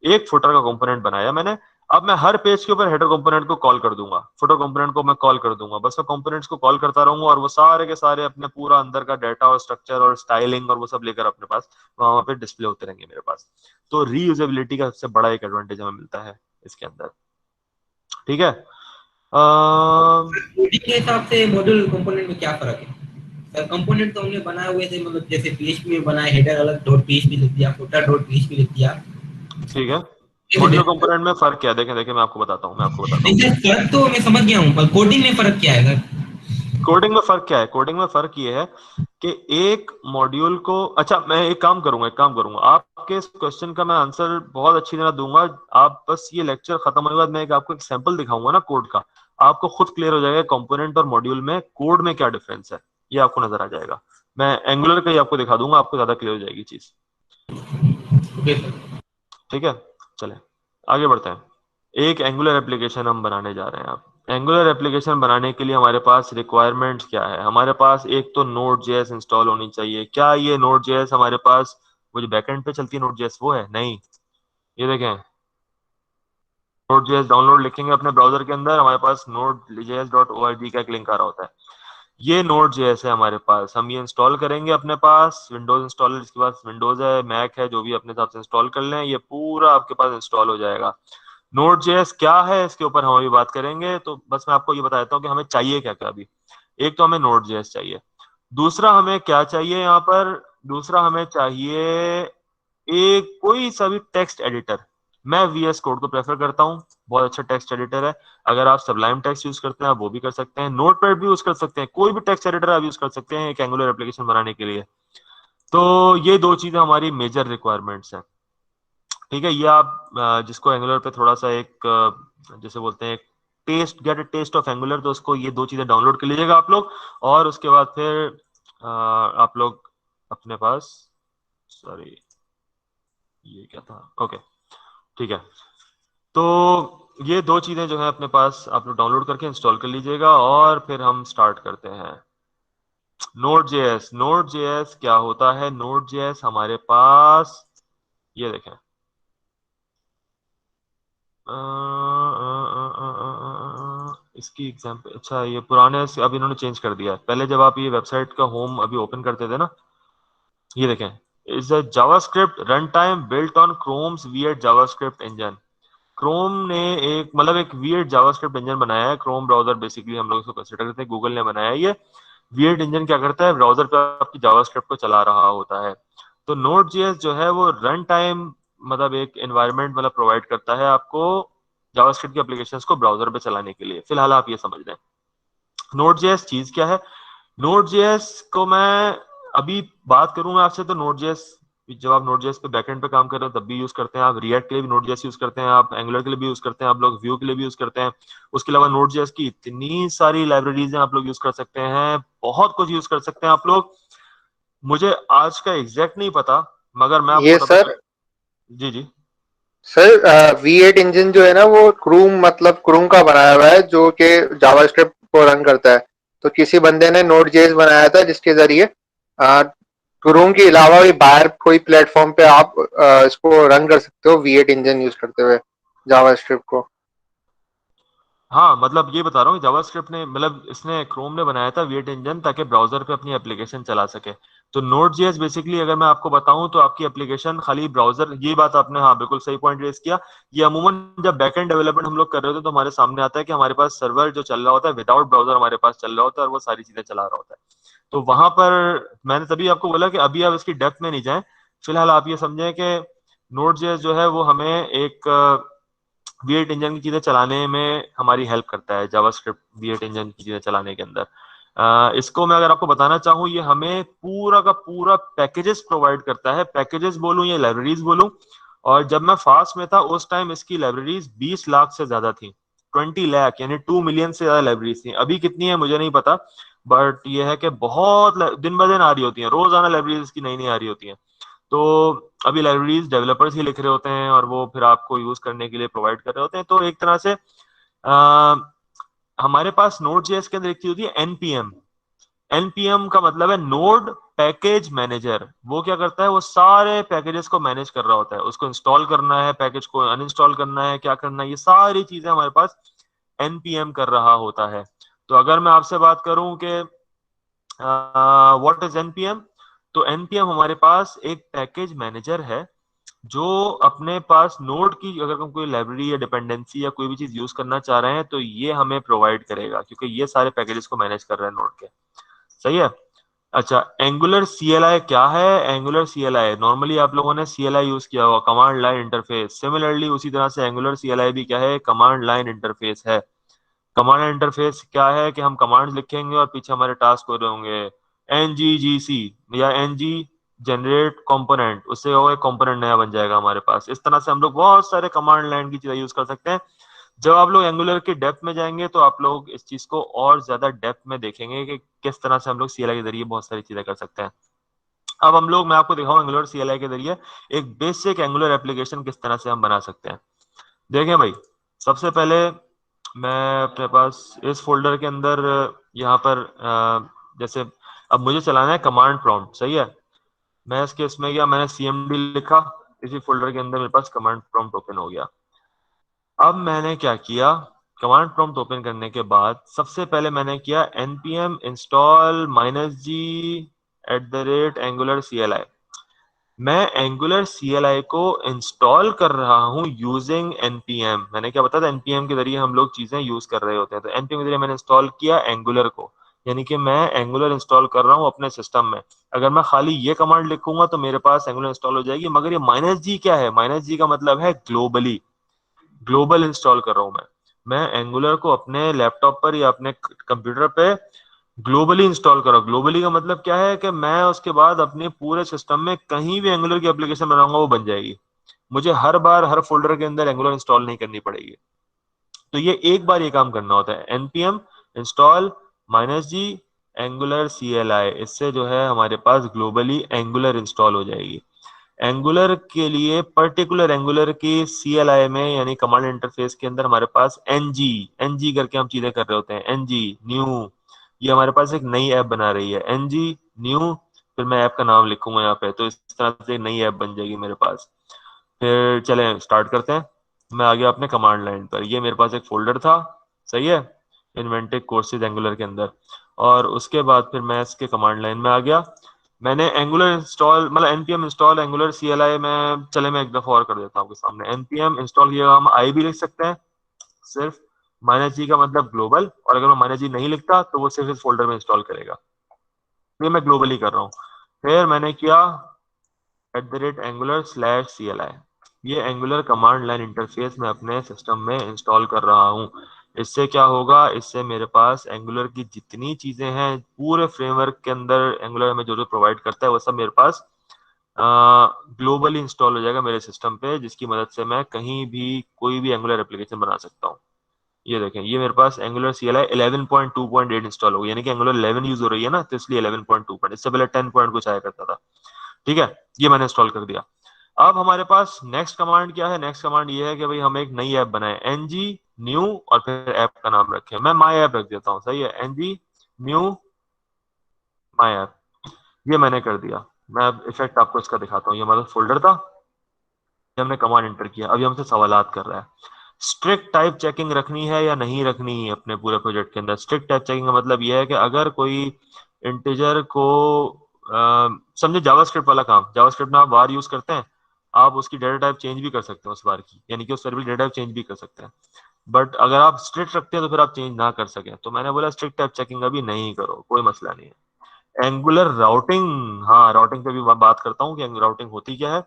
एक फुटर का कंपोनेंट बनाया मैंने, अब मैं हर पेज के ऊपर हेडर कंपोनेंट को कॉल कर दूंगा, फुटर कंपोनेंट को मैं कॉल कर दूंगा, बस मैं कंपोनेंट्स को कॉल करता रहूंगा और वो सारे के सारे अपने पूरा अंदर का डाटा और स्ट्रक्चर और स्टाइलिंग और वो सब लेकर अपने पास वहां पे डिस्प्ले होते रहेंगे मेरे पास। तो रीयूजेबिलिटी का सबसे बड़ा एक एडवांटेज हमें मिलता है इसके अंदर। ठीक है। कोडिंग के हिसाब से मॉड्यूल कंपोनेंट में क्या फर्क है सर? कंपोनेंट तो हमने बनाए हुए थे, मतलब जैसे पीएचपी में बनाए, हेडर अलग डॉट पीएचपी लिख दिया, फुटर डॉट पीएचपी लिख दिया। ठीक है, मॉड्यूल कंपोनेंट में फर्क क्या है, देखें मैं आपको बताता हूँ नहीं सर, फर्क तो मैं समझ गया हूँ, पर कोडिंग में फर्क क्या है सर? कोडिंग में फर्क क्या है, कोडिंग में फर्क ये है कि एक मॉड्यूल को, अच्छा मैं एक काम करूंगा आपके इस क्वेश्चन का मैं आंसर बहुत अच्छी तरह दूंगा। आप बस ये लेक्चर खत्म होने के बाद मैं आपको एक सैंपल दिखाऊंगा ना कोड का, आपको खुद क्लियर हो जाएगा कंपोनेंट और मॉड्यूल में कोड में क्या डिफरेंस है, ये आपको नजर आ जाएगा। मैं एंगुलर का ही आपको दिखा दूंगा, आपको ज्यादा क्लियर हो जाएगी चीज। ठीक है, चले आगे बढ़ते हैं। एक एंगुलर एप्लीकेशन हम बनाने जा रहे हैं। आप एंगुलर एप्लीकेशन बनाने के लिए हमारे पास रिक्वायरमेंट्स क्या है? हमारे पास एक तो Node.js इंस्टॉल होनी चाहिए। क्या ये Node.js हमारे पास वो जो बैकएंड पे चलती है Node.js वो है? नहीं, ये देखें Node.js डाउनलोड लिखेंगे अपने ब्राउजर के अंदर, हमारे पास nodejs.org का एक लिंक आ रहा होता है, ये Node.js है हमारे पास। हम ये इंस्टॉल करेंगे अपने पास, विंडोज इंस्टॉलर जिसके पास विंडोज है, मैक है, जो भी अपने हिसाब से इंस्टॉल कर लें, ये पूरा आपके पास इंस्टॉल हो जाएगा। Node.js क्या है इसके ऊपर हम अभी बात करेंगे, तो बस मैं आपको ये बता देता हूँ कि हमें चाहिए क्या क्या। अभी एक तो हमें Node.js चाहिए, दूसरा हमें क्या चाहिए यहाँ पर, दूसरा हमें चाहिए एक कोई सा भी टेक्स्ट एडिटर। मैं VS कोड को प्रेफर करता हूँ, बहुत अच्छा टेक्स्ट एडिटर है। अगर आप सबलाइम टेक्स्ट यूज करते हैं आप वो भी कर सकते हैं, नोटपैड भी यूज कर सकते हैं, कोई भी टेक्स्ट एडिटर आप यूज कर सकते हैं एक एंगुलर एप्लीकेशन बनाने के लिए। तो ये दो चीजें हमारी मेजर रिक्वायरमेंट्स हैं। ठीक है, ये आप जिसको एंगुलर पे थोड़ा सा एक जैसे बोलते हैं get a taste of Angular, तो उसको ये दो चीजें डाउनलोड कर लीजिएगा आप लोग, और उसके बाद फिर आप लोग अपने पास, सॉरी ये क्या था, ओके ठीक है। तो ये दो चीजें जो है अपने पास आप लोग डाउनलोड करके इंस्टॉल कर लीजिएगा और फिर हम स्टार्ट करते हैं। Node.js क्या होता है? Node.js हमारे पास ये देखें, इसकी एग्जांपल, अच्छा ये पुराने से अब इन्होंने चेंज कर दिया है। पहले जब आप ये वेबसाइट का होम अभी ओपन करते थे ना, ये देखें, is a JavaScript run time built on chromes weird JavaScript engine. Chrome ने एक मतलब एक वियर्ड जावास्क्रिप्ट इंजन बनाया है। क्रोम ब्राउजर बेसिकली हम लोग इसको कंसीडर करते हैं, गूगल ने बनाया है। ये वियर्ड इंजन क्या करता है, ब्राउजर पे आपकी जावास्क्रिप्ट को चला रहा होता है। तो Node.js जो है वो रन टाइम मतलब एक एनवायरनमेंट मतलब प्रोवाइड करता है आपको जावास्क्रिप्ट की एप्लीकेशंस को ब्राउजर पे चलाने के लिए। फिलहाल आप ये समझ लें Node.js चीज क्या है। Node.js को मैं अभी बात करूंगा आपसे, तो Node.js जब आप Node.js पे बैकएंड पे काम कर रहे हो तब भी यूज करते हैं आप, React के लिए भी Node.js यूज करते हैं आप, Angular के लिए भी यूज करते हैं आप लोग, Vue के लिए भी यूज करते हैं। उसके अलावा Node.js की इतनी सारी लाइब्रेरीज हैं आप लोग यूज कर सकते हैं, बहुत कुछ यूज कर सकते हैं आप लोग। मुझे आज का एग्जैक्ट नहीं पता, मगर मैं ये आपको सर जी सर V8 इंजन जो है ना वो क्रूम का बनाया हुआ है जो कि जावास्क्रिप्ट को रन करता है। तो किसी बंदे ने Node.js बनाया था जिसके जरिए क्रूम के अलावा भी बाहर कोई प्लेटफॉर्म पे आप इसको रन कर सकते हो V8 इंजन यूज करते हुए जावास्क्रिप्ट को। हाँ मतलब ये बता रहा हूँ, जावास्क्रिप्ट ने मतलब इसने क्रोम ने बनाया था V8 इंजन ताकि ब्राउजर पे अपनी एप्लीकेशन चला सके। तो Node.js बेसिकली अगर मैं आपको बताऊं तो आपकी एप्लीकेशन खाली ब्राउजर, ये बात आपने हाँ बिल्कुल सही पॉइंट रेज किया। ये अमूमन जब बैकएंड डेवलपमेंट हम लोग कर रहे होते हैं तो हमारे सामने आता है कि हमारे पास सर्वर जो चल रहा होता है विदाउट ब्राउजर हमारे पास चल रहा होता है और वो सारी चीजें चला रहा होता है। तो वहां पर मैंने तभी आपको बोला कि अभी आप इसकी डेप्थ में नहीं जाएं। फिलहाल आप ये समझें कि Node.js जो है वो हमें एक V8 इंजन की चीजें चलाने में हमारी हेल्प करता है, जावास्क्रिप्ट V8 इंजन की चीजें चलाने के अंदर। इसको मैं अगर आपको बताना चाहूँ, ये हमें पूरा का पूरा पैकेजेस प्रोवाइड करता है। पैकेजेस बोलूं या लाइब्रेरीज बोलूं, और जब मैं फास्ट में था उस टाइम इसकी लाइब्रेरीज 20 लाख से ज्यादा थी। 20 लाख यानी 2 मिलियन से ज्यादा लाइब्रेरीज थी। अभी कितनी है मुझे नहीं पता, बट ये है कि बहुत दिन ब दिन आ रही होती है, रोजाना लाइब्रेरीज की नई नई आ रही होती है। तो अभी लाइब्रेरीज डेवलपर्स ही लिख रहे होते हैं और वो फिर आपको यूज करने के लिए प्रोवाइड कर रहे होते हैं। तो एक तरह से हमारे पास Node.js के अंदर एक चीज होती है npm। npm का मतलब है नोड पैकेज मैनेजर। वो क्या करता है, वो सारे पैकेजेस को मैनेज कर रहा होता है। उसको इंस्टॉल करना है, पैकेज को अनइंस्टॉल करना है, क्या करना है, ये सारी चीजें हमारे पास npm कर रहा होता है। तो अगर मैं आपसे बात करूं कि व्हाट इज npm, तो npm हमारे पास एक पैकेज मैनेजर है जो अपने पास नोड की अगर हम कोई लाइब्रेरी या डिपेंडेंसी या कोई भी चीज यूज करना चाह रहे हैं तो ये हमें प्रोवाइड करेगा, क्योंकि ये सारे पैकेजेस को मैनेज कर रहा है नोड के। सही है। अच्छा, एंगुलर CLI क्या है? एंगुलर CLI नॉर्मली आप लोगों ने CLI यूज किया होगा, कमांड लाइन इंटरफेस। सिमिलरली उसी तरह से एंगुलर CLI भी क्या है, कमांड लाइन इंटरफेस है। कमांड इंटरफेस क्या है कि हम कमांड्स लिखेंगे और पीछे हमारे टास्क हो रहे होंगे nggc या ng जनरेट कंपोनेंट, उससे वो एक कंपोनेंट नया बन जाएगा हमारे पास। इस तरह से हम लोग बहुत सारे कमांड लाइन की चीजें यूज कर सकते हैं। जब आप लोग एंगुलर की डेप्थ में जाएंगे तो आप लोग इस चीज को और ज्यादा डेप्थ में देखेंगे कि किस तरह से हम लोग CLI के जरिए बहुत सारी चीजें कर सकते हैं। अब हम लोग, मैं आपको दिखाऊं एंगुलर CLI के जरिए एक बेसिक एंगुलर एप्लीकेशन किस तरह से हम बना सकते हैं। देखें भाई, सबसे पहले मैं अपने पास इस फोल्डर के अंदर यहाँ पर जैसे अब मुझे चलाना है कमांड प्रॉम्प्ट। सही है। मैं इसके इसमें गया, मैंने CMD लिखा, इसी फोल्डर के अंदर मेरे पास कमांड प्रॉम्प्ट ओपन हो गया। अब मैंने क्या किया, कमांड प्रॉम्प्ट ओपन करने के बाद सबसे पहले मैंने किया npm install -g @angular CLI। मैं एंगुलर CLI को इंस्टॉल कर रहा हूं यूजिंग npm। मैंने क्या बताया था, npm के जरिए हम लोग चीजें यूज कर रहे होते हैं। तो npm के जरिए मैंने इंस्टॉल किया एंगुलर को, यानी कि मैं एंगुलर इंस्टॉल कर रहा हूं अपने सिस्टम में। अगर मैं खाली ये कमांड लिखूंगा तो मेरे पास एंगुलर इंस्टॉल हो जाएगी, मगर ये -g क्या है, -g का मतलब है ग्लोबली, ग्लोबल इंस्टॉल कर रहा हूं मैं एंगुलर को अपने लैपटॉप पर या अपने कंप्यूटर पे ग्लोबली इंस्टॉल करो। ग्लोबली का मतलब क्या है कि मैं उसके बाद अपने पूरे सिस्टम में कहीं भी एंगुलर की एप्लीकेशन बनाऊंगा वो बन जाएगी। मुझे हर बार हर फोल्डर के अंदर एंगुलर इंस्टॉल नहीं करनी पड़ेगी। तो ये एक बार ये काम करना होता है, npm install -g angular CLI। इससे जो है हमारे पास ग्लोबली एंगुलर इंस्टॉल हो जाएगी। एंगुलर के लिए पर्टिकुलर एंगुलर की CLI में यानी कमांड इंटरफेस के अंदर हमारे पास ng करके हम चीजें कर रहे होते हैं। ng न्यू, ये हमारे पास एक नई ऐप बना रही है ng न्यू, फिर मैं ऐप का नाम लिखूंगा यहाँ पे, तो इस तरह से एक नई ऐप बन जाएगी मेरे पास। फिर चलें स्टार्ट करते हैं। मैं आ गया अपने कमांड लाइन पर, ये मेरे पास एक फोल्डर था। सही है, इन्वेंटिव कोर्सेज एंगुलर के अंदर। और उसके बाद फिर मैं इसके कमांड लाइन में आ गया। मैंने एंगुलर इंस्टॉल मतलब npm इंस्टॉल एंगुलर CLI में, चले मैं एक दफा और कर देता हूँ आपके सामने। npm इंस्टॉल किया, हम आई भी लिख सकते हैं सिर्फ, -g का मतलब ग्लोबल, और अगर मैं -g नहीं लिखता तो वो सिर्फ इस फोल्डर में इंस्टॉल करेगा। ये मैं ग्लोबली कर रहा हूँ। फिर मैंने किया @angular/CLI। ये एंगुलर कमांड लाइन इंटरफेस मैं अपने सिस्टम में इंस्टॉल कर रहा हूँ। इससे क्या होगा, इससे मेरे पास एंगुलर की जितनी चीजें हैं पूरे फ्रेमवर्क के अंदर एंगुलर हमें जो जो प्रोवाइड करता है वो सब मेरे पास ग्लोबली इंस्टॉल हो जाएगा मेरे सिस्टम पे, जिसकी मदद से मैं कहीं भी कोई भी एंगुलर एप्लीकेशन बना सकता हूँ। ये देखें, ये मेरे पास एंगुलर CLI 11.2.8 इंस्टॉल हो गया, यानी कि एंगुलर 11 यूज हो रही है ना, तो इसलिए 11.2, इससे पहले 10 पॉइंट कुछ आया करता था। ठीक है, ये मैंने इंस्टॉल कर दिया। अब हमारे पास नेक्स्ट कमांड क्या है, नेक्स्ट कमांड ये है कि भाई हम एक नई ऐप बनाए, ng न्यू और फिर ऐप का नाम रखें। मैं माई ऐप रख देता हूँ। सही है, ng न्यू माई ऐप, ये मैंने कर दिया। मैं अब इफेक्ट आपको इसका दिखाता हूँ। ये हमारा फोल्डर था, ये हमने कमांड एंटर किया, अभी हमसे सवालात कर रहा है। स्ट्रिक्ट टाइप चेकिंग रखनी है या नहीं रखनी है अपने पूरे प्रोजेक्ट के अंदर। स्ट्रिक्ट टाइप चेकिंग का मतलब ये है कि अगर कोई इंटीजर को समझे जावास्क्रिप्ट वाला काम, जावास्क्रिप्ट में आप var यूज करते हैं, आप उसकी डेटा टाइप चेंज भी कर सकते हैं उस var की, यानी कि उस वेरिएबल डेटा टाइप चेंज भी कर सकते हैं। बट अगर आप स्ट्रिक्ट रखते हैं तो फिर आप चेंज ना कर सकें, तो मैंने बोला स्ट्रिक्ट टाइप चेकिंग अभी नहीं करो, कोई मसला नहीं है। एंगुलर राउटिंग, हाँ राउटिंग पे भी मैं बात करता हूँ कि राउटिंग होती क्या है।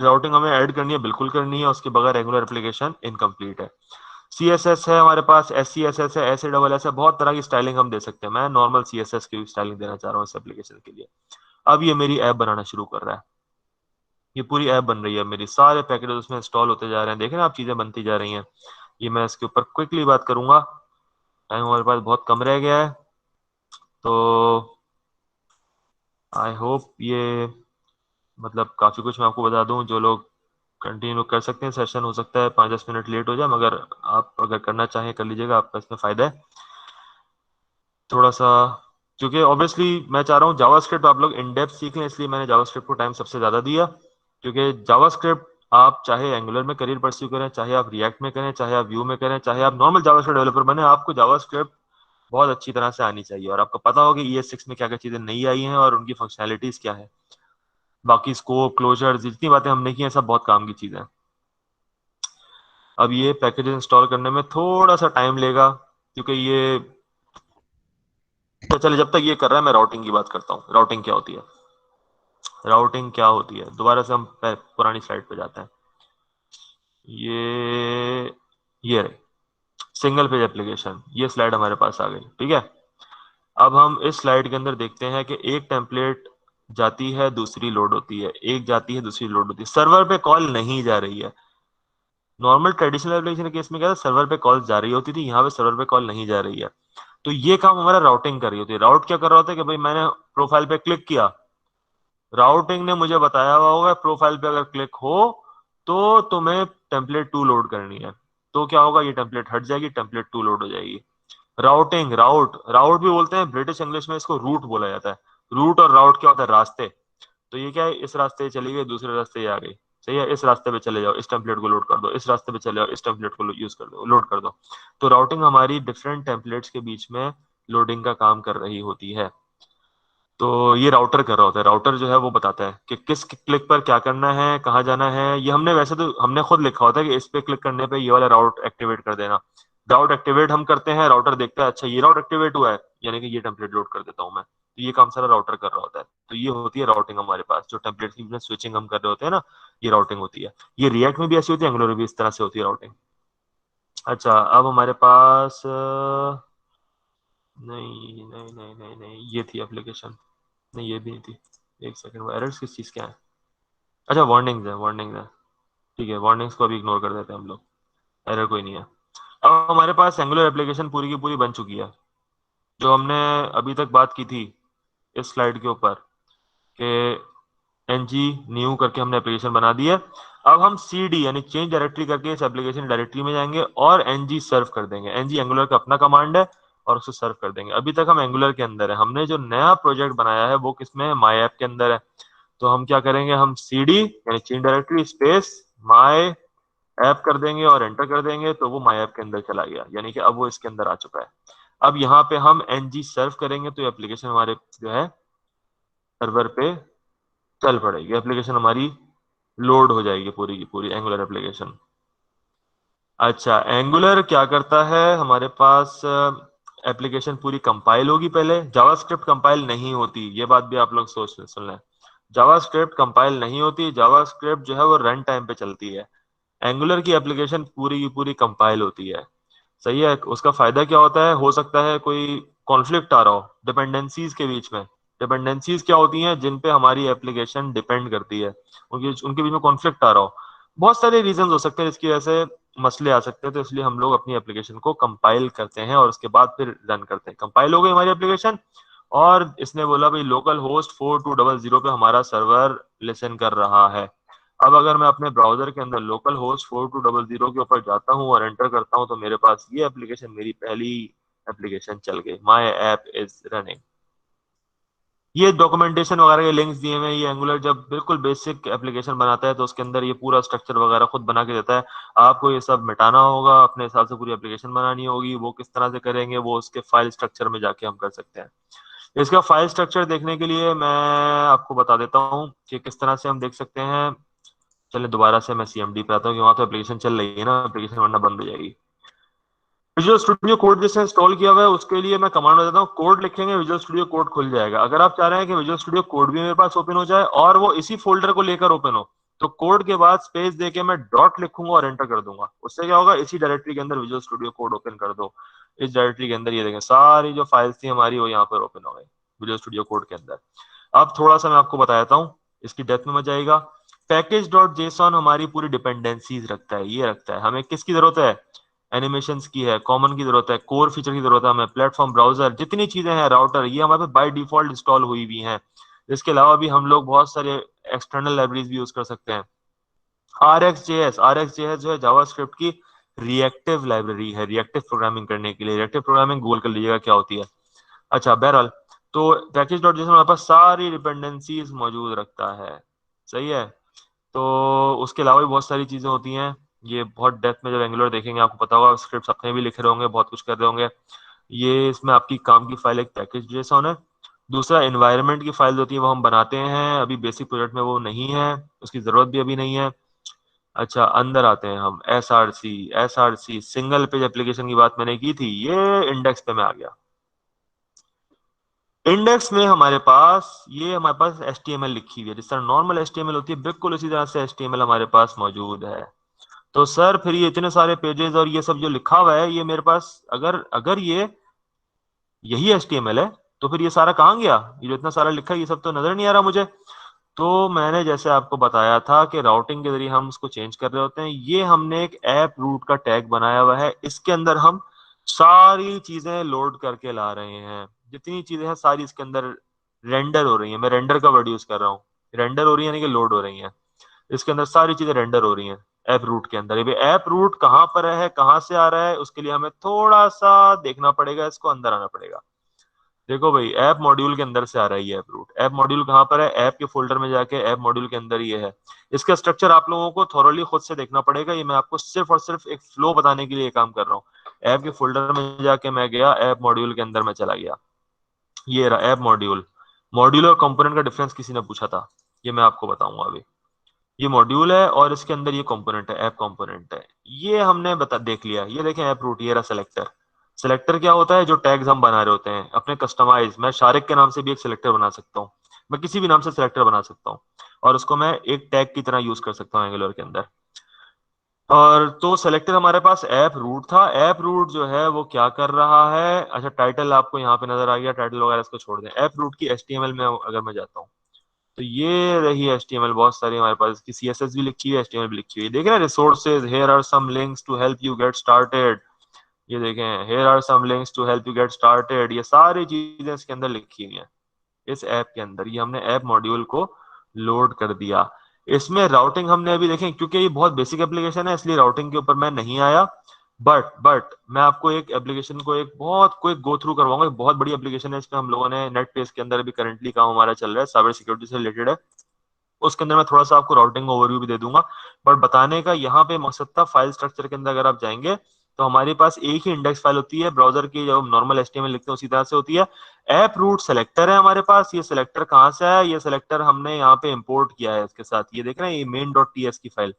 राउटिंग हमें ऐड करनी है, बिल्कुल करनी है, उसके बगैर एंगुलर एप्लीकेशन इनकम्प्लीट है। CSS है हमारे पास, SCSS है, SASS है, बहुत तरह की स्टाइलिंग हम दे सकते हैं। मैं नॉर्मल CSS की स्टाइलिंग देना चाह रहा हूँ इस एप्लीकेशन के लिए। अब ये मेरी ऐप बनाना शुरू कर रहा है, ये पूरी ऐप बन रही है मेरी, सारे पैकेज उसमें इंस्टॉल होते जा रहे हैं, देखें ना आप, चीजें बनती जा रही हैं। ये मैं इसके ऊपर क्विकली बात करूंगा, टाइम हमारे पास बहुत कम रह गया है, तो आई होप ये मतलब काफी कुछ मैं आपको बता दूं। जो लोग कंटिन्यू कर सकते हैं सेशन, हो सकता है 5-10 मिनट लेट हो जाए, मगर आप अगर करना चाहें कर लीजिएगा, आपका इसमें फायदा है थोड़ा सा। क्योंकि ऑब्वियसली मैं चाह रहा हूँ जावास्क्रिप्ट आप लोग इन डेप्थ सीखें, इसलिए मैंने जावास्क्रिप्ट को टाइम सबसे ज्यादा दिया। क्योंकि जावास्क्रिप्ट आप चाहे एंगुलर में करियर परस्यू करें, चाहे आप रिएक्ट में करें, चाहे आप व्यू में करें, चाहे आप नॉर्मल जावास्क्रिप्ट डेवलपर बने, आपको जावास्क्रिप्ट बहुत अच्छी तरह से आनी चाहिए, और आपको पता होगा ES6 में क्या क्या चीजें नई आई हैं और उनकी फंक्शनैलिटीज क्या है। बाकी स्कोप क्लोजर जितनी बातें हमने की हैं सब बहुत काम की चीजें हैं। अब ये पैकेज इंस्टॉल करने में थोड़ा सा टाइम लेगा, क्योंकि ये तो चले, जब तक ये कर रहा है मैं राउटिंग की बात करता हूँ। राउटिंग क्या होती है, राउटिंग क्या होती है, दोबारा से हम पुरानी स्लाइड पे जाते हैं। ये रही सिंगल पेज एप्लीकेशन, ये स्लाइड हमारे पास आ गई, ठीक है। अब हम इस स्लाइड के अंदर देखते हैं कि एक टेम्पलेट जाती है, दूसरी लोड होती है, एक जाती है, दूसरी लोड होती है, सर्वर पे कॉल नहीं जा रही है। नॉर्मल ट्रेडिशनल एप्लीकेशन के केस में क्या था, सर्वर पे कॉल जा रही होती थी, यहाँ पे सर्वर पे कॉल नहीं जा रही है। तो ये काम हमारा राउटिंग कर रही होती है। राउट क्या कर रहा होता है कि भाई मैंने प्रोफाइल पे क्लिक किया, राउटिंग ने मुझे बताया हुआ होगा प्रोफाइल पे अगर क्लिक हो तो तुम्हें टेम्पलेट 2 लोड करनी है, तो क्या होगा, ये टेम्पलेट हट जाएगी, टेम्पलेट 2 लोड हो जाएगी। राउटिंग, राउट राउट भी बोलते हैं, ब्रिटिश इंग्लिश में इसको रूट बोला जाता है। रूट और राउट क्या होता है, रास्ते। तो ये क्या है, इस रास्ते चली गई, दूसरे रास्ते ये आ गई, सही है, इस रास्ते पे चले जाओ, इस टेम्पलेट को लोड कर दो, इस रास्ते पे चले जाओ, इस टेम्पलेट को यूज कर दो, लोड कर दो। तो राउटिंग हमारी डिफरेंट टेम्पलेट्स के बीच में लोडिंग का काम कर रही होती है। तो ये राउटर कर रहा होता है, राउटर जो है वो बताता है कि किस क्लिक पर क्या करना है, कहाँ जाना है। ये हमने वैसे तो हमने खुद लिखा होता है कि इस पे क्लिक करने पे ये वाला राउट एक्टिवेट कर देना। राउट एक्टिवेट हम करते हैं, राउटर देखता है अच्छा ये राउट एक्टिवेट हुआ है, यानी कि ये टेम्पलेट लोड कर देता हूँ मैं। तो ये काम सारा राउटर कर रहा होता है। तो ये होती है राउटिंग हमारे पास, जो टेम्पलेट की बीच स्विचिंग हम कर रहे होते हैं ना, ये राउटिंग होती है। ये रिएक्ट में भी ऐसी होती है, एंगुलर में भी इस तरह से होती है राउटिंग। अच्छा अब हमारे पास नहीं नहीं नहीं नहीं नहीं, ये थी एप्लीकेशन, नहीं ये भी नहीं थी। एक सेकंड, वो एरर्स किस चीज़ के हैं, अच्छा वार्निंग्स है, वार्निंग्स है, ठीक है, वार्निंग्स को अभी इग्नोर कर देते हैं हम लोग, एरर कोई नहीं है। अब हमारे पास एंगुलर एप्लीकेशन पूरी की पूरी बन चुकी है। जो हमने अभी तक बात की थी इस स्लाइड के ऊपर कि ng न्यू करके हमने एप्लीकेशन बना दी है। अब हम cd यानी चेंज डायरेक्टरी करके इस एप्लीकेशन डायरेक्टरी में जाएंगे और ng सर्व कर देंगे। ng एंगुलर का अपना कमांड है और उसको सर्व कर देंगे। अभी तक हम एंगुलर के अंदर है, हमने जो नया प्रोजेक्ट बनाया है वो किसमें है, माई ऐप के अंदर है। तो हम क्या करेंगे, हम cd यानी change directory space my app कर देंगे और एंटर कर देंगे, तो वो माई ऐप के अंदर चला गया, यानी कि अब वो इसके अंदर आ चुका है। अब यहाँ पे हम ng सर्व करेंगे तो एप्लीकेशन हमारे जो है सर्वर पे चल पड़ेगी, एप्लीकेशन हमारी लोड हो जाएगी पूरी की पूरी एंगुलर एप्लीकेशन। अच्छा एंगुलर क्या करता है, हमारे पास एप्लीकेशन पूरी कंपाइल होगी, पहले जावास्क्रिप्ट कंपाइल नहीं होती, ये बात भी आप लोग सोच सुन लें। जावास्क्रिप्ट कंपाइल नहीं होती, जावास्क्रिप्ट जो है वो रन टाइम पे चलती है। एंगुलर की एप्लीकेशन पूरी की पूरी कंपाइल होती है, सही है। उसका फायदा क्या होता है, हो सकता है कोई कॉन्फ्लिक्ट आ रहा हो डिपेंडेंसीज के बीच में। डिपेंडेंसीज क्या होती हैं, जिन पे हमारी एप्लीकेशन डिपेंड करती है, उनके बीच में कॉन्फ्लिक्ट आ रहा हो। बहुत सारे रीजन हो सकते हैं जिसकी वजह से मसले आ सकते हैं, तो इसलिए हम लोग अपनी एप्लीकेशन को कंपाइल करते हैं और उसके बाद फिर रन करते हैं। कंपाइल हो गई हमारी एप्लीकेशन और इसने बोला भाई लोकल होस्ट 4200 पे हमारा सर्वर लिसन कर रहा है। अब अगर मैं अपने ब्राउजर के अंदर लोकल होस्ट 4200 के ऊपर जाता हूँ और एंटर करता हूँ, तो मेरे पास ये एप्लीकेशन, मेरी पहली एप्लीकेशन चल गई, माई ऐप इज रनिंग। ये डॉक्यूमेंटेशन वगैरह के लिंक्स दिए हुए हैं। ये एंगुलर जब बिल्कुल बेसिक एप्लीकेशन बनाता है तो उसके अंदर ये पूरा स्ट्रक्चर वगैरह खुद बना के देता है। आपको ये सब मिटाना होगा, अपने हिसाब से पूरी एप्लीकेशन बनानी होगी। वो किस तरह से करेंगे वो उसके फाइल स्ट्रक्चर में जाके हम कर सकते हैं। इसका फाइल स्ट्रक्चर देखने के लिए मैं आपको बता देता हूँ कि किस तरह से हम देख सकते हैं। चलिए दोबारा से मैं CMD पे आता हूँ कि वहाँ तो एप्लीकेशन चल रही है ना, एप्लीकेशन वरना बंद हो जाएगी। विजुअल स्टूडियो कोड जिसने इंस्टॉल किया हुआ है उसके लिए मैं कमांड देता हूँ, कोड लिखेंगे विजुअल स्टूडियो कोड खुल जाएगा। अगर आप चाह रहे हैं कि विजुअल स्टूडियो कोड भी मेरे पास ओपन हो जाए और वो इसी फोल्डर को लेकर ओपन हो, तो कोड के बाद स्पेस देके मैं डॉट लिखूंगा और एंटर कर दूंगा। उससे क्या होगा, इसी डायरेक्टरी के अंदर विजुअल स्टूडियो कोड ओपन कर दो। इस डायरेक्टरी के अंदर ये देखें सारी जो फाइल्स थी हमारी वो यहाँ पर ओपन हो गई विजुअल स्टूडियो कोड के अंदर। अब थोड़ा सा मैं आपको बता देता हूँ, इसकी डेप्थ में मजा आएगा। पैकेज डॉट जेसन हमारी पूरी डिपेंडेंसीज रखता है, ये रखता है। हमें किसकी जरूरत है, एनिमेशंस की है, कॉमन की जरूरत है, कोर फीचर की जरूरत है, हमें प्लेटफॉर्म ब्राउजर जितनी चीजें हैं, राउटर, ये हमारे पास बाय डिफॉल्ट इंस्टॉल हुई हुई हैं। इसके अलावा भी हम लोग बहुत सारे एक्सटर्नल लाइब्रेरीज भी यूज कर सकते हैं। RxJS जो है जावास्क्रिप्ट की रिएक्टिव लाइब्रेरी है, रिएक्टिव प्रोग्रामिंग करने के लिए। रिएक्टिव प्रोग्रामिंग गूगल कर लीजिएगा क्या होती है। अच्छा बहरहाल, तो पैकेज डॉट जेसन हमारे पास सारी डिपेंडेंसीज मौजूद रखता है, सही है। तो उसके अलावा भी बहुत सारी चीजें होती हैं। ये बहुत डेप्थ में जब एंगुलर देखेंगे आपको पता होगा, स्क्रिप्ट्स अपने भी लिख रहे होंगे, बहुत कुछ कर रहे होंगे। ये इसमें आपकी काम की फाइल एक पैकेज जेसन है। दूसरा एनवायरनमेंट की फाइल होती है, वो हम बनाते हैं, अभी बेसिक प्रोजेक्ट में वो नहीं है, उसकी जरूरत भी अभी नहीं है। अच्छा अंदर आते हैं हम, एसआरसी सिंगल पेज एप्लीकेशन की बात मैंने की थी, ये इंडेक्स पे मैं आ गया। इंडेक्स में हमारे पास HTML लिखी हुई है, जिस तरह नॉर्मल HTML होती है बिल्कुल उसी तरह से HTML हमारे पास मौजूद है। तो सर फिर ये इतने सारे पेजेस और ये सब जो लिखा हुआ है, ये मेरे पास अगर अगर ये यही HTML है तो फिर ये सारा कहाँ गया, ये जो इतना सारा लिखा है ये सब तो नजर नहीं आ रहा मुझे। तो मैंने जैसे आपको बताया था कि राउटिंग के जरिए हम उसको चेंज कर रहे होते हैं। ये हमने एक ऐप रूट का टैग बनाया हुआ है, इसके अंदर हम सारी चीजें लोड करके ला रहे हैं। जितनी चीजें हैं सारी इसके अंदर रेंडर हो रही है। मैं रेंडर का वर्ड यूज कर रहा हूँ, रेंडर हो रही है यानी कि लोड हो रही है। इसके अंदर सारी चीजें रेंडर हो रही हैं ऐप रूट के अंदर। ये ऐप रूट कहाँ पर है, कहाँ से आ रहा है, उसके लिए हमें थोड़ा सा देखना पड़ेगा, इसको अंदर आना पड़ेगा। देखो भाई ऐप मॉड्यूल के अंदर से आ रहा है ये ऐप रूट। ऐप मॉड्यूल कहाँ पर है, ऐप के फोल्डर में जाके ऐप मॉड्यूल के अंदर ये है। इसका स्ट्रक्चर आप लोगों को थॉरली खुद से देखना पड़ेगा, ये मैं आपको सिर्फ और सिर्फ एक फ्लो बताने के लिए काम कर रहा हूँ। ऐप के फोल्डर में जाके मैं गया, ऐप मॉड्यूल के अंदर मैं चला गया, ये रहा ऐप मॉड्यूल। मॉड्यूल और कंपोनेंट का डिफरेंस किसी ने पूछा था, ये मैं आपको बताऊंगा अभी। ये मॉड्यूल है और इसके अंदर ये कंपोनेंट है, ऐप कंपोनेंट है। ये हमने देख लिया। ये देखें ऐप रूट, ये रहा सेलेक्टर। सेलेक्टर क्या होता है, जो टैग्स हम बना रहे होते हैं अपने कस्टमाइज। मैं शारिक के नाम से भी एक सेलेक्टर बना सकता हूँ, मैं किसी भी नाम से सेलेक्टर बना सकता हूँ और उसको मैं एक टैग की तरह यूज कर सकता हूँ एंगुलर के अंदर। और तो सेलेक्टर हमारे पास ऐप रूट था। ऐप रूट जो है वो क्या कर रहा है, अच्छा टाइटल आपको यहाँ पे नजर आ गया, टाइटल वगैरह इसको छोड़ दें। ऐप रूट की HTML में अगर मैं जाता हूँ तो ये रही HTML, बहुत सारी हमारे पास इसकी CSS भी लिखी हुई है, HTML भी लिखी हुई है। देखें resources, here are some links to help you get started. ये देखें here are some links to help you get started, ये सारी चीजें इसके अंदर लिखी हुई हैं इस ऐप के अंदर। ये हमने ऐप मॉड्यूल को लोड कर दिया। इसमें राउटिंग हमने अभी देखें, क्योंकि ये बहुत बेसिक एप्लीकेशन है इसलिए राउटिंग के ऊपर मैं नहीं आया। बट मैं आपको एक एप्लीकेशन को एक बहुत क्विक गो थ्रू करवाऊंगा। एक बहुत बड़ी एप्लीकेशन है, इसमें हम लोगों ने नेट पेज के अंदर अभी करंटली काम हमारा चल रहा है, साइबर सिक्योरिटी से रिलेटेड है। उसके अंदर मैं थोड़ा सा आपको राउटिंग ओवरव्यू भी दे दूंगा। बट बताने का यहाँ पे मकसद था, फाइल स्ट्रक्चर के अंदर अगर आप जाएंगे तो हमारे पास एक ही इंडेक्स फाइल होती है, ब्राउजर की जो नॉर्मल HTML लिखते हैं उसी तरह से होती है। ऐप रूट सेलेक्टर है हमारे पास। ये सेलेक्टर कहाँ से आया, ये सेलेक्टर हमने यहाँ पे इंपोर्ट किया है इसके साथ। ये देख रहे हैं, ये main.ts की फाइल,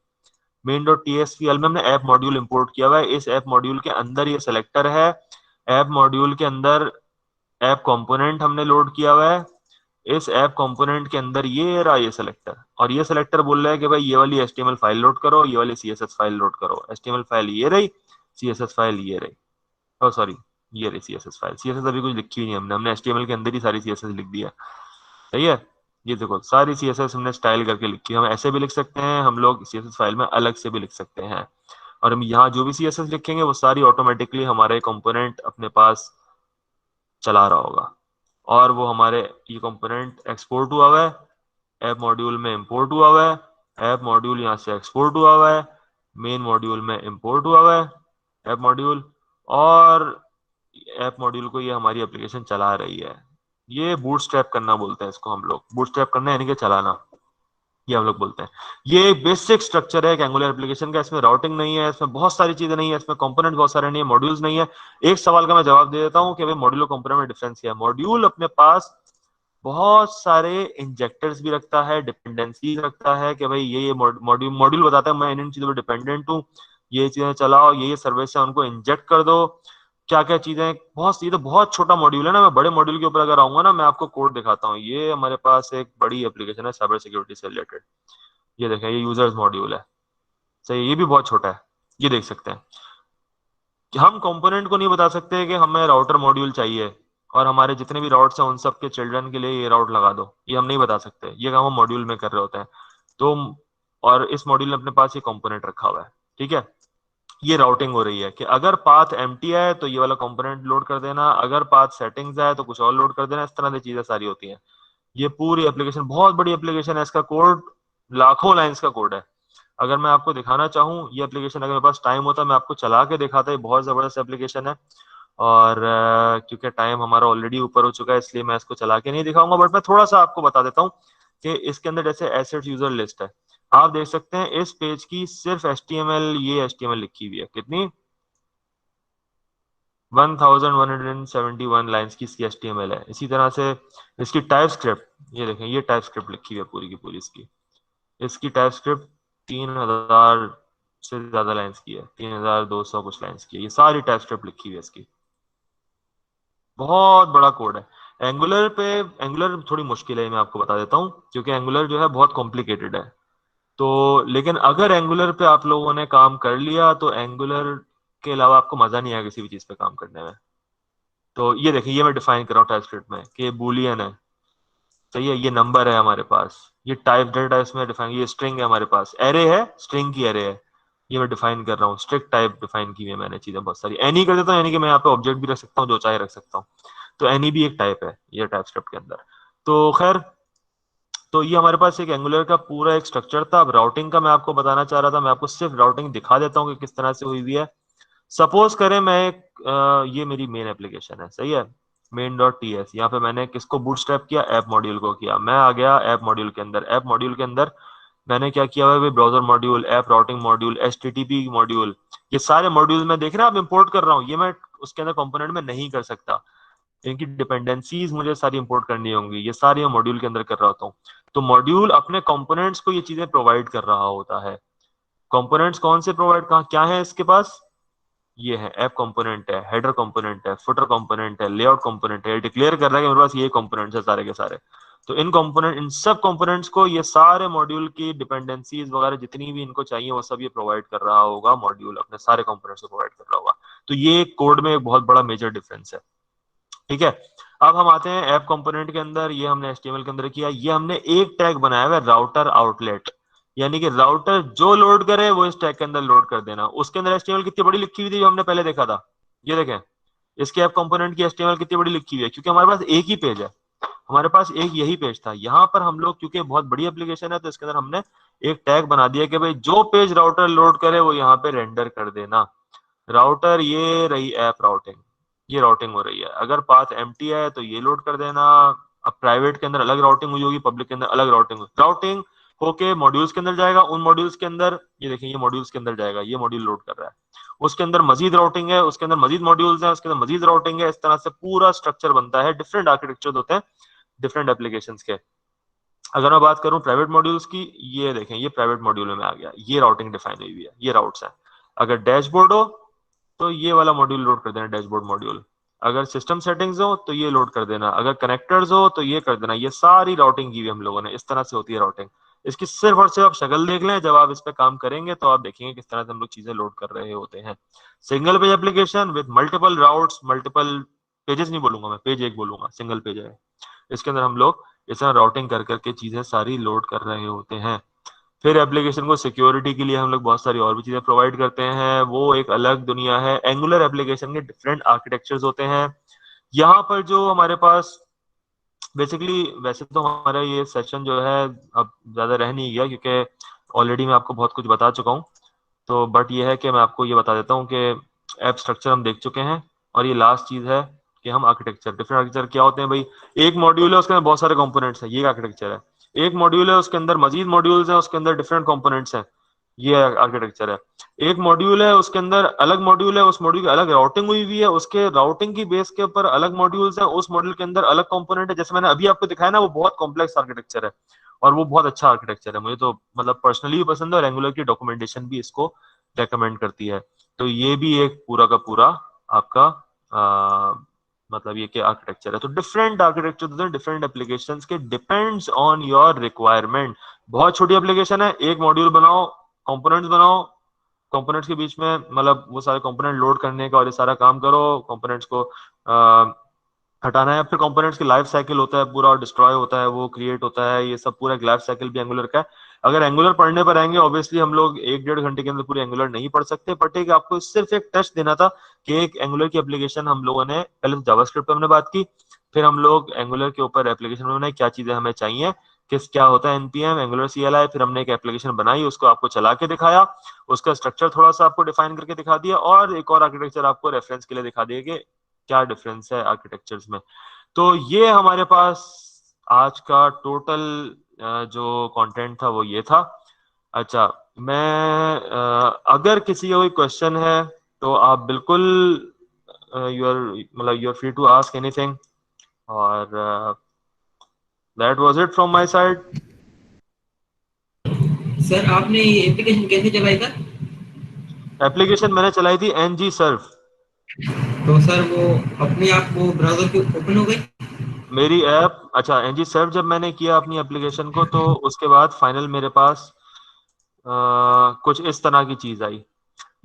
main.ts फाइल में हमने ऐप मॉड्यूल इंपोर्ट किया हुआ है। इस ऐप मॉड्यूल के अंदर ये सेलेक्टर है। ऐप मॉड्यूल के अंदर ऐप कंपोनेंट हमने लोड किया हुआ है। इस ऐप कंपोनेंट के अंदर ये रहा ये सेलेक्टर, और ये सेलेक्टर बोल रहा है कि भाई ये वाली HTML फाइल लोड करो, ये वाली CSS फाइल लोड करो। HTML फाइल ये रही, CSS फाइल ये रही, ओ सॉरी ये रही CSS फाइल। CSS अभी कुछ लिखी हुई नहीं हमने HTML के अंदर ही सारी CSS लिख दिया, सही है। ये देखो सारी CSS हमने स्टाइल करके लिखी है। हम ऐसे भी लिख सकते हैं, हम लोग CSS फाइल में अलग से भी लिख सकते हैं। और हम यहाँ जो भी CSS लिखेंगे वो सारी ऑटोमेटिकली हमारे कंपोनेंट अपने पास चला रहा होगा। और वो हमारे ये कंपोनेंट एक्सपोर्ट हुआ हुआ है, ऐप मॉड्यूल में इंपोर्ट हुआ हुआ है, ऐप मॉड्यूल यहाँ से एक्सपोर्ट हुआ हुआ है, मेन मॉड्यूल में इंपोर्ट हुआ हुआ है ऐप मॉड्यूल, और ऐप मॉड्यूल को ये हमारी एप्लीकेशन चला रही है। ये बूटस्ट्रैप करना बोलते हैं इसको हम लोग, बूटस्ट्रैप करना यानी कि चलाना, ये हम लोग बोलते हैं। ये एक बेसिक स्ट्रक्चर है एक एंगुलर एप्लीकेशन का। इसमें राउटिंग नहीं है, इसमें बहुत सारी चीजें नहीं है, इसमें कंपोनेंट बहुत सारे नहीं है, मॉड्यूल्स नहीं है। एक सवाल का मैं जवाब दे देता हूँ कि भाई मॉड्यूल और कंपोनेंट में डिफरेंस क्या है। मॉड्यूल अपने पास बहुत सारे इंजेक्टर्स भी रखता है, डिपेंडेंसीज रखता है कि भाई ये मॉड्यूल मॉड्यूल बताता है मैं इन चीजों पर डिपेंडेंट हूँ, ये चीजें चलाओ, ये सर्विस है उनको इंजेक्ट कर दो, क्या क्या चीजें। बहुत ये तो बहुत छोटा मॉड्यूल है ना। मैं बड़े मॉड्यूल के ऊपर अगर आऊंगा ना, मैं आपको कोड दिखाता हूँ। ये हमारे पास एक बड़ी एप्लीकेशन है साइबर सिक्योरिटी से रिलेटेड, ये देखें, ये यूजर्स मॉड्यूल है, सही, ये भी बहुत छोटा है, ये देख सकते हैं कि हम कंपोनेंट को नहीं बता सकते कि हमें राउटर मॉड्यूल चाहिए और हमारे जितने भी राउट्स हैं उन सब के चिल्ड्रन के लिए ये राउट लगा दो, ये हम नहीं बता सकते, ये काम हम मॉड्यूल में कर रहे होते हैं। तो और इस मॉड्यूल ने अपने पास ये कंपोनेंट रखा हुआ है, ठीक है। ये राउटिंग हो रही है कि अगर पाथ एम्प्टी है तो ये वाला कंपोनेंट लोड कर देना, अगर पाथ सेटिंग्स है तो कुछ और लोड कर देना, इस तरह की चीजें सारी होती हैं। ये पूरी एप्लीकेशन बहुत बड़ी एप्लीकेशन है, इसका कोड लाखों लाइंस का कोड है। अगर मैं आपको दिखाना चाहूँ ये एप्लीकेशन, अगर मेरे पास टाइम होता मैं आपको चला के दिखाता, ये बहुत जबरदस्त एप्लीकेशन है। और क्योंकि टाइम हमारा ऑलरेडी ऊपर हो चुका है इसलिए मैं इसको चला के नहीं दिखाऊंगा, बट मैं थोड़ा सा आपको बता देता हूँ कि इसके अंदर जैसे एसेट्स यूजर लिस्ट है, आप देख सकते हैं इस पेज की सिर्फ HTML, ये HTML लिखी हुई है, कितनी 1171 लाइंस की इसकी HTML है। इसी तरह से इसकी टाइप स्क्रिप्ट, ये देखें, ये टाइप स्क्रिप्ट लिखी हुई है पूरी की पूरी। इसकी टाइप स्क्रिप्ट 3000 से ज्यादा लाइंस की है, 3200 कुछ लाइंस की है, ये सारी टाइप स्क्रिप्ट लिखी हुई है इसकी, बहुत बड़ा कोड है। एंगुलर थोड़ी मुश्किल है, मैं आपको बता देता हूँ, क्योंकि एंगुलर जो है बहुत कॉम्प्लिकेटेड है। तो लेकिन अगर एंगुलर पे आप लोगों ने काम कर लिया तो एंगुलर के अलावा आपको मजा नहीं आएगा किसी भी चीज पे काम करने में। तो ये देखिए, ये मैं डिफाइन कर रहा हूँ टाइपस्क्रिप्ट में कि बूलियन है, सही है, ये नंबर है हमारे पास, ये टाइप डेटा इसमें डिफाइन, ये स्ट्रिंग है हमारे पास, एरे है, स्ट्रिंग की एरे है, ये मैं डिफाइन कर रहा हूँ। स्ट्रिक्ट टाइप डिफाइन की है मैंने चीजें बहुत सारी। एनी कर देता हूँ, यानी कि मैं यहाँ पे ऑब्जेक्ट भी रख सकता हूँ, जो चाहे रख सकता हूँ। तो एनी भी एक टाइप है ये टाइपस्क्रिप्ट के अंदर। तो खैर, तो ये हमारे पास एक एंगुलर का पूरा एक स्ट्रक्चर था। अब राउटिंग का मैं आपको बताना चाह रहा था, मैं आपको सिर्फ राउटिंग दिखा देता हूँ कि किस तरह से हुई हुई है। सपोज करें मैं एक ये मेरी मेन एप्लीकेशन है, सही है, main.ts, यहाँ पे मैंने किसको बूटस्ट्रैप किया, ऐप मॉड्यूल को किया। मैं आ गया ऐप मॉड्यूल के अंदर, ऐप मॉड्यूल के अंदर मैंने क्या किया हुआ है, browser module, app routing module, HTTP module, ये सारे मॉड्यूल मैं देख रहे हैं आप इंपोर्ट कर रहा हूँ। ये मैं उसके अंदर कंपोनेंट में नहीं कर सकता, इनकी डिपेंडेंसीज मुझे सारी इंपोर्ट करनी होंगी, ये सारी मैं मॉड्यूल के अंदर कर रहा होता हूँ। तो मॉड्यूल अपने कंपोनेंट्स को ये चीजें प्रोवाइड कर रहा होता है। कंपोनेंट्स कौन से प्रोवाइड, कहाँ क्या है इसके पास, ये है ऐप कंपोनेंट है, हेडर कंपोनेंट है, फुटर कंपोनेंट है, लेआउट कंपोनेंट है, डिक्लेयर कर रहा है कि मेरे पास ये कंपोनेंट्स है सारे के सारे। तो इन सब कंपोनेंट्स को ये सारे मॉड्यूल की डिपेंडेंसीज वगैरह जितनी भी इनको चाहिए वो सब ये प्रोवाइड कर रहा होगा, मॉड्यूल अपने सारे कंपोनेंट्स को प्रोवाइड कर रहा होगा। तो ये कोड में एक बहुत बड़ा मेजर डिफरेंस है, ठीक है। अब हम आते हैं ऐप कंपोनेंट के अंदर, ये हमने HTML के अंदर किया, ये हमने एक टैग बनाया हुआ है राउटर आउटलेट, यानी कि राउटर जो लोड करे वो इस टैग के अंदर लोड कर देना। उसके अंदर HTML कितनी बड़ी लिखी हुई थी जो हमने पहले देखा था, ये देखें, इसके ऐप कंपोनेंट की HTML कितनी बड़ी लिखी हुई है, क्योंकि हमारे पास एक ही पेज है, हमारे पास एक यही पेज था। यहाँ पर हम लोग क्योंकि बहुत बड़ी एप्लीकेशन है तो इसके अंदर हमने एक टैग बना दिया कि भाई जो पेज राउटर लोड करे वो यहाँ पे रेंडर कर देना। राउटर, ये रही ऐप राउटिंग, ये राउटिंग हो रही है। अगर पाथ एम्प्टी है तो ये लोड कर देना। अब प्राइवेट के अंदर अलग राउटिंग हुई होगी, पब्लिक के अंदर अलग राउटिंग होगी। राउटिंग होके मॉड्यूल्स के अंदर जाएगा, उन मॉड्यूल्स के अंदर, ये देखिए, ये मॉड्यूल्स के अंदर जाएगा, ये मॉड्यूल लोड कर रहा है, उसके अंदर मजीद राउटिंग है, उसके अंदर मजीद मॉड्यूल्स हैं, उसके अंदर मजीद राउटिंग है। इस तरह से पूरा स्ट्रक्चर बनता है। डिफरेंट आर्किटेक्चर होते हैं डिफरेंट एप्लीकेशंस के। अगर मैं बात करूं प्राइवेट मॉड्यूल्स की, ये देखें, ये प्राइवेट मॉड्यूल में आ गया, ये राउटिंग डिफाइन हुई हुई है, ये राउट्स है। अगर डैशबोर्ड हो तो ये वाला मॉड्यूल लोड कर देना, डैशबोर्ड मॉड्यूल। अगर सिस्टम सेटिंग्स हो तो ये लोड कर देना, अगर कनेक्टर्स हो तो ये कर देना। ये सारी राउटिंग की हुई हम लोगों ने, इस तरह से होती है राउटिंग। इसकी सिर्फ और सिर्फ आप शक्ल देख लें, जब आप इस पे काम करेंगे तो आप देखेंगे किस तरह से हम लोग चीजें लोड कर रहे होते हैं। Single page application with multiple routes, multiple pages नहीं बोलूंगा मैं, पेज एक बोलूंगा, सिंगल पेज है। इसके अंदर हम लोग इस तरह राउटिंग कर करके चीजें सारी लोड कर रहे होते हैं। फिर एप्लीकेशन को सिक्योरिटी के लिए हम लोग बहुत सारी और भी चीजें प्रोवाइड करते हैं, वो एक अलग दुनिया है। एंगुलर एप्लीकेशन के डिफरेंट आर्किटेक्चर्स होते हैं। यहाँ पर जो हमारे पास बेसिकली, वैसे तो हमारा ये सेशन जो है अब ज्यादा रह नहीं गया क्योंकि ऑलरेडी मैं आपको बहुत कुछ बता चुका हूँ। तो बट ये है कि मैं आपको ये बता देता हूँ कि ऐप स्ट्रक्चर हम देख चुके हैं, और ये लास्ट चीज है कि हम आर्किटेक्चर, डिफरेंट आर्किटेक्चर क्या होते हैं भाई, एक मॉड्यूल है उसके अंदर बहुत सारे कंपोनेंट्स हैं, ये आर्किटेक्चर है। एक मॉड्यूल है उसके अंदर मजीद मॉड्यूल्स हैं, उसके अंदर डिफरेंट कंपोनेंट्स हैं, ये आर्किटेक्चर है। एक मॉड्यूल है उसके अंदर अलग मॉड्यूल है, उस मॉड्यूल की अलग राउटिंग हुई हुई है, उसके राउटिंग की बेस के ऊपर अलग मॉड्यूल्स हैं, उस मॉड्यूल के अंदर अलग कंपोनेंट है। जैसे मैंने अभी आपको दिखाया ना, वो बहुत कॉम्प्लेक्स आर्किटेक्चर है और वो बहुत अच्छा आर्किटेक्चर है, मुझे तो मतलब पर्सनली भी पसंद है और एंगुलर की डॉक्यूमेंटेशन भी इसको रेकमेंड करती है। तो ये भी एक पूरा का पूरा आपका मतलब ये क्या आर्किटेक्चर है। तो डिफरेंट आर्किटेक्चर, डिफरेंट एप्लीकेशंस के डिपेंड्स ऑन योर रिक्वायरमेंट। बहुत छोटी एप्लीकेशन है, एक मॉड्यूल बनाओ, कंपोनेंट्स बनाओ, कंपोनेंट्स के बीच में मतलब वो सारे कंपोनेंट लोड करने का और ये सारा काम करो, कंपोनेंट्स को हटाना है, फिर कंपोनेंट्स की लाइफ साइकिल होता है पूरा, डिस्ट्रॉय होता है, वो क्रिएट होता है, ये सब पूरा एक लाइफ साइकिल भी एंगुलर का है। अगर एंगुलर पढ़ने पर आएंगे, ऑब्वियसली हम लोग 1-1.5 घंटे के अंदर पूरी एंगुलर नहीं पढ़ सकते, बट एक आपको सिर्फ एक टच देना था कि एक एंगुलर की एप्लीकेशन हम लोगों ने पहले जावास्क्रिप्ट पे हमने बात की, फिर हम लोग एंगुलर के ऊपर एप्लीकेशन बनाए, क्या चीजें हमें चाहिए, क्या होता है एनपीएम, एंगुलर सीएलआई, फिर हमने एक एप्लीकेशन बनाई, उसको आपको चला के दिखाया, उसका स्ट्रक्चर थोड़ा सा आपको डिफाइन करके दिखा दिया, और एक और आर्किटेक्चर आपको रेफरेंस के लिए दिखा दिया कि क्या डिफरेंस है आर्किटेक्चर्स में। तो ये हमारे पास आज का टोटल जो कंटेंट था वो ये था। अच्छा, मैं अगर किसी का कोई क्वेश्चन है तो आप बिल्कुल you are free to ask anything, और that was it from my side. Sir आपने ये एप्लीकेशन कैसे चलाई था? एप्लीकेशन मैंने चलाई थी एनजी सर्व। तो सर वो अपने आप वो ब्राउजर पे ओपन हो गई? मेरी ऐप, अच्छा एनजी सर्व जब मैंने किया अपनी एप्लीकेशन को, तो उसके बाद फाइनल मेरे पास कुछ इस तरह की चीज आई।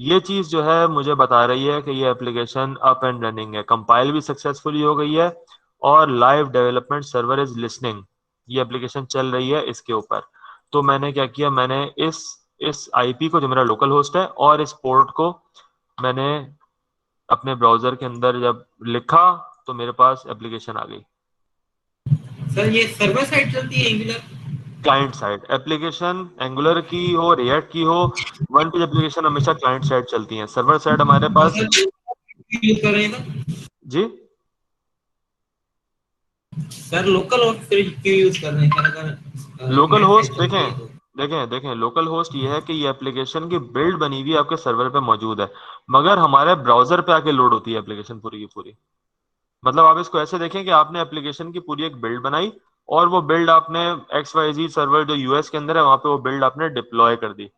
ये चीज जो है मुझे बता रही है कि ये एप्लीकेशन अप एंड रनिंग है, कंपाइल भी सक्सेसफुली हो गई है और live development server is listening, ये एप्लीकेशन चल रही है इसके ऊपर। तो मैंने क्या किया, मैंने इस आईपी को, जो मेरा लोकल होस्ट है, और इस पोर्ट को मैंने अपने ब्राउजर के अंदर जब लिखा तो मेरे पास एप्लीकेशन आ गई। सर ये सर्वर साइड चलती है angular? Client side application, angular की हो, रिएक्ट की हो, वन पेज एप्लीकेशन हमेशा क्लाइंट साइड चलती है। सर्वर साइड हमारे तो पास सर यूज कर रहे हैं ना जी, सर, लोकल होस्ट क्यों यूज कर रहे हैं सर? अगर लोकल क्लाइंट होस्ट साइड चलती है देखें, तो देखें लोकल होस्ट ये है कि ये एप्लीकेशन की बिल्ड बनी हुई आपके सर्वर पे मौजूद है, मगर हमारे ब्राउजर पे आके लोड होती है एप्लीकेशन पूरी की पूरी। मतलब आप इसको ऐसे देखें कि आपने एप्लीकेशन की पूरी एक बिल्ड बनाई और वो बिल्ड आपने XYZ सर्वर जो यूएस के अंदर है वहां पे वो बिल्ड आपने डिप्लॉय कर दी।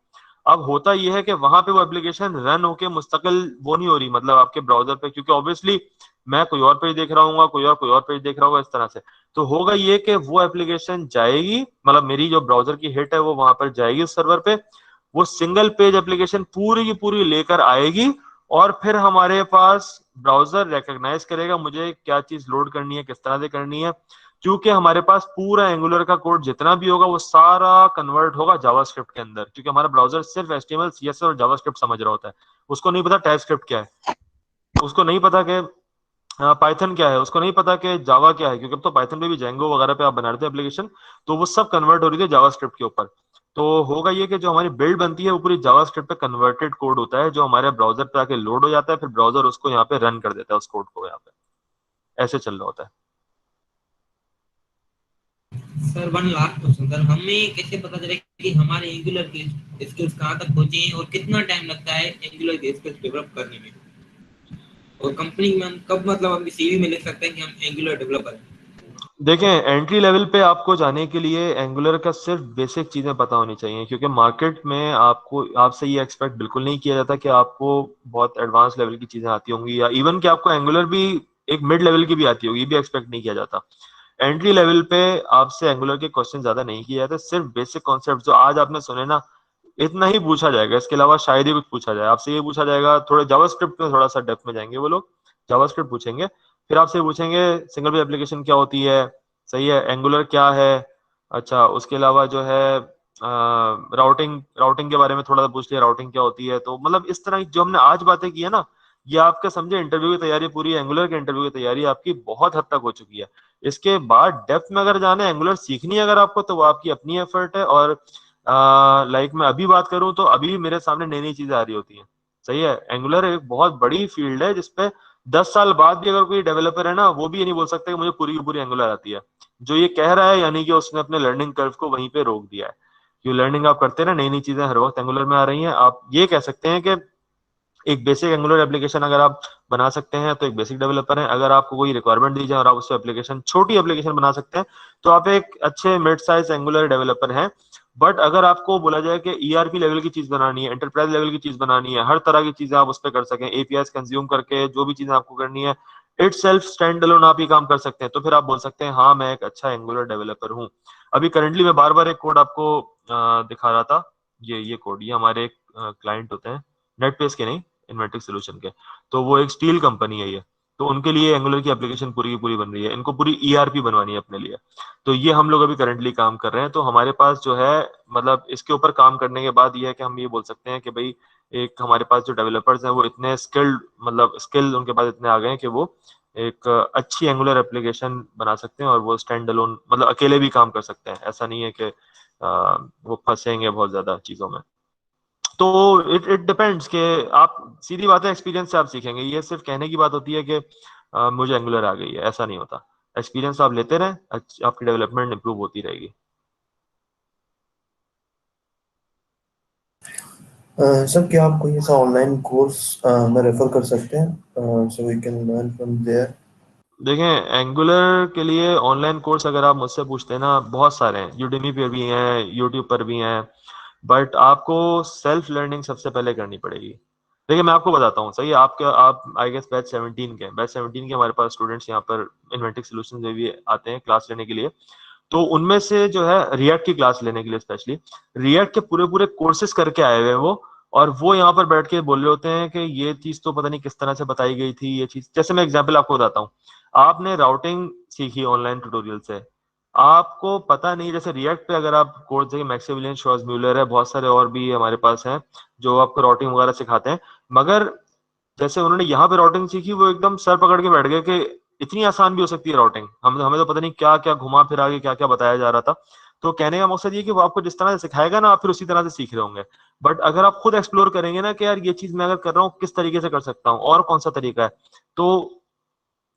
अब होता यह है कि वहां पे वो एप्लीकेशन रन होके मुस्तकिल वो नहीं हो रही, मतलब आपके ब्राउजर पे, क्योंकि ऑब्वियसली मैं कोई और पेज देख रहा हूँ, कोई और पेज देख रहा होगा, इस तरह से। तो होगा ये कि वो एप्लीकेशन जाएगी, मतलब मेरी जो ब्राउजर की हिट है वो वहां पर जाएगी उस सर्वर पे, वो सिंगल पेज एप्लीकेशन पूरी की पूरी लेकर आएगी, और फिर हमारे पास ब्राउजर रिकॉग्नाइज करेगा मुझे क्या चीज लोड करनी है, किस तरह से करनी है, क्योंकि हमारे पास पूरा एंगुलर का कोड जितना भी होगा वो सारा कन्वर्ट होगा जावास्क्रिप्ट के अंदर, क्योंकि हमारा ब्राउजर सिर्फ HTML CSS और जावास्क्रिप्ट समझ रहा होता है, उसको नहीं पता टाइपस्क्रिप्ट क्या है, उसको नहीं पता कि पाइथन क्या है, उसको नहीं पता कि जावा क्या है, क्योंकि अब तो पाइथन पे भी जेंगो वगैरह पे आप बना रहे थे एप्लीकेशन, तो वो सब कन्वर्ट हो रही थी जावास्क्रिप्ट के ऊपर। तो होगा ये कि जो हमारी बिल्ड बनती है वो पूरी जावास्क्रिप्ट पे कन्वर्टेड कोड होता है, जो हमारे ब्राउजर पे आके लोड हो जाता है, फिर ब्राउजर उसको यहाँ पे रन कर देता है उस कोड को, यहाँ पे ऐसे चल रहा होता है। Sir one last question sir, हमें कैसे पता चले कि हमारे एंगुलर की स्किल्स कहाँ तक पहुंची हैं और कितना टाइम लगता है एंगुलर की स्किल्स डेवलप करने में, और कंपनी में हम कब मतलब अपनी सीवी में लिख सकते हैं कि हम एंगुलर डेवलपर हैं? देखें, एंट्री लेवल पे आपको जाने के लिए एंगुलर का सिर्फ बेसिक चीजें पता होनी चाहिए, क्योंकि मार्केट में आपको, आपसे ये एक्सपेक्ट बिल्कुल नहीं किया जाता कि आपको बहुत एडवांस लेवल की चीजें आती होंगी, या इवन कि आपको एंगुलर भी एक मिड लेवल की भी आती होगी, ये भी एक्सपेक्ट नहीं किया जाता। एंट्री लेवल पे आपसे एंगुलर के क्वेश्चन ज्यादा नहीं किए जाते, सिर्फ बेसिक कॉन्सेप्ट जो आज आपने सुने ना, इतना ही पूछा जाएगा, इसके अलावा शायद ही कुछ पूछा जाए। आपसे ये पूछा जाएगा, थोड़े जावास्क्रिप्ट में थोड़ा सा डेप्थ में जाएंगे वो लोग, जावास्क्रिप्ट पूछेंगे, फिर आपसे पूछेंगे सिंगल पेज एप्लीकेशन क्या होती है, सही है, एंगुलर क्या है, अच्छा उसके अलावा जो है राउटिंग के बारे में थोड़ा सा पूछ लिया, राउटिंग क्या होती है। तो मतलब इस तरह की जो हमने आज बातें की है ना, ये आपका समझे इंटरव्यू की तैयारी, पूरी एंगुलर के इंटरव्यू की तैयारी आपकी बहुत हद तक हो चुकी है। इसके बाद डेप्थ में अगर जाना है, एंगुलर सीखनी है अगर आपको, तो वो आपकी अपनी एफर्ट है, और लाइक मैं अभी बात करूं तो अभी मेरे सामने नई नई चीजें आ रही होती हैं, सही है। एंगुलर एक बहुत बड़ी फील्ड है जिसपे 10 साल बाद भी अगर कोई डेवलपर है ना, वो भी ये नहीं बोल सकता कि मुझे पूरी की पूरी एंगुलर आती है। जो ये कह रहा है यानी कि उसने अपने लर्निंग कर्व को वहीं पे रोक दिया है। जो लर्निंग आप करते हैं ना, नई नई चीजें हर वक्त एंगुलर में आ रही हैं, आप ये कह सकते हैं कि एक बेसिक एंगुलर एप्लीकेशन अगर आप बना सकते हैं तो एक बेसिक डेवलपर है। अगर आपको कोई रिक्वायरमेंट दी जाए और आप उससे एप्लीकेशन, छोटी एप्लीकेशन बना सकते हैं, तो आप एक अच्छे मिड साइज एंगुलर डेवलपर हैं। बट अगर आपको बोला जाए कि ईआरपी लेवल की चीज बनानी है, एंटरप्राइज लेवल की चीज बनानी है, हर तरह की चीजें आप उस पर कर सकें, एपीआईज कंज्यूम करके जो भी चीजें आपको करनी है, इट सेल्फ स्टैंड अलोन आप ही काम कर सकते हैं, तो फिर आप बोल सकते हैं हाँ मैं एक अच्छा एंगुलर डेवलपर हूँ। अभी करंटली मैं बार बार एक कोड आपको दिखा रहा था। ये कोड, ये हमारे एक क्लाइंट होते हैं, नेटपेस के नहीं, इन्वेंटिक सोल्यूशन के। तो वो एक स्टील कंपनी है ये, तो उनके लिए एंगुलर की एप्लीकेशन पूरी की पूरी बन रही है, इनको पूरी ईआरपी बनवानी है अपने लिए। तो ये हम लोग अभी करंटली काम कर रहे हैं। तो हमारे पास जो है, मतलब इसके ऊपर काम करने के बाद ये है कि हम ये बोल सकते हैं कि भाई एक हमारे पास जो डेवलपर्स हैं वो इतने स्किल्ड, मतलब स्किल उनके पास इतने आ गए हैं कि वो एक अच्छी एंगुलर एप्लीकेशन बना सकते हैं और वो स्टैंड अलोन, मतलब अकेले भी काम कर सकते हैं। ऐसा नहीं है कि वो फंसेंगे बहुत ज्यादा चीजों में। तो इट इट डिपेंड्स कि आप, सीधी बात है, एक्सपीरियंस से आप सीखेंगे। ये सिर्फ कहने की बात होती है कि मुझे एंगुलर आ गई है, ऐसा नहीं होता। एक्सपीरियंस आप लेते रहें, आपकी डेवलपमेंट इंप्रूव होती रहेगी। सर क्या आप कोई ऐसा ऑनलाइन कोर्स में रेफर कर सकते हैं so we can learn from there? देखें, एंगुलर के लिए ऑनलाइन कोर्स अगर आप मुझसे पूछते हैं ना, बहुत सारे हैं, यूडेमी पे भी हैं, यूट्यूब पर भी हैं, बट आपको सेल्फ लर्निंग सबसे पहले करनी पड़ेगी। देखिए मैं आपको बताता हूँ, सही है, आप आई गेस बैच 17 के हमारे पास स्टूडेंट्स यहाँ पर इन्वेंटिक सोल्यूशंस में भी आते हैं क्लास लेने के लिए। तो उनमें से जो है रिएक्ट की क्लास लेने के लिए स्पेशली रिएक्ट के पूरे पूरे कोर्सेज करके आए हुए हैं वो, और वो यहाँ पर बैठ के बोल रहे होते हैं कि ये चीज तो पता नहीं किस तरह से बताई गई थी। ये चीज, जैसे मैं एग्जांपल आपको बताता हूँ, आपने राउटिंग सीखी ऑनलाइन ट्यूटोरियल से, आपको पता नहीं, जैसे रिएक्ट पे अगर आप कोर्स देखिए, मैक्सिमिलियन श्वार्ज़म्यूलर है, बहुत सारे और भी हमारे पास हैं जो आपको राउटिंग वगैरह सिखाते हैं। मगर जैसे उन्होंने यहाँ पे राउटिंग सीखी, वो एकदम सर पकड़ के बैठ गए कि इतनी आसान भी हो सकती है राउटिंग, हमें तो पता नहीं क्या क्या घुमा फिरा के क्या क्या बताया जा रहा था। तो कहने का मकसद ये कि वो आपको जिस तरह से सिखाएगा ना, आप फिर उसी तरह से सीख रहे होंगे। बट अगर आप खुद एक्सप्लोर करेंगे ना कि यार ये चीज मैं अगर कर रहा हूँ, किस तरीके से कर सकता हूँ और कौन सा तरीका है, तो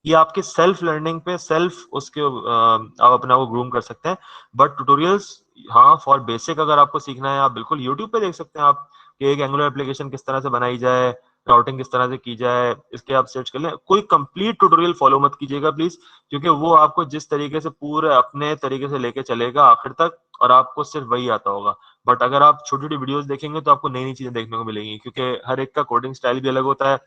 ये आपके सेल्फ लर्निंग पे, सेल्फ उसके आप अपने आप को ग्रूम कर सकते हैं। बट ट्यूटोरियल्स, हाँ, फॉर बेसिक अगर आपको सीखना है, आप बिल्कुल यूट्यूब पे देख सकते हैं आप कि एक एंगुलर एप्लीकेशन किस तरह से बनाई जाए, राउटिंग किस तरह से की जाए, इसके आप सर्च कर लें। कोई कंप्लीट ट्यूटोरियल फॉलो मत कीजिएगा प्लीज, क्योंकि वो आपको जिस तरीके से पूरे अपने तरीके से लेके चलेगा आखिर तक, और आपको सिर्फ वही आता होगा। बट अगर आप छोटी छोटी वीडियोस देखेंगे तो आपको नई नई चीजें देखने को मिलेंगी, क्योंकि हर एक का कोडिंग स्टाइल भी अलग होता है,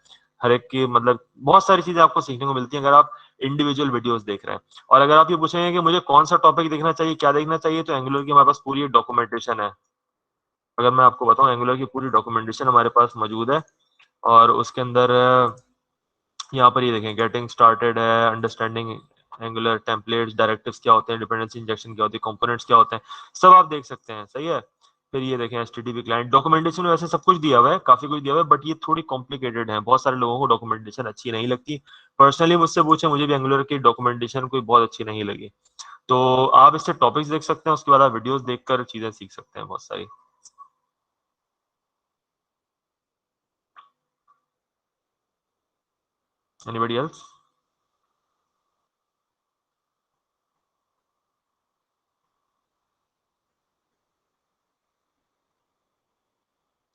हर एक की, मतलब बहुत सारी चीजें आपको सीखने को मिलती हैं अगर आप इंडिविजुअल वीडियोस देख रहे हैं। और अगर आप ये पूछेंगे कि मुझे कौन सा टॉपिक देखना चाहिए, क्या देखना चाहिए, तो एंगुलर की हमारे पास पूरी डॉक्यूमेंटेशन है। अगर मैं आपको बताऊं, एंगुलर की पूरी डॉक्यूमेंटेशन हमारे पास मौजूद है, और उसके अंदर यहाँ पर ये देखें, गेटिंग स्टार्टेड है, अंडरस्टैंडिंग एंगुलर टेम्पलेट्स, डायरेक्टिव्स क्या होते हैं, डिपेंडेंसी इंजेक्शन क्या होती है, कंपोनेंट्स क्या होते हैं, सब आप देख सकते हैं। सही है। फिर ये देखें एचटीटीपी क्लाइंट डॉक्यूमेंटेशन में वैसे सब कुछ दिया हुआ है, काफी कुछ दिया हुआ है, बट ये थोड़ी कॉम्प्लिकेटेड है, बहुत सारे लोगों को डॉक्यूमेंटेशन अच्छी नहीं लगती। पर्सनली मुझसे पूछे, मुझे भी एंगुलर की डॉक्यूमेंटेशन कोई बहुत अच्छी नहीं लगी। तो आप इससे टॉपिक्स देख सकते हैं, उसके बाद आप वीडियोस देखकर चीजें सीख सकते हैं बहुत सारी। Anybody else?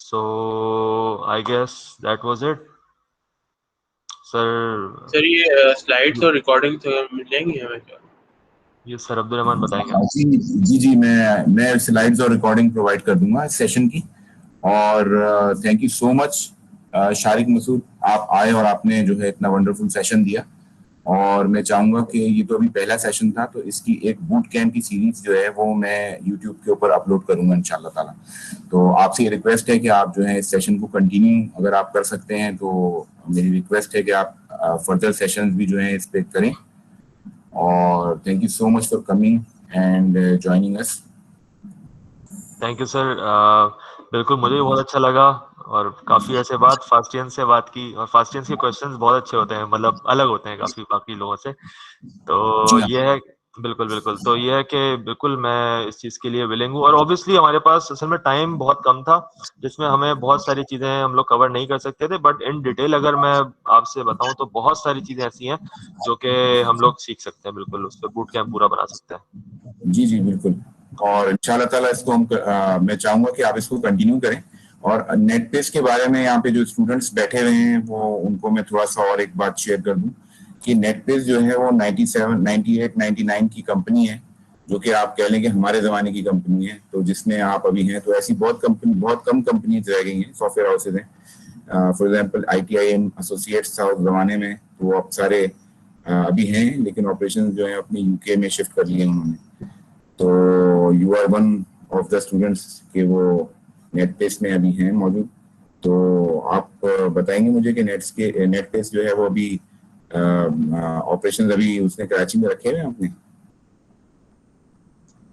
So I guess that was it. Sir ये स्लाइड्स और रिकॉर्डिंग तो मिल जाएंगी हमें क्या? ये सर अब्दुल रहमान बताएंगे। जी मैं स्लाइड्स और रिकॉर्डिंग प्रोवाइड कर दूंगा इस सेशन की। और thank you so much Shariq Masood, आप आए और आपने जो है इतना वंडरफुल सेशन दिया। और मैं चाहूंगा कि ये तो अभी पहला सेशन था, तो इसकी एक बूट कैंप की सीरीज जो है वो मैं यूट्यूब के ऊपर अपलोड करूंगा इंशाल्लाह ताला। तो आपसे ये रिक्वेस्ट है कि आप जो है इस सेशन को कंटिन्यू अगर आप कर सकते हैं, तो मेरी रिक्वेस्ट है कि आप फर्दर सेशंस भी जो है इस पे करें। और thank you so much for coming and joining us. Thank you sir, बिल्कुल मुझे भी बहुत अच्छा लगा, और काफी ऐसे बात फास्टियन से बात की, और फास्टियन के क्वेश्चंस बहुत अच्छे होते हैं, मतलब अलग होते हैं काफी बाकी लोगों से। तो ये है बिल्कुल बिल्कुल। तो ये है कि बिल्कुल मैं इस चीज़ के लिए विलिंग हूँ, और ऑब्वियसली हमारे पास असल में टाइम बहुत कम था, जिसमें हमें बहुत सारी चीज़ें हम लोग कवर नहीं कर सकते थे, बट इन डिटेल अगर मैं आपसे बताऊँ तो बहुत सारी चीज़ें ऐसी हैं जो कि हम लोग सीख सकते हैं, बिल्कुल उस पे बूट कैंप पूरा बना सकते हैं। जी जी बिल्कुल, और इंशाल्लाह ताला इसको मैं चाहूंगा कि आप इसको कंटिन्यू करें। और नेट पेस के बारे में यहाँ पे जो स्टूडेंट्स बैठे हुए हैं वो उनको मैं थोड़ा सा और एक बात शेयर कर दूं कि नेट पेस जो है वो 97, 98, 99 की कंपनी है, जो कि आप कह लें कि हमारे ज़माने की कंपनी है, तो जिसमें आप अभी हैं। तो ऐसी बहुत कम कंपनीज रह गई हैं, सॉफ्टवेयर हाउसेज हैं। फॉर एग्जांपल ITIM एसोसिएट्स था उस ज़माने में, तो वो अब सारे अभी हैं, लेकिन ऑपरेशन जो है अपने UK में शिफ्ट कर लिए उन्होंने। तो you are one of the students के वो नेट पेस में अभी हैं मौजूद। तो आप बताएंगे मुझे कि नेट पेस जो है वो अभी ऑपरेशन अभी उसने कराची में रखे हुए हैं आपने?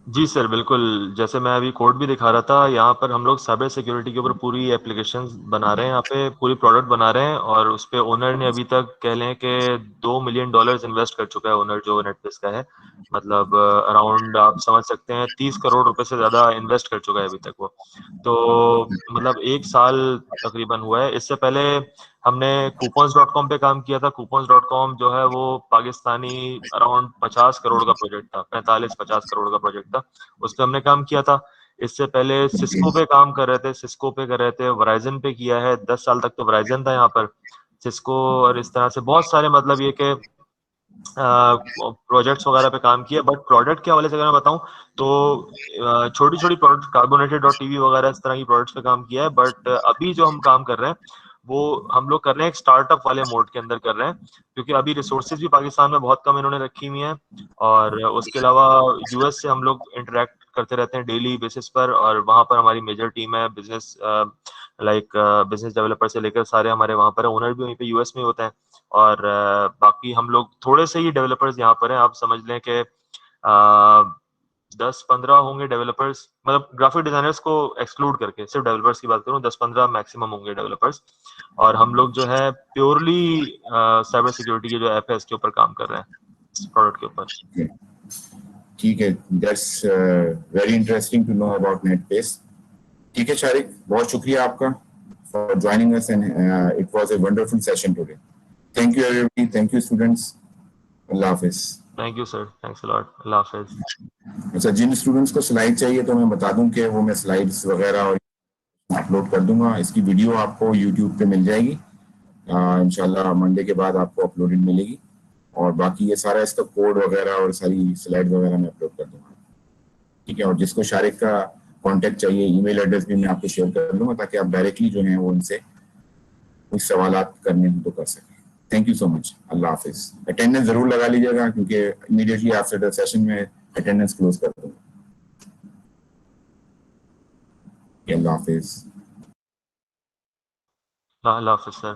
जी सर, बिल्कुल। जैसे मैं अभी कोड भी दिखा रहा था, यहाँ पर हम लोग साइबर सिक्योरिटी के ऊपर पूरी एप्लीकेशंस बना रहे हैं, यहाँ पे पूरी प्रोडक्ट बना रहे हैं, और उस पे ओनर ने अभी तक कह लें कि $2 मिलियन इन्वेस्ट कर चुका है ओनर, जो नेटपेस का है। मतलब अराउंड आप समझ सकते हैं 30 करोड़ रुपए से ज्यादा इन्वेस्ट कर चुका है अभी तक वो। तो मतलब 1 साल तकरीबन हुआ है। इससे पहले हमने coupons.com पे काम किया था। coupons.com जो है वो पाकिस्तानी अराउंड 50 करोड़ का प्रोजेक्ट था, 45-50 करोड़ का प्रोजेक्ट था, उस पर हमने काम किया था। इससे पहले सिस्को पे काम कर रहे थे, सिस्को पे कर रहे थे, वराइजन पे किया है, 10 साल तक तो वराइजन था यहाँ पर, सिस्को, और इस तरह से बहुत सारे, मतलब ये कि प्रोजेक्ट्स वगैरह पे काम किया। बट प्रोडक्ट के हवाले से अगर मैं बताऊं तो छोटी छोटी प्रोडक्ट, carbonated.tv वगैरह इस तरह की प्रोडक्ट्स पे काम किया है। बट अभी जो हम काम कर रहे हैं वो हम लोग कर रहे हैं एक स्टार्टअप वाले मोड के अंदर कर रहे हैं, क्योंकि अभी रिसोर्सेज भी पाकिस्तान में बहुत कम इन्होंने रखी हुई हैं, और उसके अलावा US से हम लोग इंटरेक्ट करते रहते हैं डेली बेसिस पर, और वहाँ पर हमारी मेजर टीम है, बिजनेस डेवलपर से लेकर सारे हमारे वहाँ पर है, ओनर भी वहीं पे US में होते हैं, और बाकी हम लोग थोड़े से ही डेवलपर्स यहाँ पर हैं। आप समझ लें कि 10-15 होंगे डेवलपर्स, मतलब ग्राफिक डिजाइनर्स को एक्सक्लूड करके, सिर्फ डेवलपर्स की बात करूं 10-15 मैक्सिमम होंगे डेवलपर्स। और हम लोग जो है प्योरली साइबर सिक्योरिटी की जो ऐप है इसके ऊपर काम कर रहे हैं, इस प्रोडक्ट के ऊपर। ठीक है, that's very interesting to know about Netpace. ठीक है शारिक, बहुत शुक्रिया आपका for joining us, and it was a wonderful session today. Thank you everybody, thank you students, अल्लाह हाफिज। Thank you sir, thanks a lot, अल्लाह हाफिज। अच्छा, जिन स्टूडेंट्स को स्लाइड चाहिए तो मैं बता दूं कि वो मैं स्लाइड्स वगैरह और अपलोड कर दूंगा। इसकी वीडियो आपको यूट्यूब पे मिल जाएगी, इंशाल्लाह मंडे के बाद आपको अपलोडेड मिलेगी, और बाकी ये सारा इसका कोड वगैरह और सारी स्लाइड वगैरह मैं अपलोड कर दूंगा। ठीक है, और जिसको शारिक का कांटेक्ट चाहिए, ईमेल एड्रेस भी मैं आपको शेयर कर दूंगा, ताकि आप डायरेक्टली जो है वो उनसे कुछ सवालात करने हो तो कर सकें। Thank you so much, Allah Hafiz. Attendance जरूर लगा लीजिएगा, क्योंकि इमीडिएटली आफ्टर द सेशन में अटेंडेंस क्लोज कर दूंगा। अल्लाह हाफिज। अल्लाह हाफिज सर।